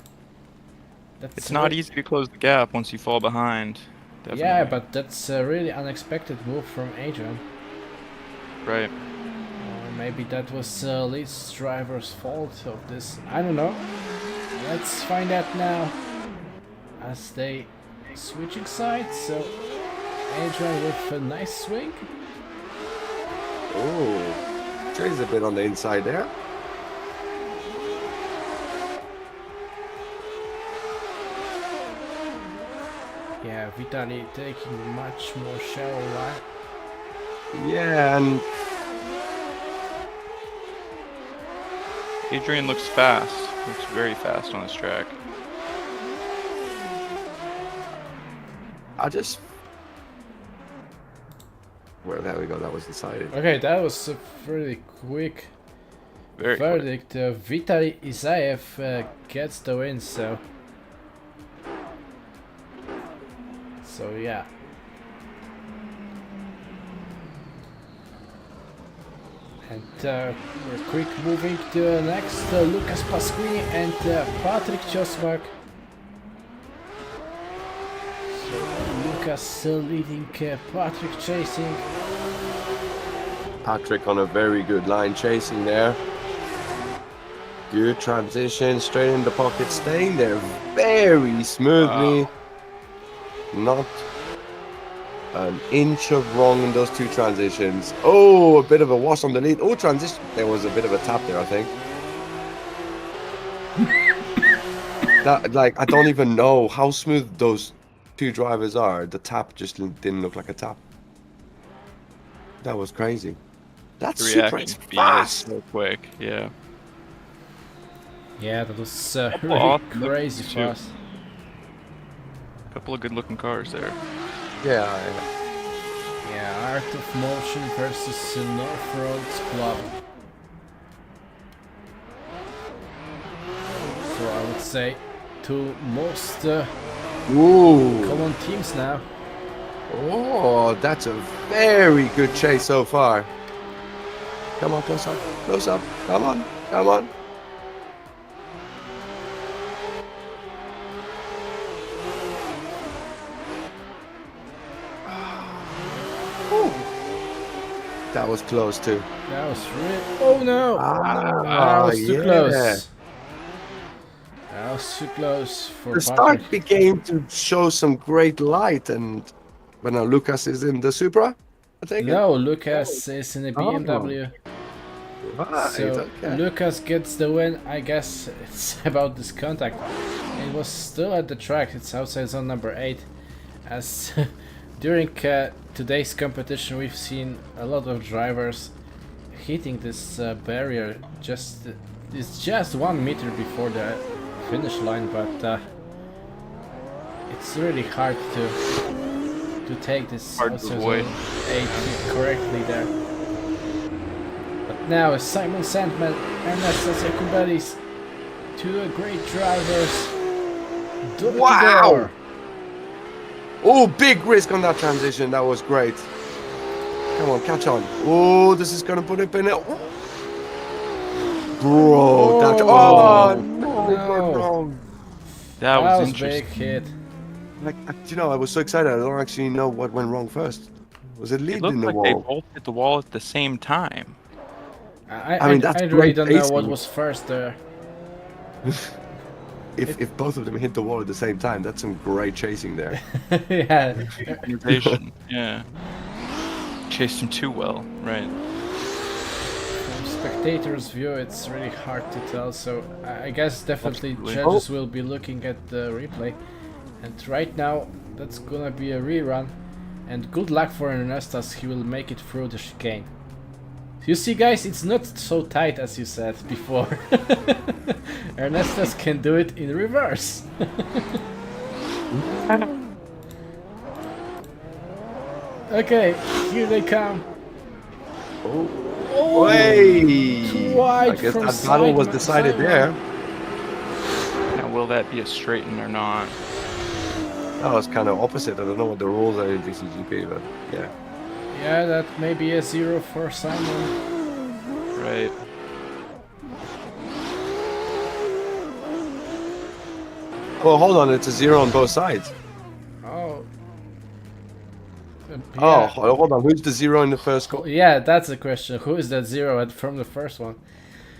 That's It's not easy to close the gap once you fall behind. Definitely. Yeah, but that's a really unexpected move from Adrian. Right. Or maybe that was Lee's driver's fault of this. I don't know. Let's find out now. As they switching sides, so Adrian with a nice swing. Oh, Trey's a bit on the inside there. Yeah, Vitaly taking much more shallow line. Yeah, and Adrian looks fast. Looks very fast on this track. I just... Well, there we go. That was decided. Okay, that was a pretty quick Very quick. verdict. Vitaly Isaev gets the win, so yeah. And we're quick moving to the next Lucas Pasquini and Patrick Ciosmak. So Lucas leading, Patrick chasing. Patrick on a very good line chasing there. Good transition, straight in the pocket, staying there very smoothly. Wow. Not an inch of wrong in those two transitions. Oh, a bit of a wash on the lead. Oh, transition. There was a bit of a tap there, I think. That, like, I don't even know how smooth those two drivers are. The tap just didn't look like a tap. That was crazy. That's The super reaction speed is fast. so quick. Yeah. Yeah, that was Couple really off crazy looks too. fast. Couple of good looking cars there. Yeah. Yeah, Art of Motion versus North Roads Club. So I would say two most Ooh. common teams now. Oh, that's a very good chase so far. Come on, close up. Close up. Come on. Come on. That was close too. That was really... Oh no! Ah, That was too yeah. close. That was too close for The start Patrick. began to show some great light, and when now Lucas is in the Supra, I take it. No, Lucas is in the BMW. Right, So okay. Lucas gets the win. I guess it's about this contact. It was still at the track. It's outside zone number 8. As during today's competition, we've seen a lot of drivers hitting this barrier. It's just 1 meter before the finish line, but it's really hard to take this Hard to outside avoid. zone 8 correctly there. But now Simon Sandman and Jakubelis, two great drivers. Door to Wow! door. Oh, big risk on that transition. That was great. Come on, catch on. Oh, this is gonna put it in it. Bro, that. Oh, no, it went wrong. That That was was big interesting. hit. Like, you know, I was so excited. I don't actually know what went wrong first. Was it It leading looked the like they wall? both hit the wall at the same time. I mean, that's I really great don't know what pacing. was first there. If both of them hit the wall at the same time, that's some great chasing there. Yeah. Organization. Yeah. Chased him too well, right? From spectators' view, it's really hard to tell. So I guess definitely Absolutely. judges will be looking at the replay. And right now, that's gonna be a rerun. And good luck for Ernestas. He will make it through the chicane. You see, guys, it's not so tight as you said before. Ernestas can do it in reverse. Okay, here they come. Oh, way! too wide I guess from that battle was Simon- decided there. Now, will that be a straighten or not? That was kind of opposite. I don't know what the rules are in DCGP, but yeah. Yeah, that may be a 0 for Simon. Right. Oh, hold on. It's a 0 on both sides. Oh. Oh, Yeah. hold on. Who's the 0 in the first goal? Yeah, that's a question. Who is that 0 from the first one?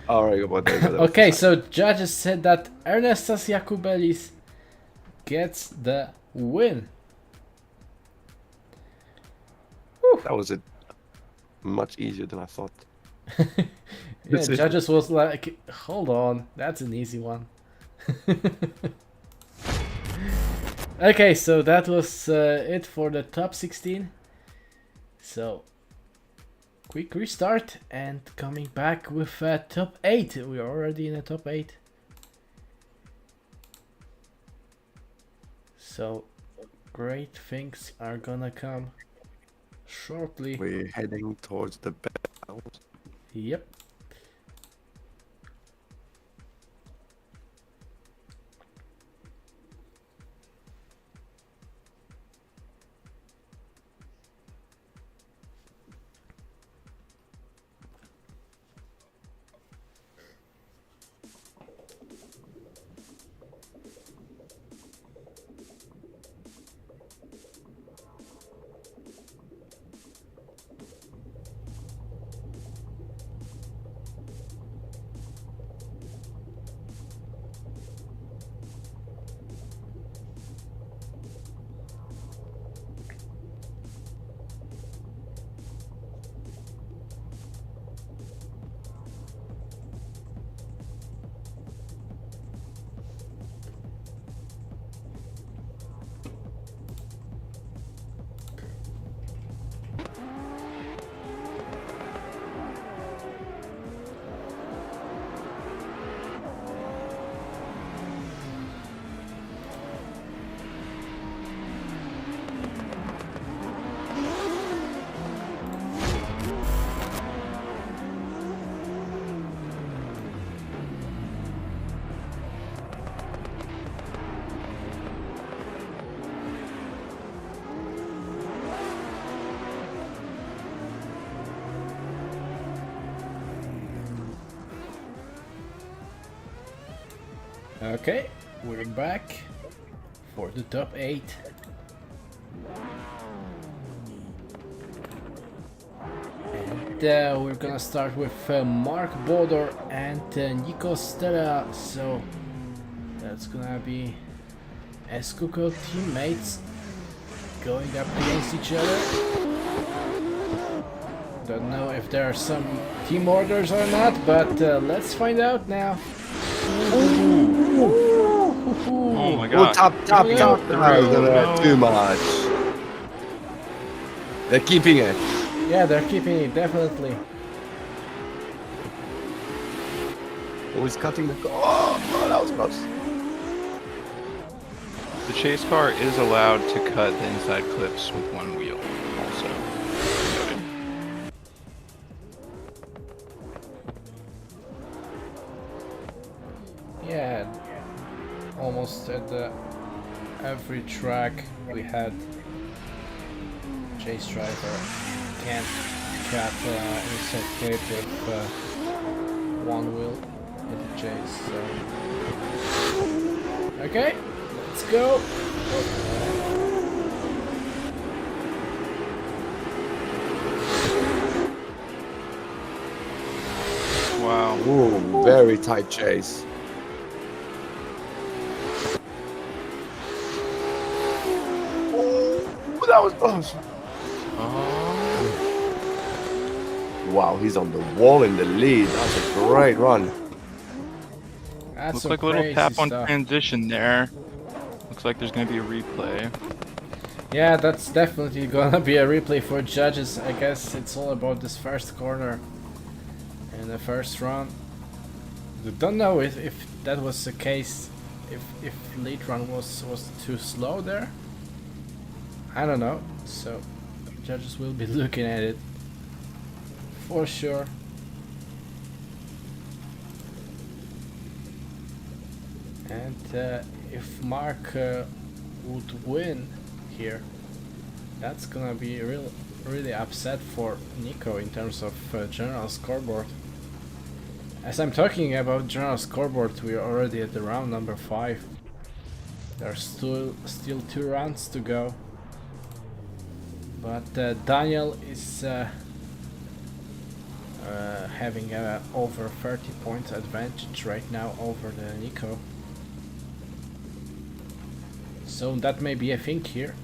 All right, well, there you go. That was Okay, the side. so judges said that Ernestas Jakubelis gets the win. That was much easier than I thought. Yeah, judges was like, hold on, that's an easy one. Okay, so that was it for the top 16. So, quick restart and coming back with top 8. We are already in the top 8. So, great things are gonna come shortly. We're heading towards the battles. Yep. Okay, we're back for the top 8. And we're gonna start with Mark Bodor and Nico Stella. So That's gonna be Escuco teammates going up against each other. Don't know if there are some team orders or not, but let's find out now. Oh my god. Top. Too much. They're keeping it. Yeah, they're keeping it, definitely. Oh, he's cutting the. Oh, that was close. The chase car is allowed to cut the inside clips with one wheel, also. Noted. Yeah, almost at every track we had chase driver can't cut inside clip with one wheel in the chase. So okay, let's go. Wow. Ooh, very tight chase. Oh, that was close. Wow, he's on the wall in the lead. That's a great run. That's Looks some like a little crazy tap on stuff. transition there. Looks like there's going to be a replay. Yeah, that's definitely gonna be a replay for judges. I guess it's all about this first corner in the first run. I don't know if that was the case, if lead run was too slow there. I don't know, so judges will be looking at it for sure. And if Mark would win here, that's gonna be really upset for Nico in terms of general scoreboard. As I'm talking about general scoreboard, we are already at the round number 5. There's still 2 rounds to go, but Daniel is having over 30 points advantage right now over the Nico. So that may be a thing here.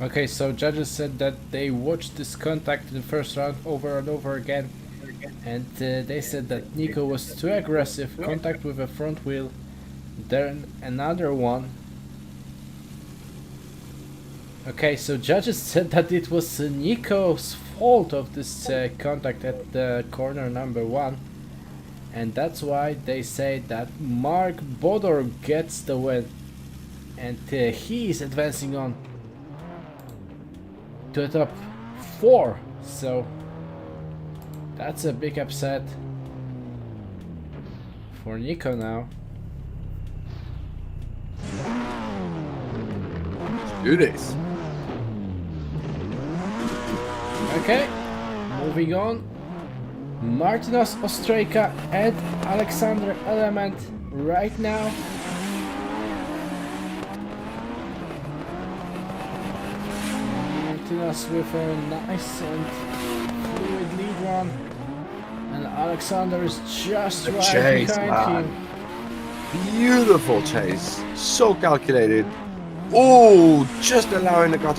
Okay, so judges said that they watched this contact in the first round over and over again, and they said that Nico was too aggressive, contact with a front wheel, then another one. Okay, so judges said that it was Nico's fault of this contact at the corner number 1, and that's why they say that Mark Bodor gets the win, and he is advancing on to the top 4, so that's a big upset for Nico now. Let's do this. Okay, moving on. Martinos Ostrejka and Alexander Element right now. Martinos with a nice and fluid lead run, and Alexander is just right chase, behind him. Beautiful chase, so calculated. Oh, just allowing the car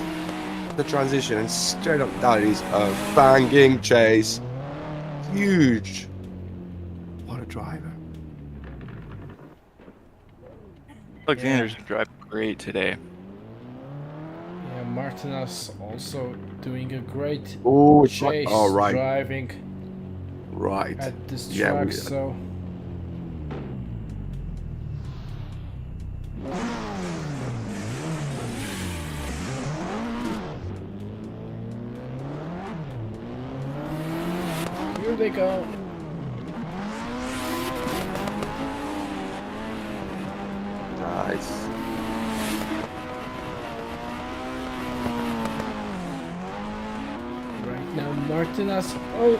the transition and straight up. That is a banging chase. Huge. What a driver. Alexander's driving great today. Yeah, Martinos also doing a great Oh, chase right. driving Right. at this Yeah, track, we- so here they go. Nice. Right now Martinos, oh,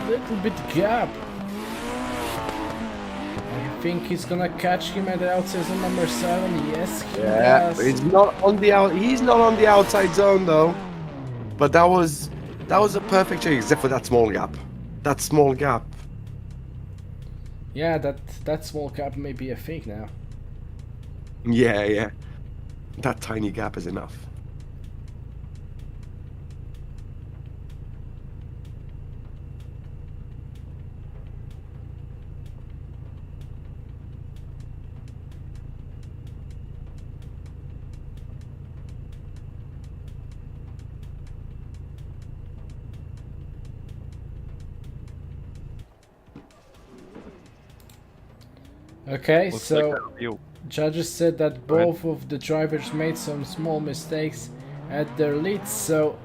little bit gap. I think he's gonna catch him at the outside zone number 7. Yes, he Yeah, does. but it's not on the out. He's not on the outside zone though. But that was a perfect chase, except for that small gap. That small gap. Yeah, that small gap may be a fake now. Yeah. That tiny gap is enough. Okay, Looks so like a real- judges said that Go ahead. both of the drivers made some small mistakes at their leads, so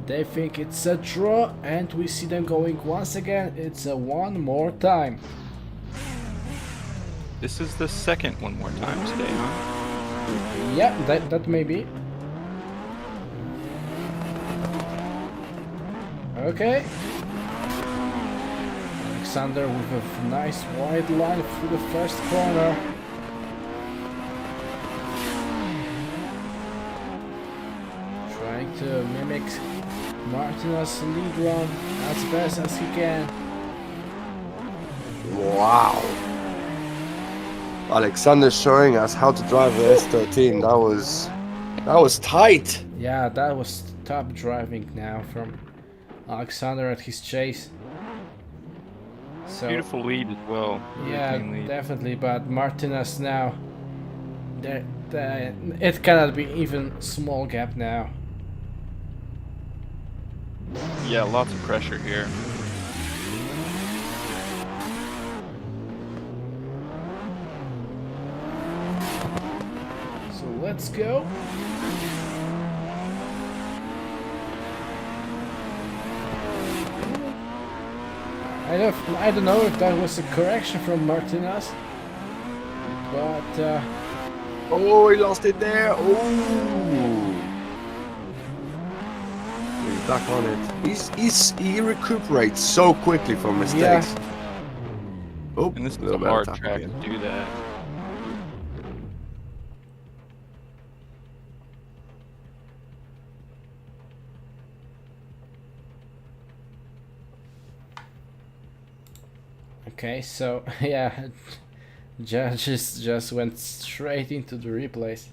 they think it's a draw, and we see them going once again. It's a one more time. This is the second one more time today, huh? Yeah, that may be. Okay. Alexander with a nice wide line through the first corner. Trying to mimic Martinos' lead run as best as he can. Wow. Alexander showing us how to drive the S13. That was tight. Yeah, that was top driving now from Alexander at his chase. So Beautiful lead as well. Really yeah, clean lead. definitely, but Martinez now, it cannot be even small gap now. Yeah, lots of pressure here. So let's go. I don't know if that was a correction from Martinez, but Oh, he lost it there. Oh. He's back on it. He recuperates so quickly from mistakes. Oh, And this is a little bit of hard tap track again. to do that. okay, so yeah, judges just went straight into the replays.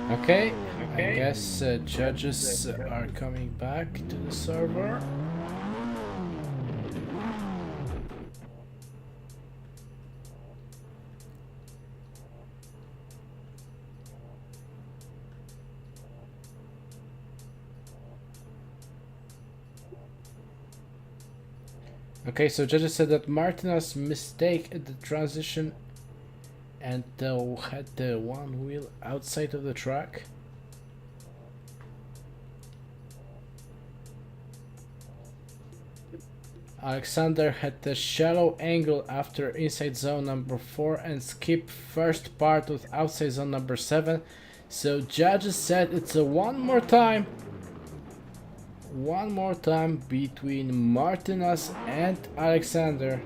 Okay, I guess judges are coming back to the server. Okay, so judges said that Martina's mistake at the transition and had the one wheel outside of the track. Alexander had the shallow angle after inside zone number 4 and skipped first part of outside zone number 7. So judges said it's a one more time between Martinez and Alexander.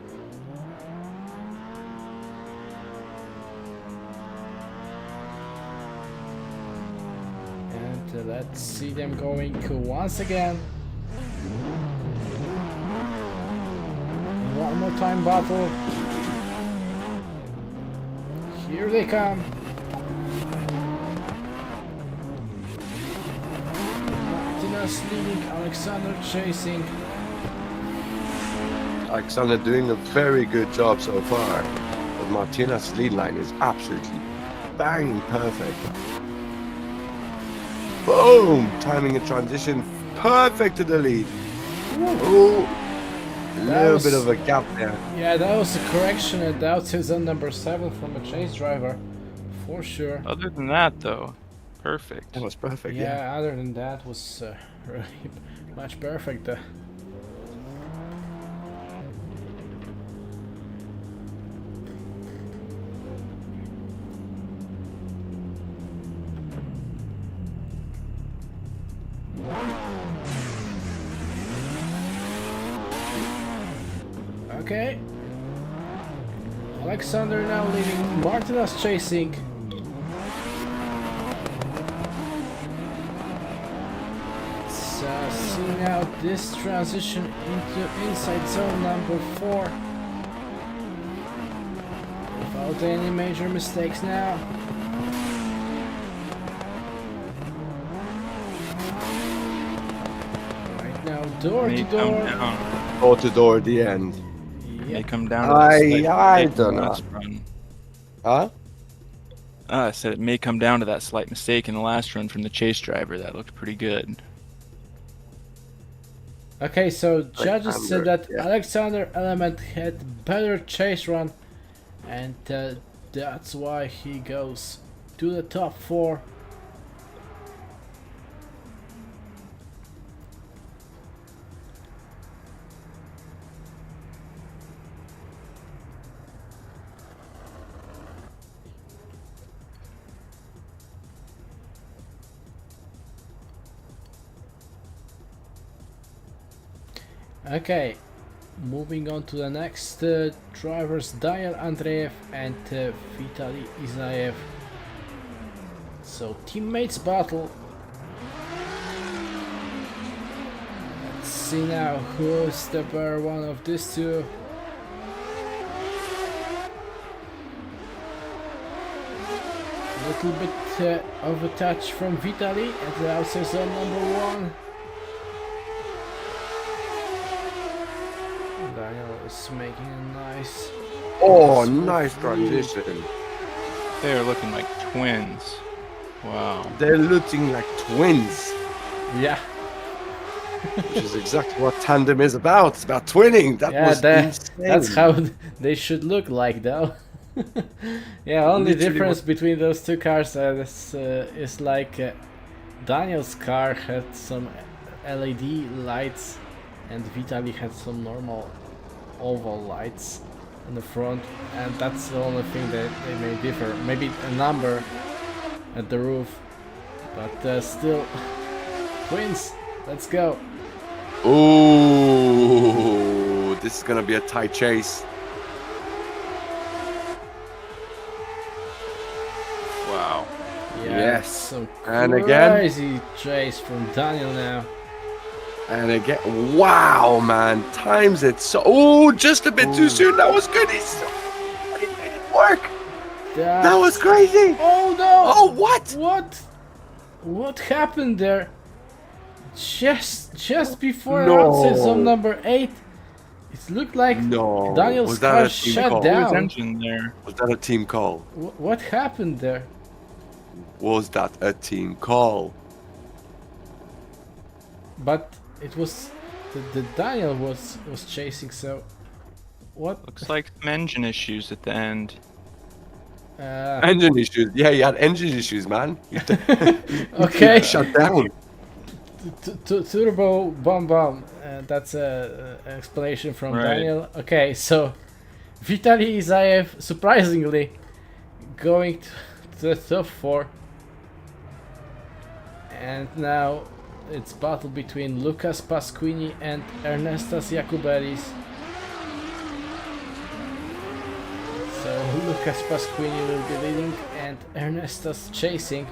And let's see them going once again. One more time battle. Here they come. Martinez leading, Alexander chasing. Alexander doing a very good job so far. But Martinez's lead line is absolutely bang perfect. Boom! Timing a transition perfect to the lead. Oh, a little bit of a gap there. Yeah, that was a correction at the outside zone number 7 from a chase driver, for sure. Other than that, though, perfect. That was perfect. Yeah, other than that was really much perfect. Okay. Alexander now leading, Martinez chasing. Let's see now this transition into inside zone number 4. Without any major mistakes now. Right now, door to door. Door to door at the end. May come down to I don't know. run. Huh? I said it may come down to that slight mistake in the last run from the chase driver. That looked pretty good. Okay, so judges said that yeah. Alexander Element had better chase run, and that's why he goes to the top 4. Okay, moving on to the next drivers, Daniel Andreev and Vitaly Isaev. So teammates battle. Let's see now who's the better one of these two. A little bit of a touch from Vitaly at the outside zone number 1. Daniel is making a nice... Oh, nice transition. They're looking like twins. Wow. They're looking like twins. Yeah. Which is exactly what tandem is about. It's about twinning. That was insane. That's how they should look like, though. Yeah, only Literally difference between those two cars is like Daniel's car had some LED lights and Vitaly had some normal oval lights in the front, and that's the only thing that they may differ. Maybe a number at the roof, but still, twins. Let's go. Ooh, this is gonna be a tight chase. Wow. Yeah, Yes. some And again. crazy chase from Daniel now. And again, wow, man, times it so. Oh, just a bit too soon. That was good. He made it work. That was crazy. Oh no! Oh, what? What? What happened there? Just before No. outside zone number 8, it looked like No. Daniel's Was that car a team shut call? down. Engine there. Was that a team call? What happened there? Was that a team call? But it was the Daniel was chasing. So what? Looks like some engine issues at the end. Engine issues. Yeah, he had engine issues, man. Okay. Shut down. Turbo bomb. That's a explanation from Right. Daniel. Okay, so Vitaly Isaev surprisingly going to the top 4, and now it's battle between Lucas Pasquini and Ernestas Jakubaitis. So Lucas Pasquini will be leading and Ernestas chasing.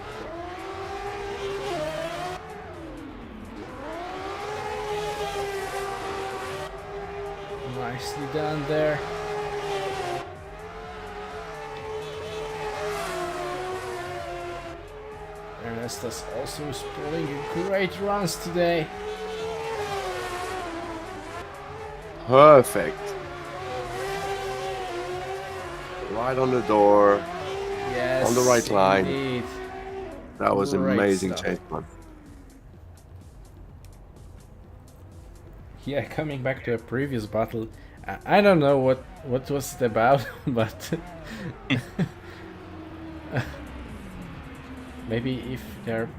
Nicely done there. Ernestas also is pulling great runs today. Perfect. Right on the door. Yes, On the right line. indeed. That was Great amazing stuff. chase, man. Yeah, coming back to a previous battle, I don't know what was it about, but maybe if they're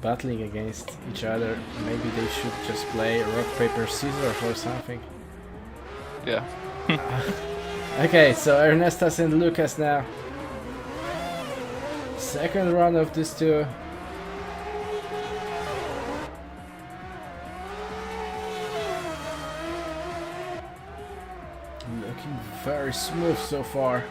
battling against each other, maybe they should just play rock paper scissors or something. Yeah. Okay, so Ernestas and Lucas now. Second run of these two. Looking very smooth so far.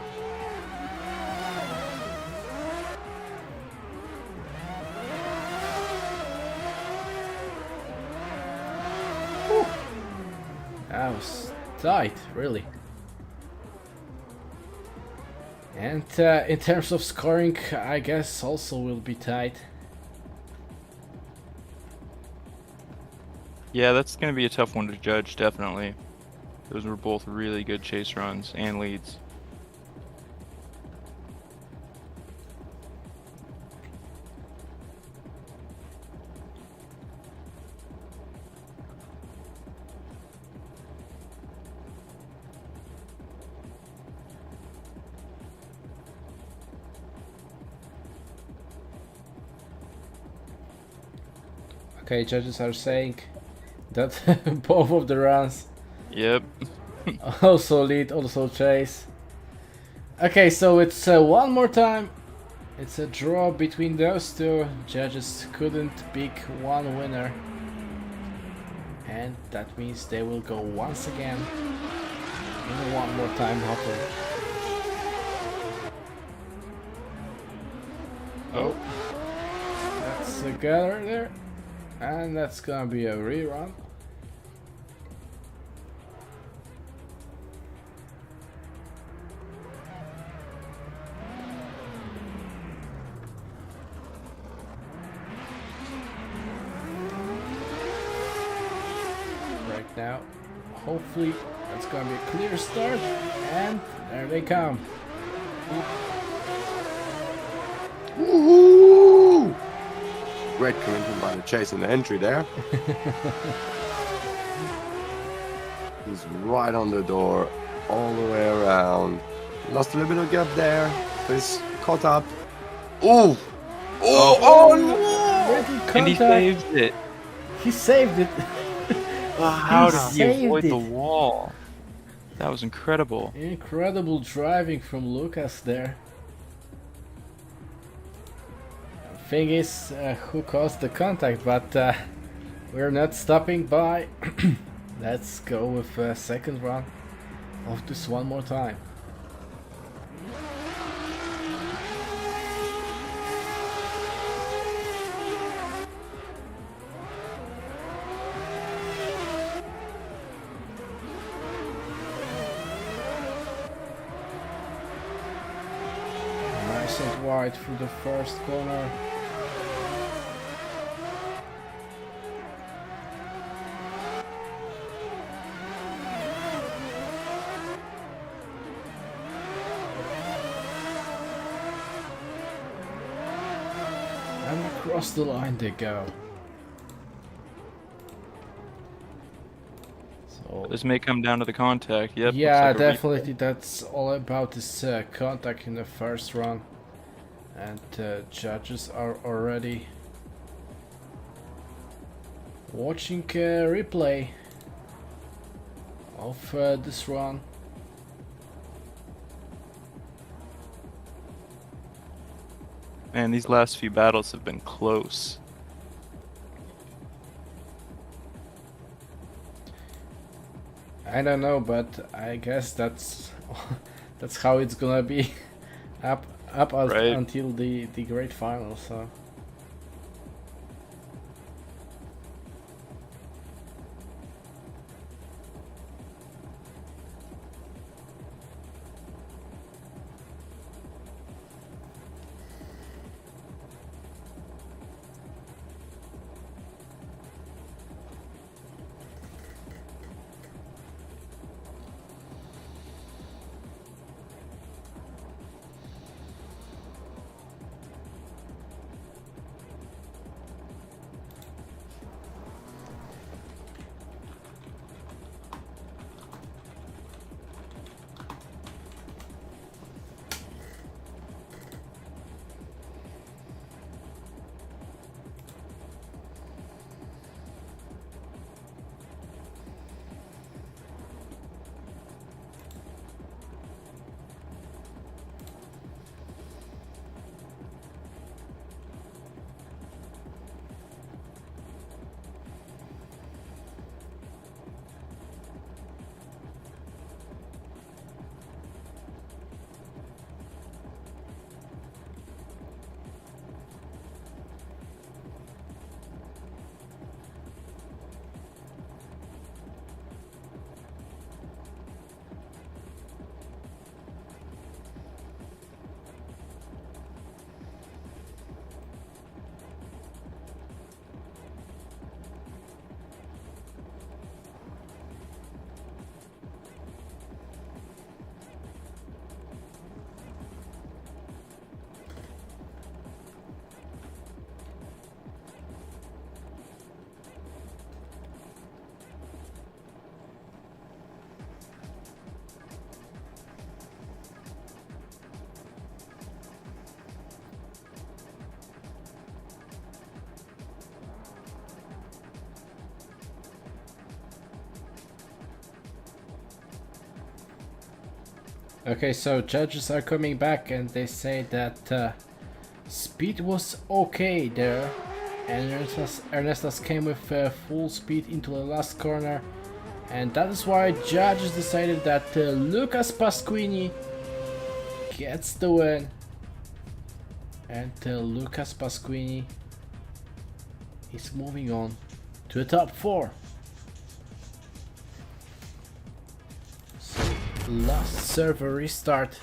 Whew. That was tight, really. And in terms of scoring, I guess also will be tight. Yeah, that's going to be a tough one to judge, definitely. Those were both really good chase runs and leads. Okay, judges are saying that both of the runs Yep. also lead, also chase. Okay, so it's one more time. It's a draw between those two. Judges couldn't pick one winner. And that means they will go once again in a one more time battle. Oh, that's a gather there. And that's gonna be a rerun. Right now, hopefully that's gonna be a clear start, and there they come. Woohoo! Great commitment by the chase in the entry there. He's right on the door, all the way around. Lost a little bit of gap there, but he's caught up. Oh! Oh no! Little And he contact. saved it. He saved it. How did he saved avoid it. the wall? That was incredible. Incredible driving from Lucas there. Thing is, who caused the contact, but we're not stopping by. Let's go with a second run of this one more time. Nice and wide through the first corner. across the line they go. So This may come down to the contact. Yep. yeah, looks like a definitely that's all about this contact in the first run. And judges are already watching a replay of this run. Man, these last few battles have been close. I don't know, but I guess that's that's how it's gonna be up Right. until the great final. So okay, so judges are coming back and they say that speed was okay there, and Ernestas came with full speed into the last corner, and that is why judges decided that Lucas Pasquini gets the win, and Lucas Pasquini is moving on to the top 4. Last server restart,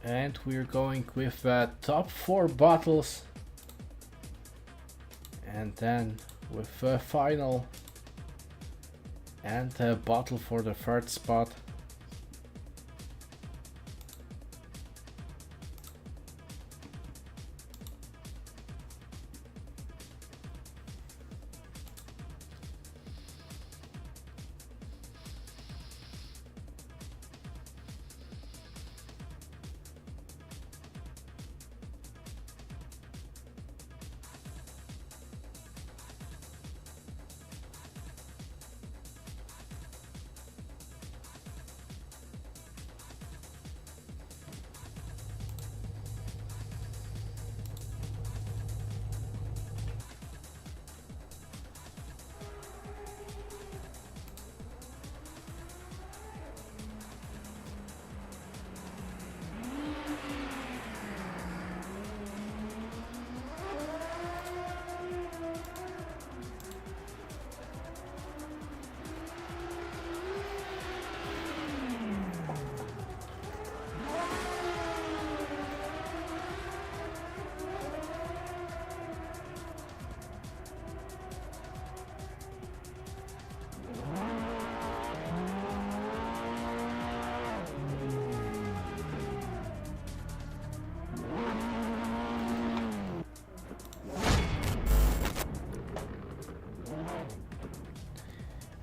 and we're going with top 4 battles, and then with a final and a battle for the 3rd spot.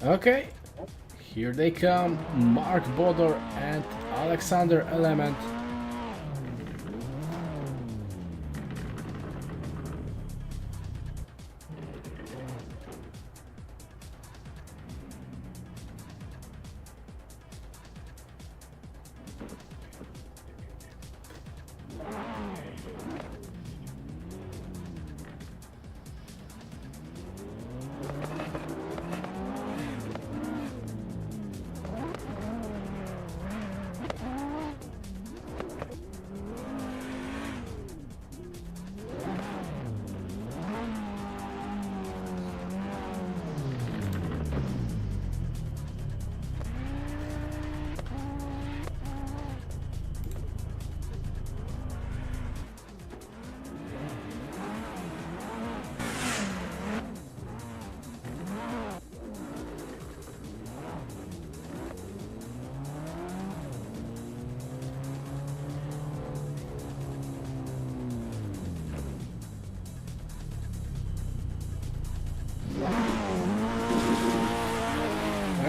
Okay, here they come, Mark Bodor and Alexander Element.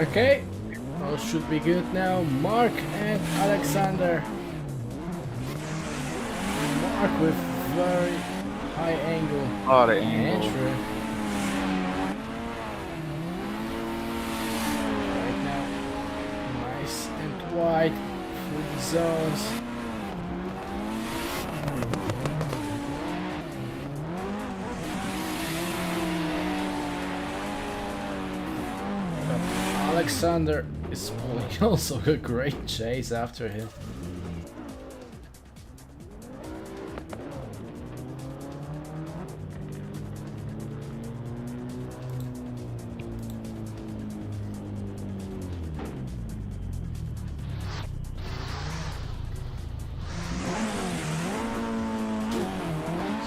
Okay, all should be good now. Mark and Alexander. Mark with very high angle. Oh, the angle. Entry. Right now, nice and wide through the zones. Alexander is pulling also a great chase after him.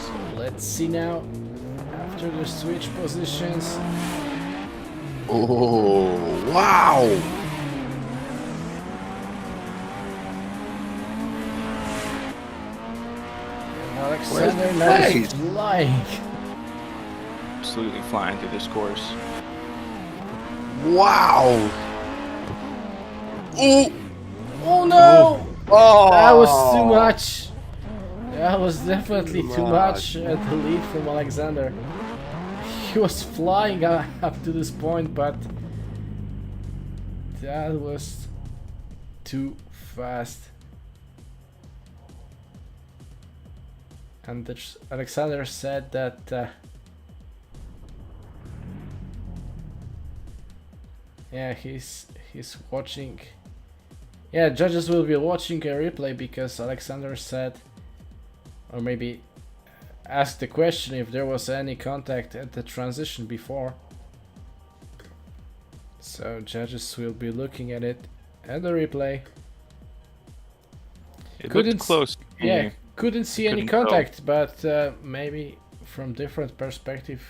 So let's see now, after the switch positions. Oh, wow! Alexander now is Nice. flying. Absolutely flying through this course. Wow! Oh! Oh no! Oh! That was too much. That was definitely too much at the lead from Alexander. He was flying up to this point, but that was too fast. And Alexander said that yeah, he's watching. Yeah, judges will be watching a replay because Alexander said, or maybe asked the question if there was any contact at the transition before. So judges will be looking at it at the replay. It looked close. Yeah, couldn't see any couldn't tell. contact, but maybe from different perspective.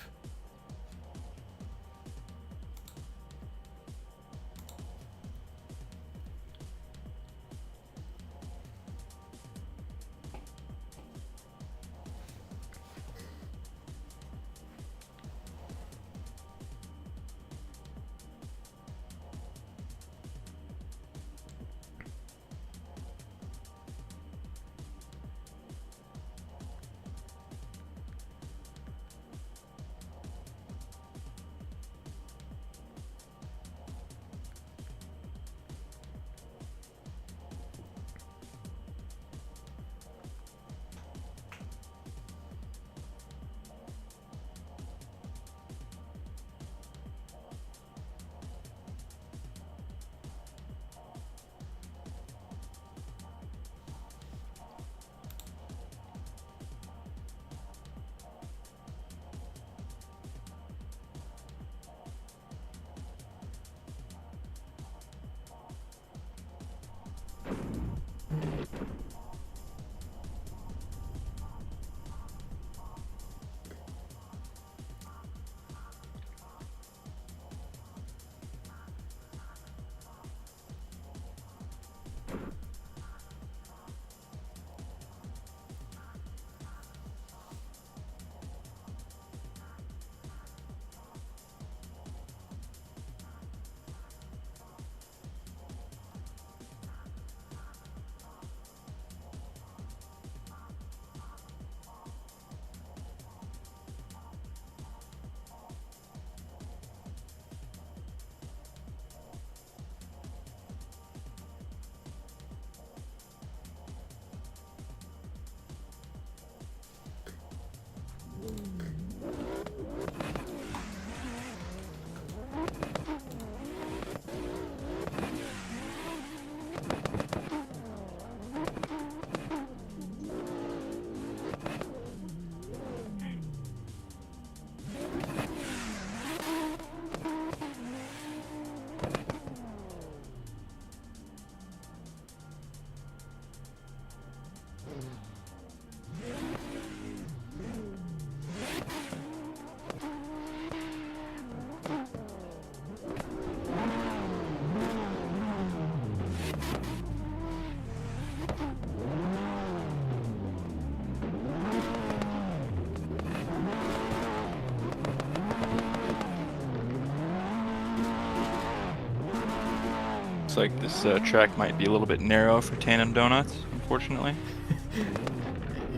Looks like this track might be a little bit narrow for tandem donuts, unfortunately.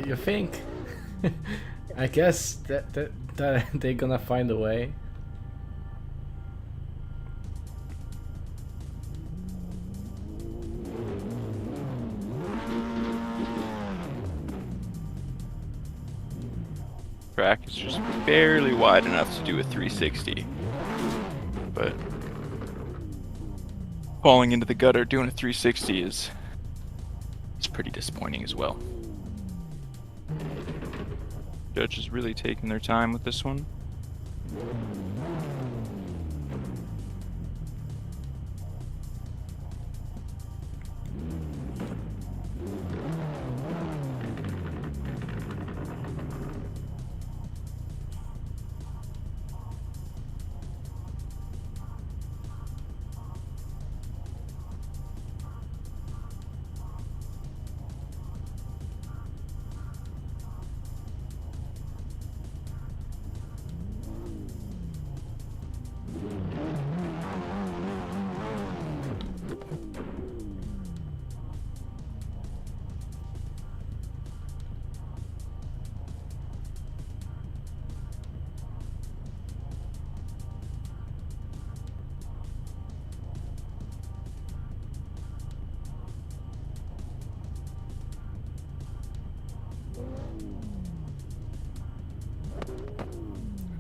You think? I guess that they're gonna find a way. Track is just barely wide enough to do a 360, but falling into the gutter doing a 360 is pretty disappointing as well. Judge is really taking their time with this one.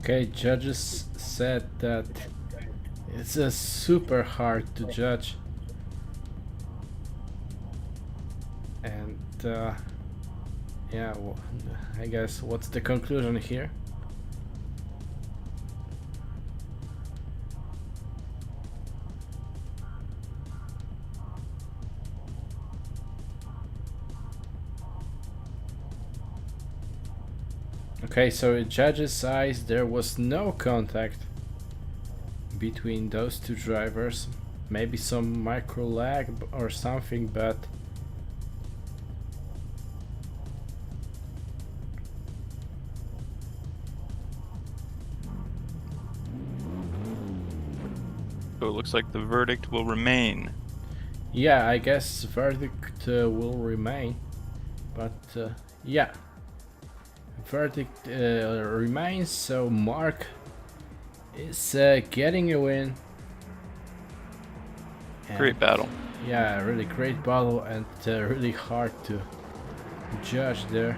Okay, judges said that it's super hard to judge, and yeah, well, I guess what's the conclusion here? Okay, so in judges' eyes there was no contact between those two drivers. Maybe some micro lag or something, but So it looks like the verdict will remain. yeah, I guess verdict will remain. But yeah, verdict remains. So Mark is getting a win. Great battle. Yeah, really great battle, and really hard to judge there.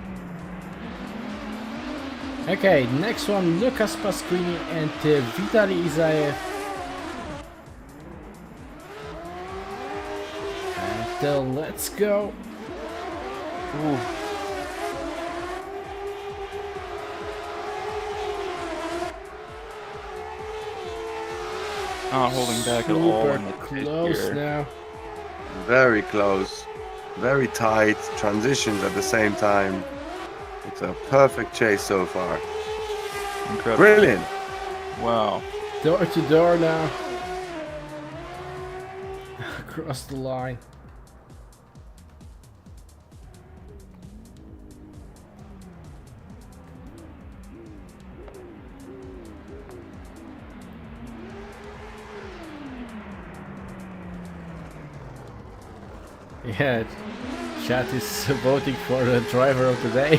Okay, next one, Lucas Pasquini and Vitaly Isaev. And let's go. Ooh. Not holding back at all. Super in the close here. now. Very close, very tight, transitions at the same time. It's a perfect chase so far. Incredible. Brilliant. Wow. Door to door now. Across the line. Yeah, chat is voting for the driver of the day.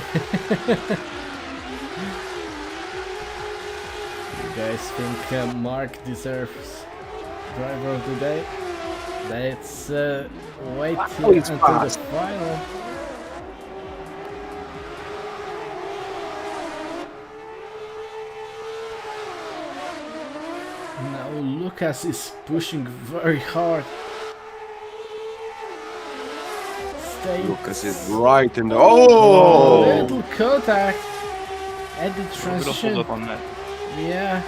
You guys think Mark deserves driver of the day? Let's wait until the final. Lucas is pushing very hard. Lucas is right in the. Oh! Little contact at the A little transition. hold up on that. Yeah.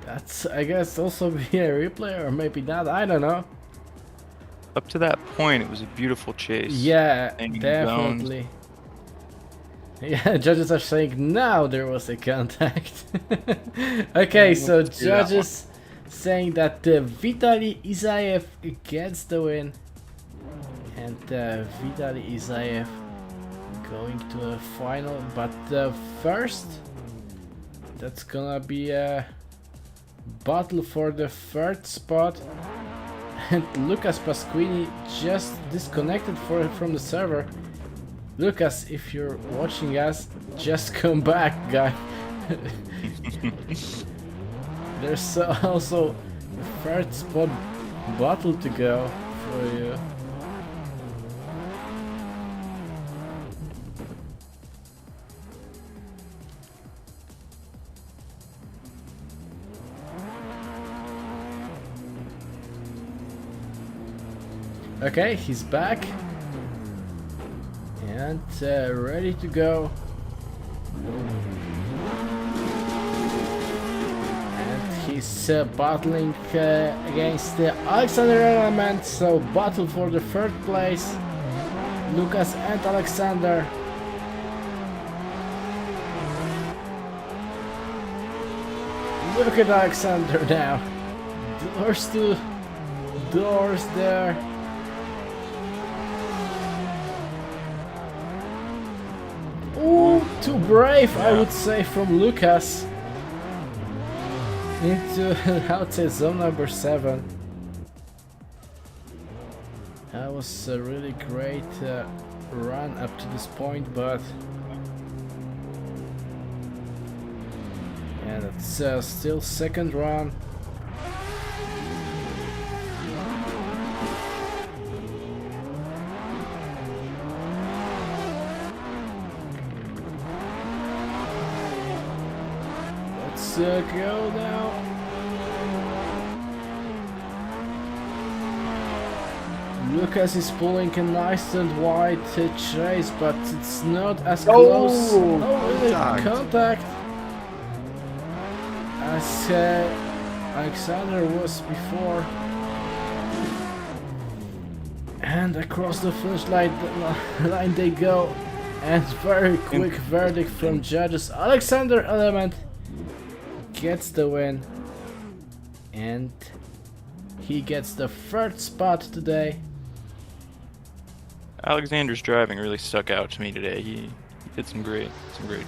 That's, I guess, also be a replay, or maybe not. I don't know. Up to that point, it was a beautiful chase. Yeah, Hanging definitely. Yeah, judges are saying now there was a contact. Okay, so judges saying that Vitaly Isaev gets the win, and Vitaly Isaev going to the final. But first, that's gonna be a battle for the third spot. And Lucas Pasquini just disconnected from the server. Lucas, if you're watching us, just come back, guy. There's also a third spot battle to go for you. Okay, he's back and ready to go. And he's battling against Alexander Element, so battle for the third place. Lucas and Alexander. Look at Alexander now. Doors there. Ooh, too brave, I would say, from Lucas into, I would say, zone number 7. That was a really great run up to this point, but yeah, that's still second run. Go now. Lucas is pulling a nice and wide chase, but it's not as close. Really contact as Alexander was before. And across the finish line they go. And very quick verdict from judges. Alexander Element gets the win, and he gets the third spot today. Alexander's driving really stuck out to me today. He did some great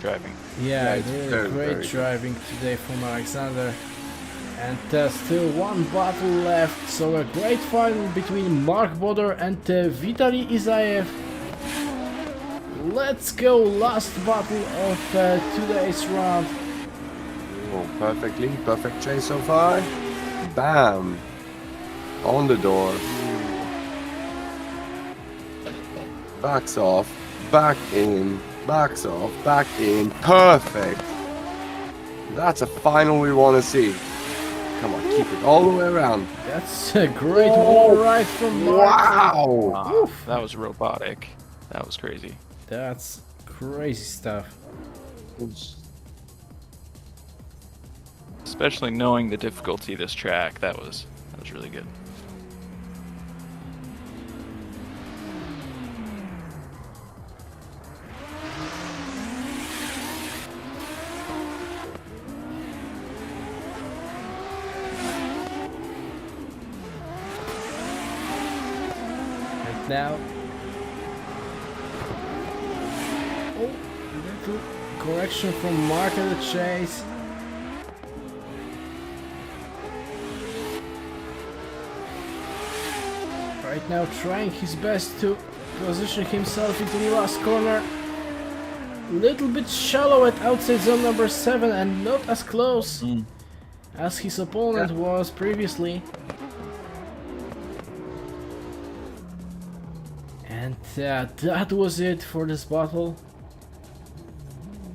driving. Yeah, it's really great driving today from Alexander. And still one battle left, so a great final between Mark Boder and Vitaly Isaev. Let's go, last battle of today's round. Oh, perfect chase so far. Bam! On the door. Backs off, back in, backs off, back in. Perfect! That's a final we want to see. Come on, keep it all the way around. That's a great wall ride from Mark. Wow! That was robotic. That was crazy. That's crazy stuff. Especially knowing the difficulty of this track, that was really good. And now, little correction from Mark at the chase. Right now trying his best to position himself into the last corner. Little bit shallow at outside zone number 7 and not as close as his opponent was previously. And that was it for this battle.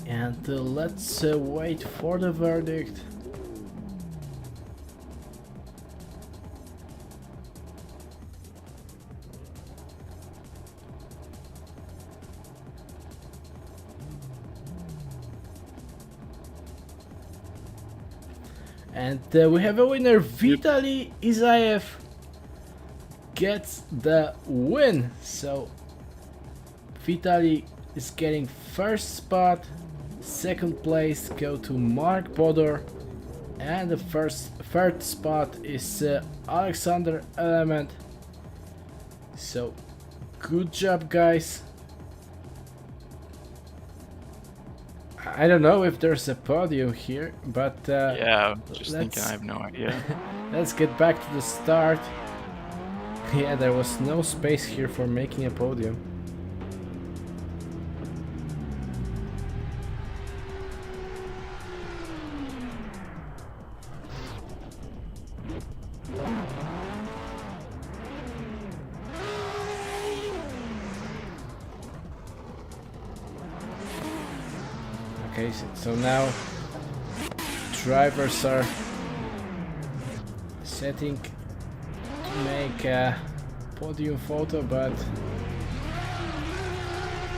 And let's wait for the verdict. And we have a winner. Vitaly Isaev gets the win. So Vitaly is getting first spot. Second place go to Mark Bodor. And the third spot is Alexander Element. So good job, guys. I don't know if there's a podium here, but Yeah, just thinking, I have no idea. let's get back to the start. Yeah, there was no space here for making a podium. Okay, so now drivers are setting to make a podium photo, but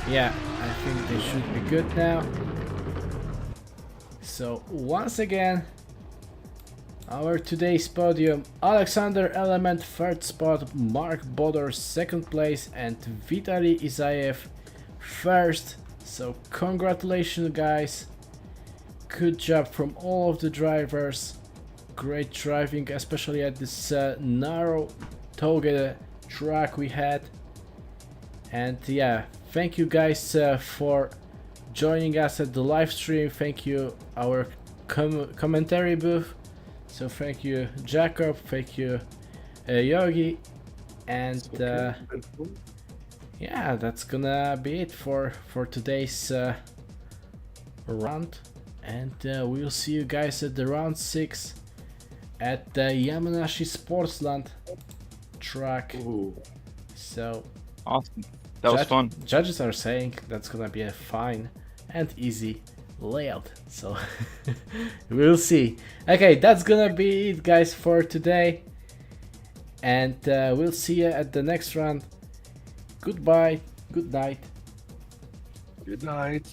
yeah, I think they should be good now. So once again, our today's podium: Alexander Element third spot, Mark Bodor second place, and Vitaly Isaev first. So congratulations, guys. Good job from all of the drivers. Great driving, especially at this narrow TOUGE track we had. And yeah, thank you guys for joining us at the live stream. Thank you our commentary booth. So thank you Jakub, thank you Yogi, and yeah, that's gonna be it for today's round, and we'll see you guys at the round 6 at the Yamanashi Sportsland track. Ooh. So Awesome. That was fun. Judges are saying that's gonna be a fine and easy layout, so we'll see. Okay, that's gonna be it, guys, for today, and we'll see you at the next round. Goodbye, good night. Good night.